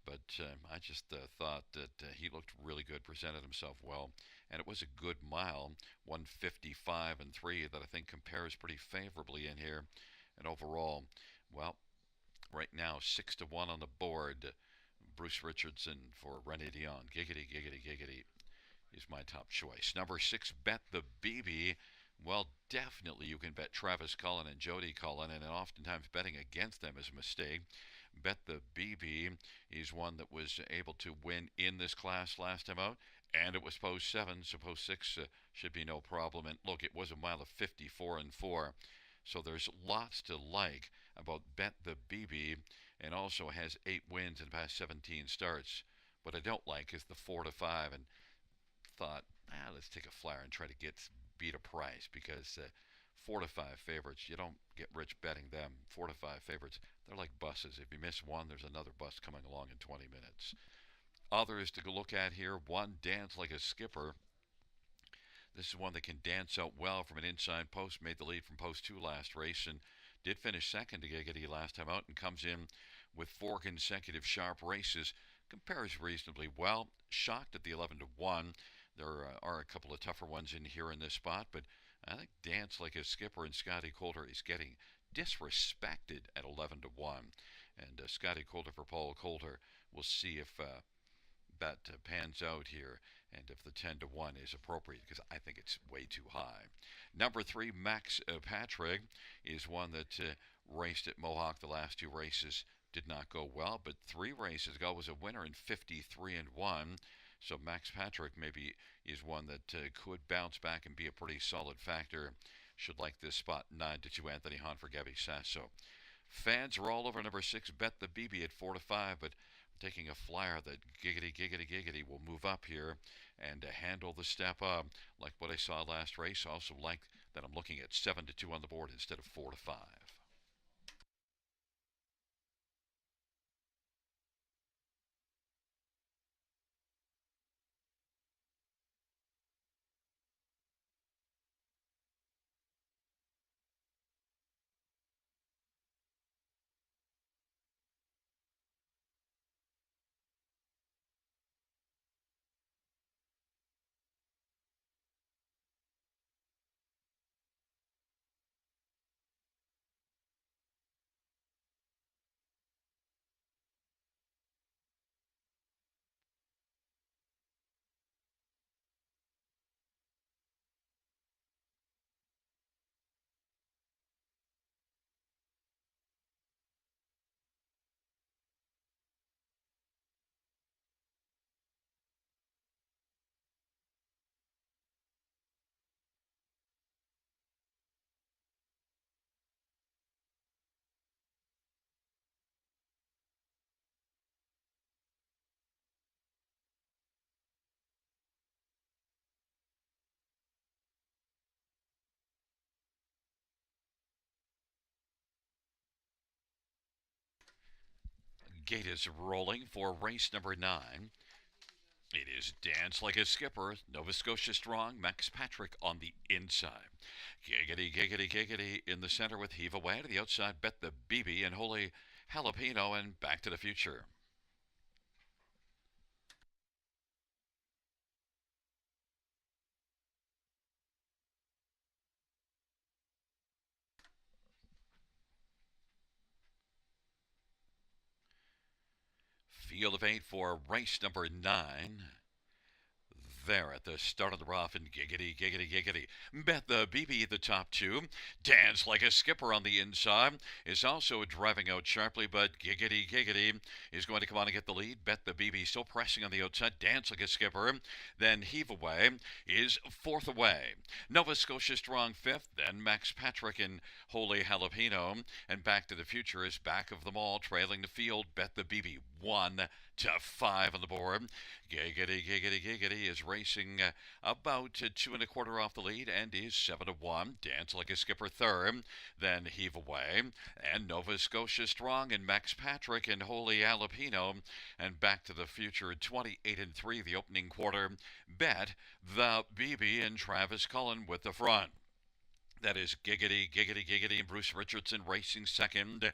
but I just thought that he looked really good, presented himself well, and it was a good mile, 1:55 and 3, that I think compares pretty favorably in here. And overall, well, right now 6-1 on the board. Bruce Richardson for Rennie Dion. Giggity, giggity, giggity is my top choice. Number 6, Bet the BB. Well, definitely you can bet Travis Cullen and Jody Cullen, and oftentimes betting against them is a mistake. Bet the BB is one that was able to win in this class last time out, and it was post 7, so post 6 should be no problem. And look, it was a mile of 54 and 4, so there's lots to like about Bet the BB, and also has 8 wins in the past 17 starts. What I don't like is the 4-5, and thought, let's take a flyer and try to beat a price, because 4-5 favorites, you don't get rich betting them. 4-5 favorites, they're like buses. If you miss one, there's another bus coming along in 20 minutes. Others to look at here: 1, Dance Like a Skipper. This is one that can dance out well from an inside post. Made the lead from post 2 last race and did finish second to Giggity last time out, and comes in with 4 consecutive sharp races. Compares reasonably well. Shocked at the 11-1. There are a couple of tougher ones in here in this spot, but I think Dance Like a Skipper and Scotty Coulter is getting disrespected at 11-1. And Scotty Coulter for Paul Coulter. We'll see if that pans out here, and if the 10-1 is appropriate, because I think it's way too high. Number 3, Max Patrick, is one that raced at Mohawk the last 2 races. Did not go well, but 3 races ago was a winner in 53-1. So Max Patrick maybe is one that could bounce back and be a pretty solid factor. Should like this spot. 9-2, Anthony Hahn for Gabby Sasso. Fans are all over number 6, Bet the BB at 4-5, but taking a flyer that Giggity Giggity Giggity will move up here and handle the step up, like what I saw last race. Also like that I'm looking at 7-2 on the board instead of 4-5. Gate is rolling for race number 9. It is Dance Like a Skipper, Nova Scotia Strong, Max Patrick on the inside. Giggity, giggity, giggity in the center with Heave Away. To the outside, Bet the BB and Holy Jalapeno and Back to the Future. Field of 8 for race number 9. There at the start of the rough and giggity, giggity, giggity. Bet the BB the top 2. Dance Like a Skipper on the inside is also driving out sharply, but giggity, giggity is going to come on and get the lead. Bet the BB still pressing on the outside. Dance Like a Skipper. Then Heave Away is 4th away. Nova Scotia Strong 5th. Then Max Patrick and Holy Jalapeno. And Back to the Future is back of them all, trailing the field. Bet the BB 1 to 5 on the board. Giggity, giggity, giggity is racing about 2 1/4 off the lead and is 7 to 1. Dance Like a Skipper 3rd. Then Heave Away and Nova Scotia Strong and Max Patrick and Holy Jalapeno and Back to the Future 28 and 3 the opening quarter. Bet the BB and Travis Cullen with the front. That is Giggity, Giggity, Giggity, and Bruce Richardson racing second.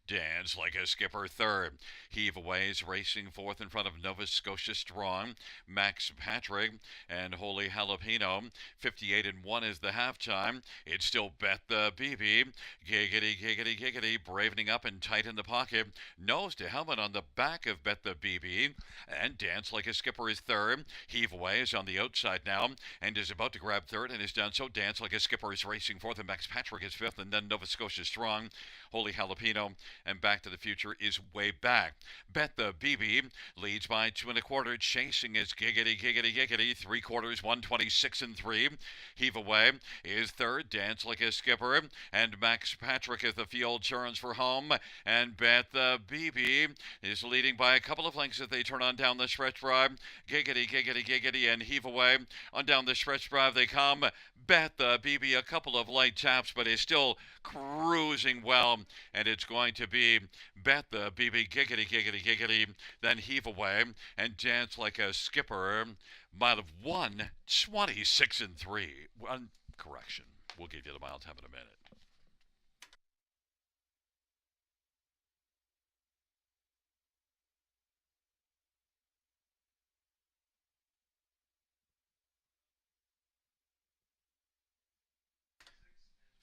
Dance Like a Skipper third. Heave Away is racing fourth in front of Nova Scotia Strong. Max Patrick and Holy Jalapeno. 58 and 1 is the halftime. It's still Bet the BB. Giggity, Giggity, Giggity, bravening up and tight in the pocket. Nose to helmet on the back of Bet the BB. And Dance Like a Skipper is third. Heave Away is on the outside now and is about to grab third and is done so. Dance Like a Skipper is racing fourth and Max Patrick is fifth, and then Nova Scotia Strong, Holy Jalapeno, and Back to the Future is way back. Bet the BB leads by 2 1/4. Chasing is Giggity, Giggity, Giggity. 3/4, 126 and 3. Heave Away is third. Dance Like a Skipper, and Max Patrick as the field turns for home, and Bet the BB is leading by a couple of lengths as they turn on down the stretch drive. Giggity, Giggity, Giggity, and Heave Away on down the stretch drive they come. Bet the BB a couple of light taps, but is still cruising well, and it's going to be Bet the BB, Giggity, Giggity, Giggity, then Heave Away and Dance Like a Skipper. Mile of 126 and 3. One correction. We'll give you the mile time in a minute.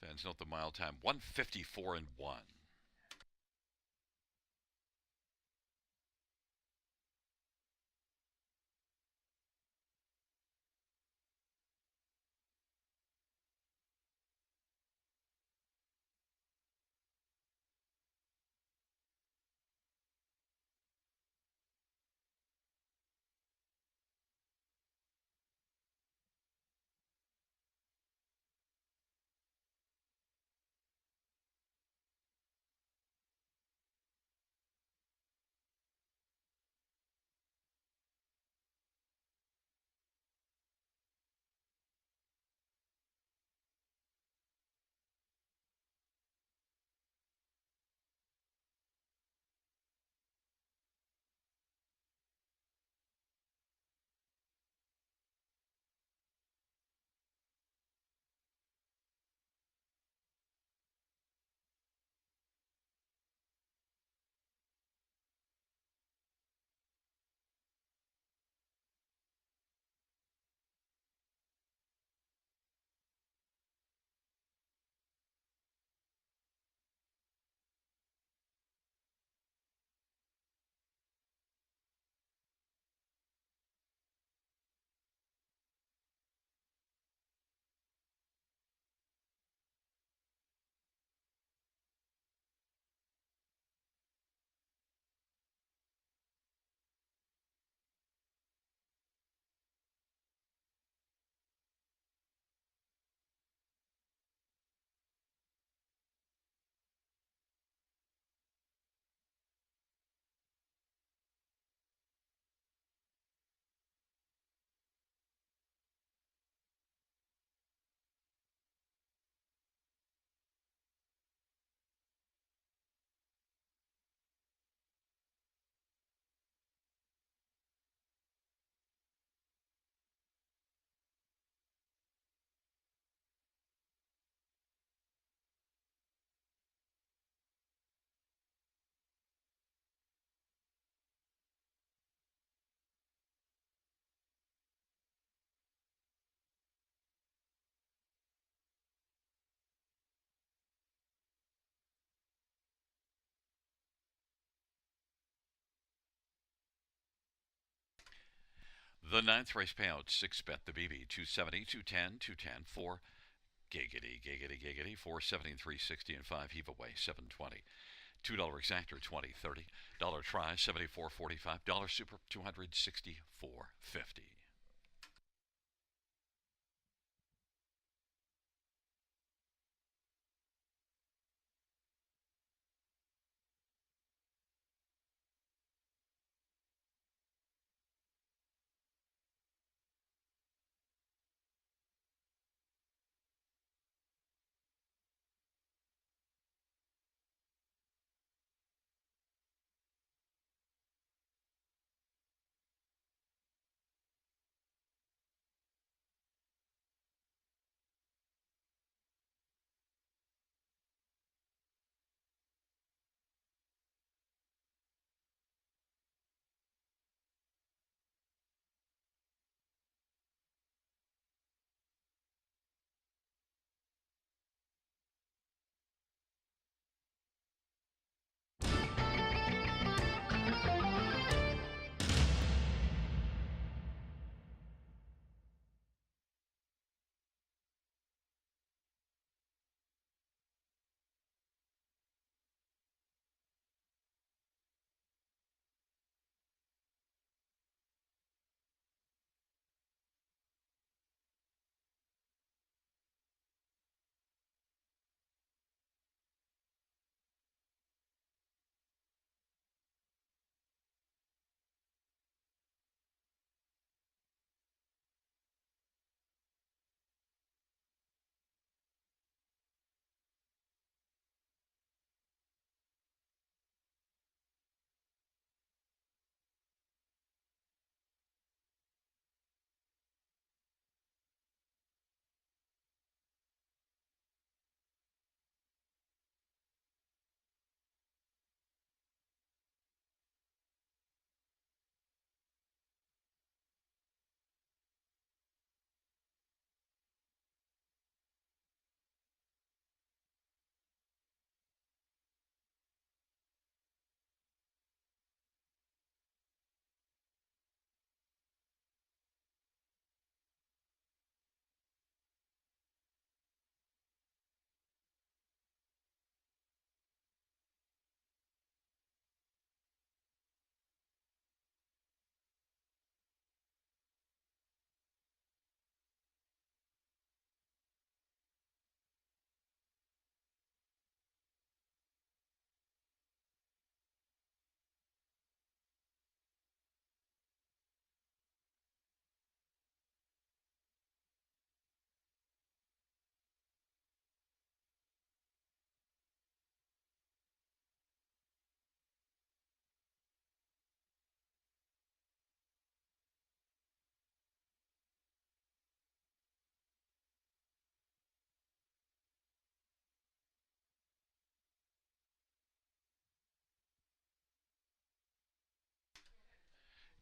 Fans note the mile time 154 and 1. The ninth race payout, 6-bet the BB, 270, 210, 210, 4 giggity, giggity, giggity, 417, 360, and 5 heave away, 720. $2 exactor, 20, 30. Dollar try, 74.45. Dollar super, 264.50.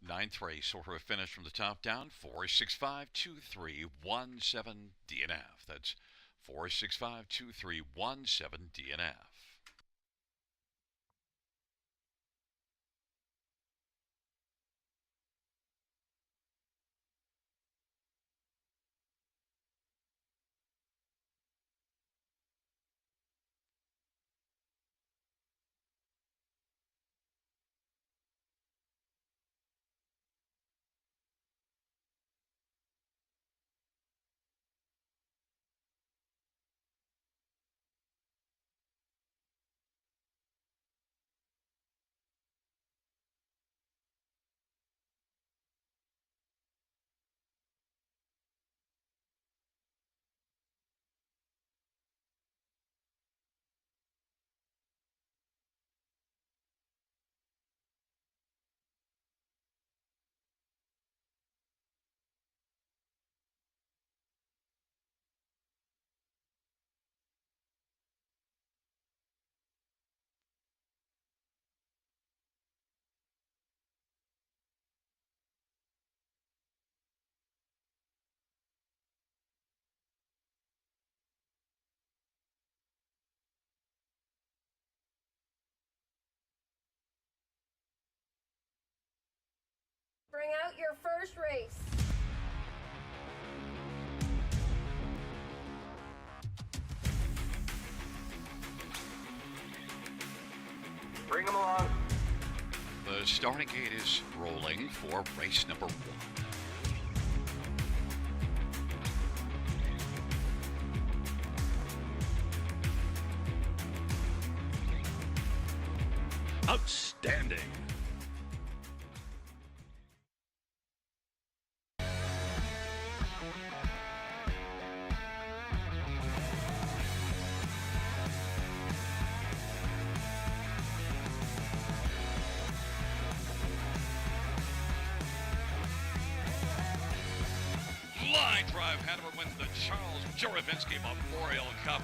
Ninth race, sort of a finish from the top down, 4652317 DNF. That's 4652317 DNF. Bring out your first race. Bring them along. The starting gate is rolling for race number 1. Outstanding. Line drive, Hanover wins the Charles Juravinsky Memorial Cup.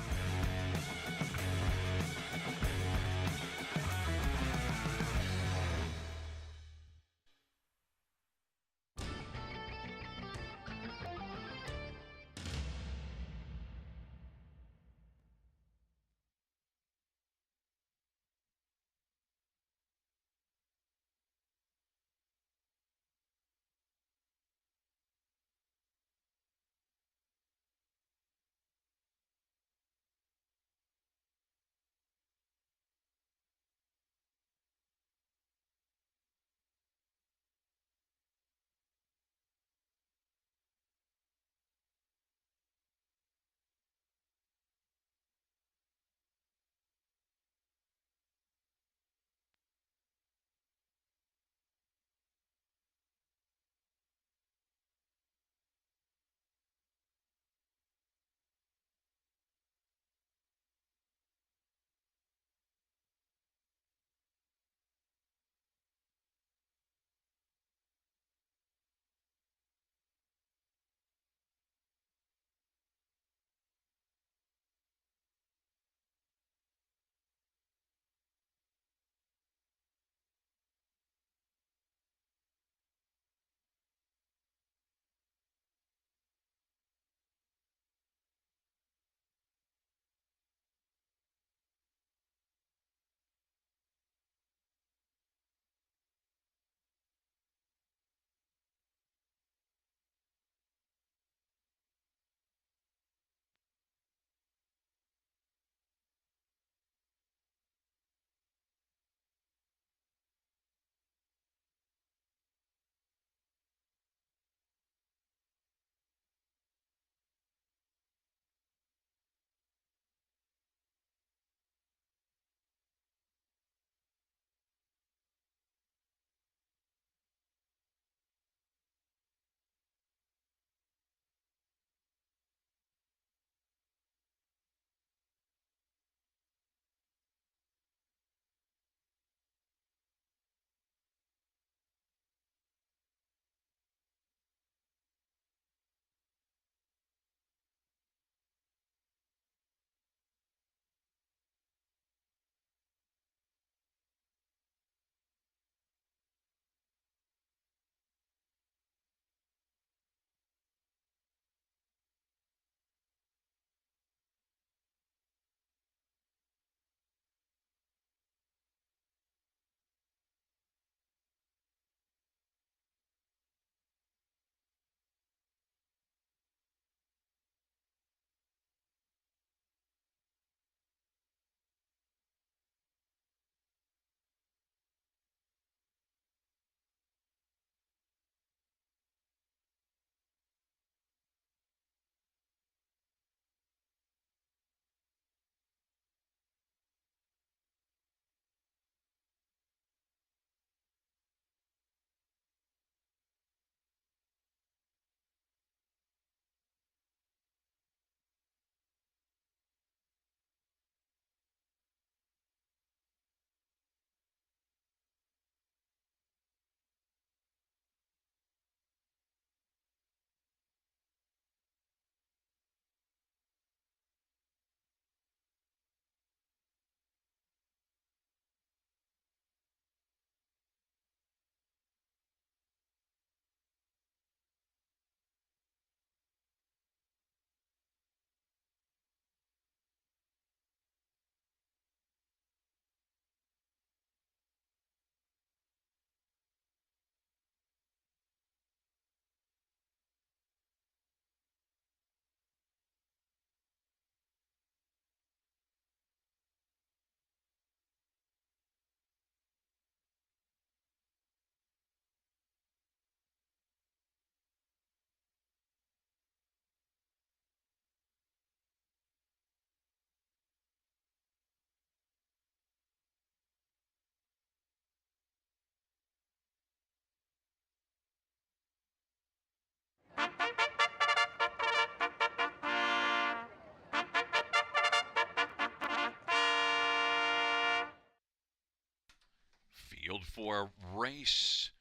Field for race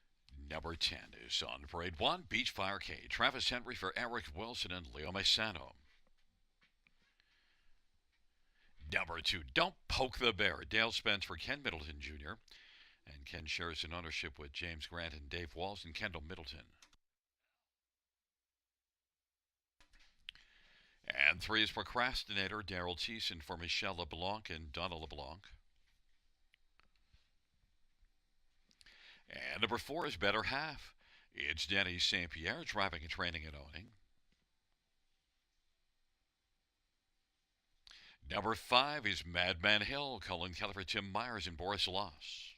number 10 is on parade 1, Beachfire K. Travis Henry for Eric Wilson and Leo Maisano. Number 2, Don't Poke the Bear. Dale Spence for Ken Middleton Jr. And Ken shares an ownership with James Grant and Dave Walls and Kendall Middleton. And 3 is Procrastinator. Daryl Thiessen for Michelle LeBlanc and Donna LeBlanc. And number 4 is Better Half. It's Denny St. Pierre driving and training and owning. Number 5 is Madman Hill, Colin Keller for Tim Myers and Boris Loss.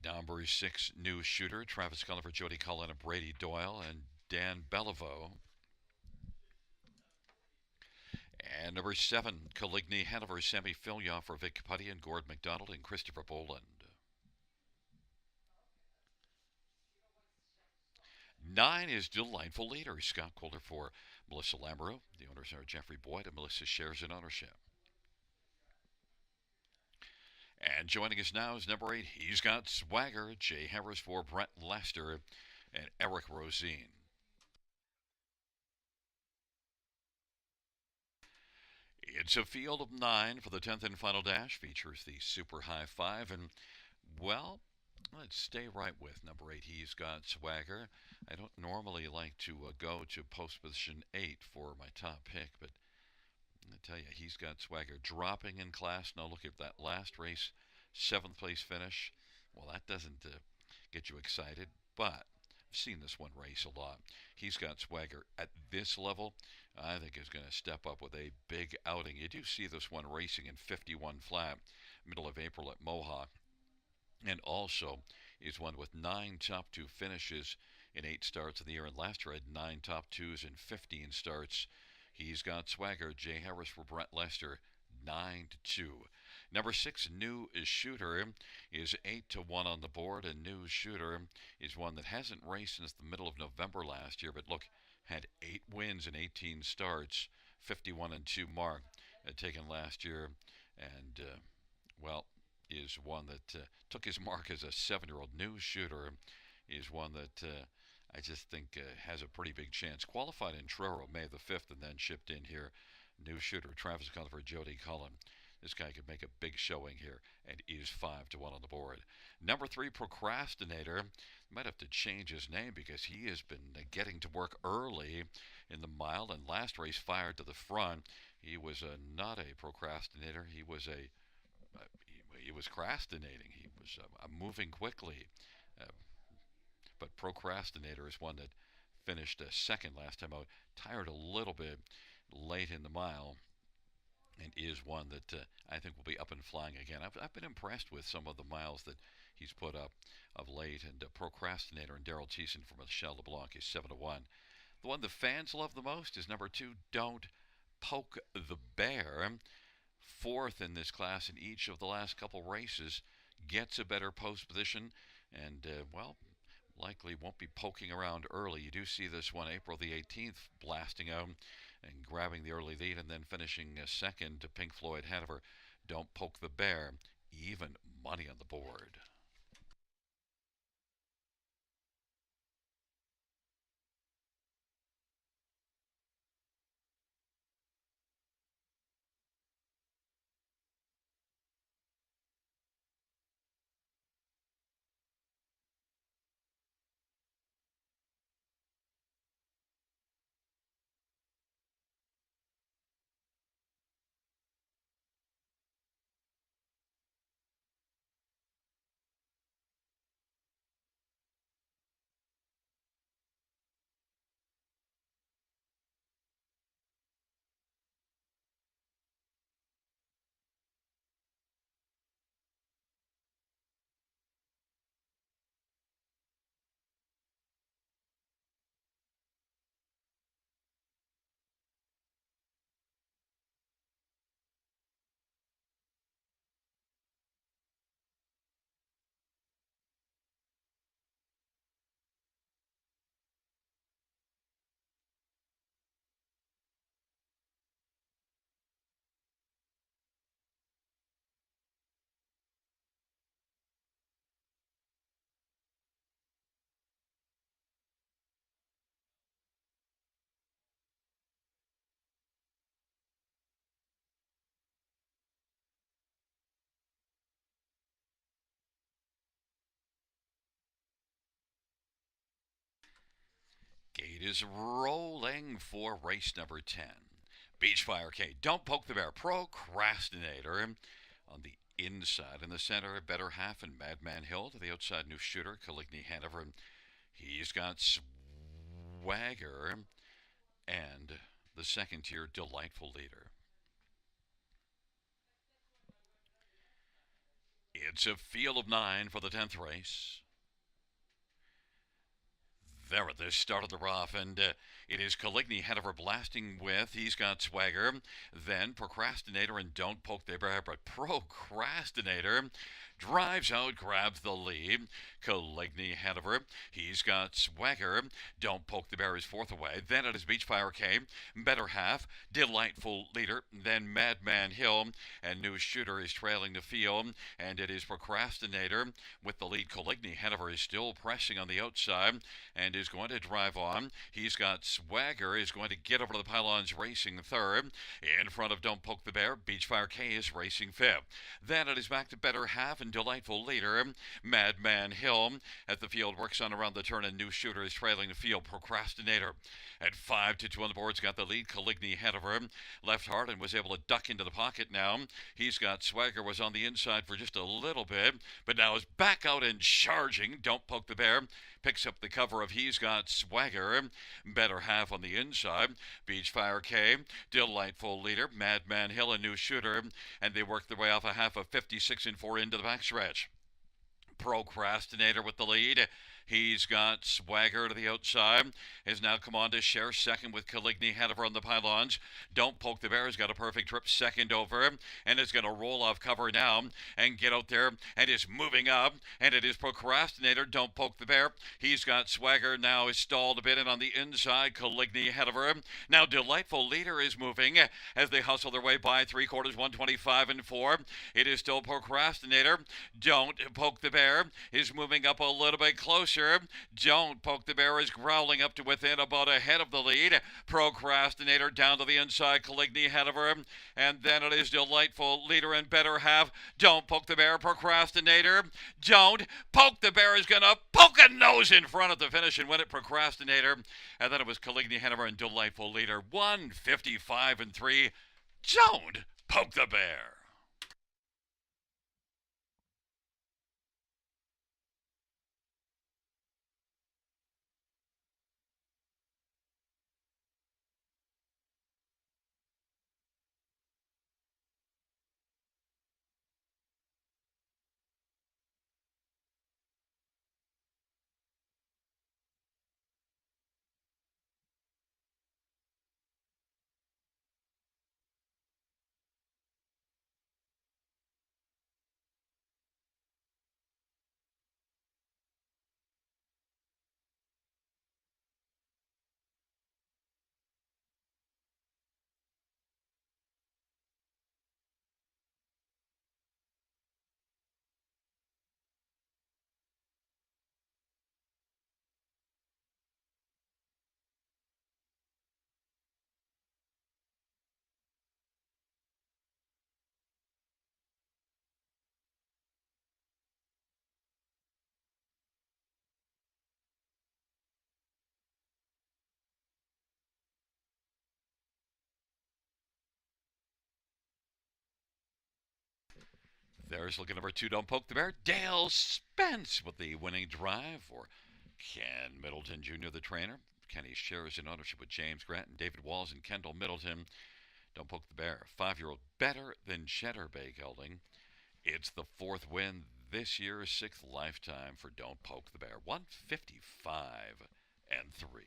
Number 6, New Shooter, Travis Cullen for Jody Cullen and Brady Doyle and Dan Beliveau. And number 7, Coligny Hanover, Sammy Filya for Vic Putty and Gord McDonald and Christopher Boland. 9 is Delightful Leader, Scott Calder for Melissa Lamoureux. The owners are Jeffrey Boyd and Melissa shares in ownership. And joining us now is number 8, He's Got Swagger, Jay Harris for Brett Lester and Eric Rosine. It's a field of 9 for the 10th and final dash. Features the Super High 5. And, well, let's stay right with number 8, He's Got Swagger. I don't normally like to go to post position 8 for my top pick, but I tell you, He's Got Swagger dropping in class. Now look at that last race, 7th place finish. Well, that doesn't get you excited, but I've seen this one race a lot. He's Got Swagger at this level, I think is going to step up with a big outing. You do see this one racing in 51 flat, middle of April at Mohawk, and also is one with 9 top 2 finishes in 8 starts of the year, and last year had 9 top 2s in 15 starts. He's Got Swagger, Jay Harris for Brett Lester, 9-2. Number 6, New Shooter, is 8-1 on the board, and New Shooter is one that hasn't raced since the middle of November last year, but look, had 8 wins in 18 starts, 51-2 mark taken last year, and, well, is one that took his mark as a 7-year-old. New Shooter is one that I just think has a pretty big chance. Qualified in Truro May the 5th and then shipped in here. New Shooter, Travis Cullen for Jody Cullen. This guy could make a big showing here and is 5-1 on the board. Number 3, Procrastinator. Might have to change his name because he has been getting to work early in the mile, and last race fired to the front. He was not a procrastinator. He was he was crastinating. He was moving quickly. But Procrastinator is one that finished second last time out. Tired a little bit late in the mile, and is one that I think will be up and flying again. I've been impressed with some of the miles that he's put up of late, and Procrastinator and Daryl Thiessen from Michelle LeBlanc is 7-1. The one the fans love the most is number 2, Don't Poke the Bear. 4th in this class in each of the last couple races, gets a better post position, and, well, likely won't be poking around early. You do see this one April the 18th blasting out and grabbing the early lead and then finishing second to Pink Floyd Hanover. Don't Poke the Bear, even money on the board. lead is rolling for race number 10. Beachfire K, Don't Poke the Bear, Procrastinator on the inside. In the center, Better Half and Madman Hill. To the outside, New Shooter, Caligny Hanover. He's got Swagger and the second tier, Delightful Leader. It's a field of 9 for the 10th race. There at the start of the rough, and it is Caligny Hanover blasting with. He's got Swagger, then Procrastinator and Don't Poke the Bear, but Procrastinator drives out, grabs the lead. Caligny Hanover, he's got Swagger, Don't Poke the Bear is fourth away. Then it is Beachfire K, Better Half, Delightful Leader, then Madman Hill, and New Shooter is trailing the field, and it is Procrastinator with the lead. Caligny Hanover is still pressing on the outside and is going to drive on. He's got Swagger, is going to get over to the pylons, racing third. In front of Don't Poke the Bear, Beachfire K is racing fifth. Then it is back to Better Half and Delightful Leader. Madman Hill at the field works on around the turn, and New Shooter is trailing the field. Procrastinator at 5-2 on the boards got the lead. Caligny Hanover left hard and was able to duck into the pocket now. He's got Swagger, was on the inside for just a little bit, but now is back out and charging. Don't Poke the Bear picks up the cover of He's Got Swagger. Better Half on the inside. Beachfire K, Delightful Leader, Madman Hill, and New Shooter, and they work their way off a half of 56 and 4 into the backstretch. Procrastinator with the lead. He's got Swagger to the outside. Has now come on to share second with Caligny Hanover on the pylons. Don't Poke the Bear has got a perfect trip second over and is going to roll off cover now and get out there and is moving up. And it is Procrastinator, Don't Poke the Bear. He's got Swagger now is stalled a bit, and on the inside, Caligny Hanover. Now Delightful Leader is moving as they hustle their way by three quarters, 125 and 4. It is still Procrastinator. Don't Poke the Bear is moving up a little bit closer. Don't Poke the Bear is growling up to within about ahead of the lead. Procrastinator down to the inside, Caligny Hanover, and then it is Delightful Leader and Better Half. Don't Poke the Bear, Procrastinator. Don't Poke the Bear is going to poke a nose in front of the finish and win it. Procrastinator, and then it was Caligny Hanover and Delightful Leader. 155 and 3. Don't Poke the Bear. There's looking number 2, Don't Poke the Bear. Dale Spence with the winning drive for Ken Middleton Jr., the trainer. Kenny shares in ownership with James Grant and David Walls and Kendall Middleton. Don't Poke the Bear, 5-year-old, better than Cheddar Bay gelding. It's the 4th win this year, 6th lifetime for Don't Poke the Bear. 155 and 3.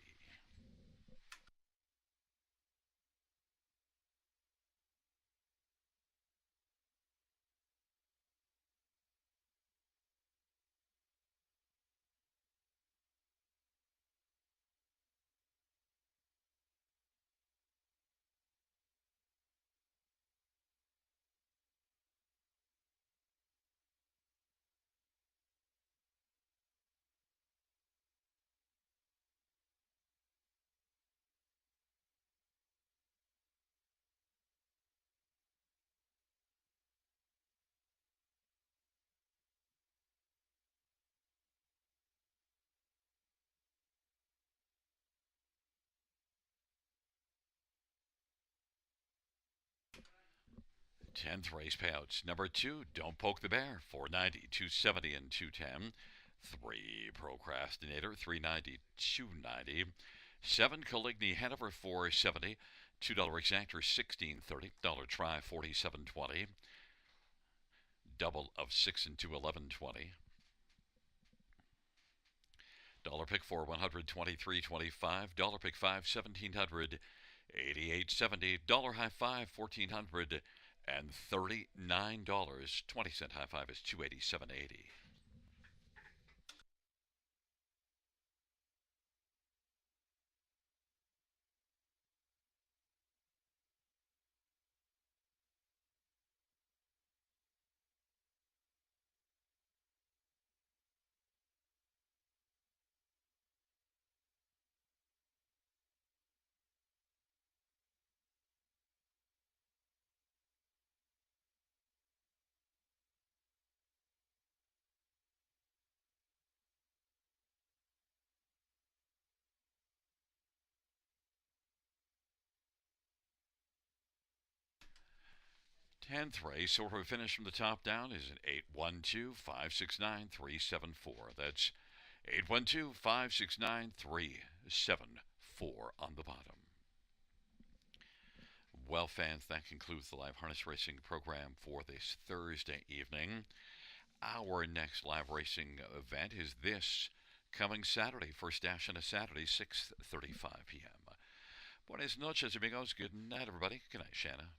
10th race payouts. Number 2, Don't Poke the Bear, $4.90, $2.70, and $2.10. 3, Procrastinator, $3.90, $2.90. 7, Caligny Hanover, $4.70, $2 Exactor, $16.30, $1 Try, $47.20. Double of 6 and 2, $11.20. Dollar pick 4, $123.25. Dollar pick 5, $1,700, $88.70. Dollar high 5, $1,400, and $39. 20-cent high 5 is $287.80. Tenth race, order of finish from the top down is an 812-569-374. That's 812-569-374 on the bottom. Well, fans, that concludes the live harness racing program for this Thursday evening. Our next live racing event is this coming Saturday. First dash on a Saturday, 6:35 p.m. Buenas noches, amigos. Good night, everybody. Good night, Shanna.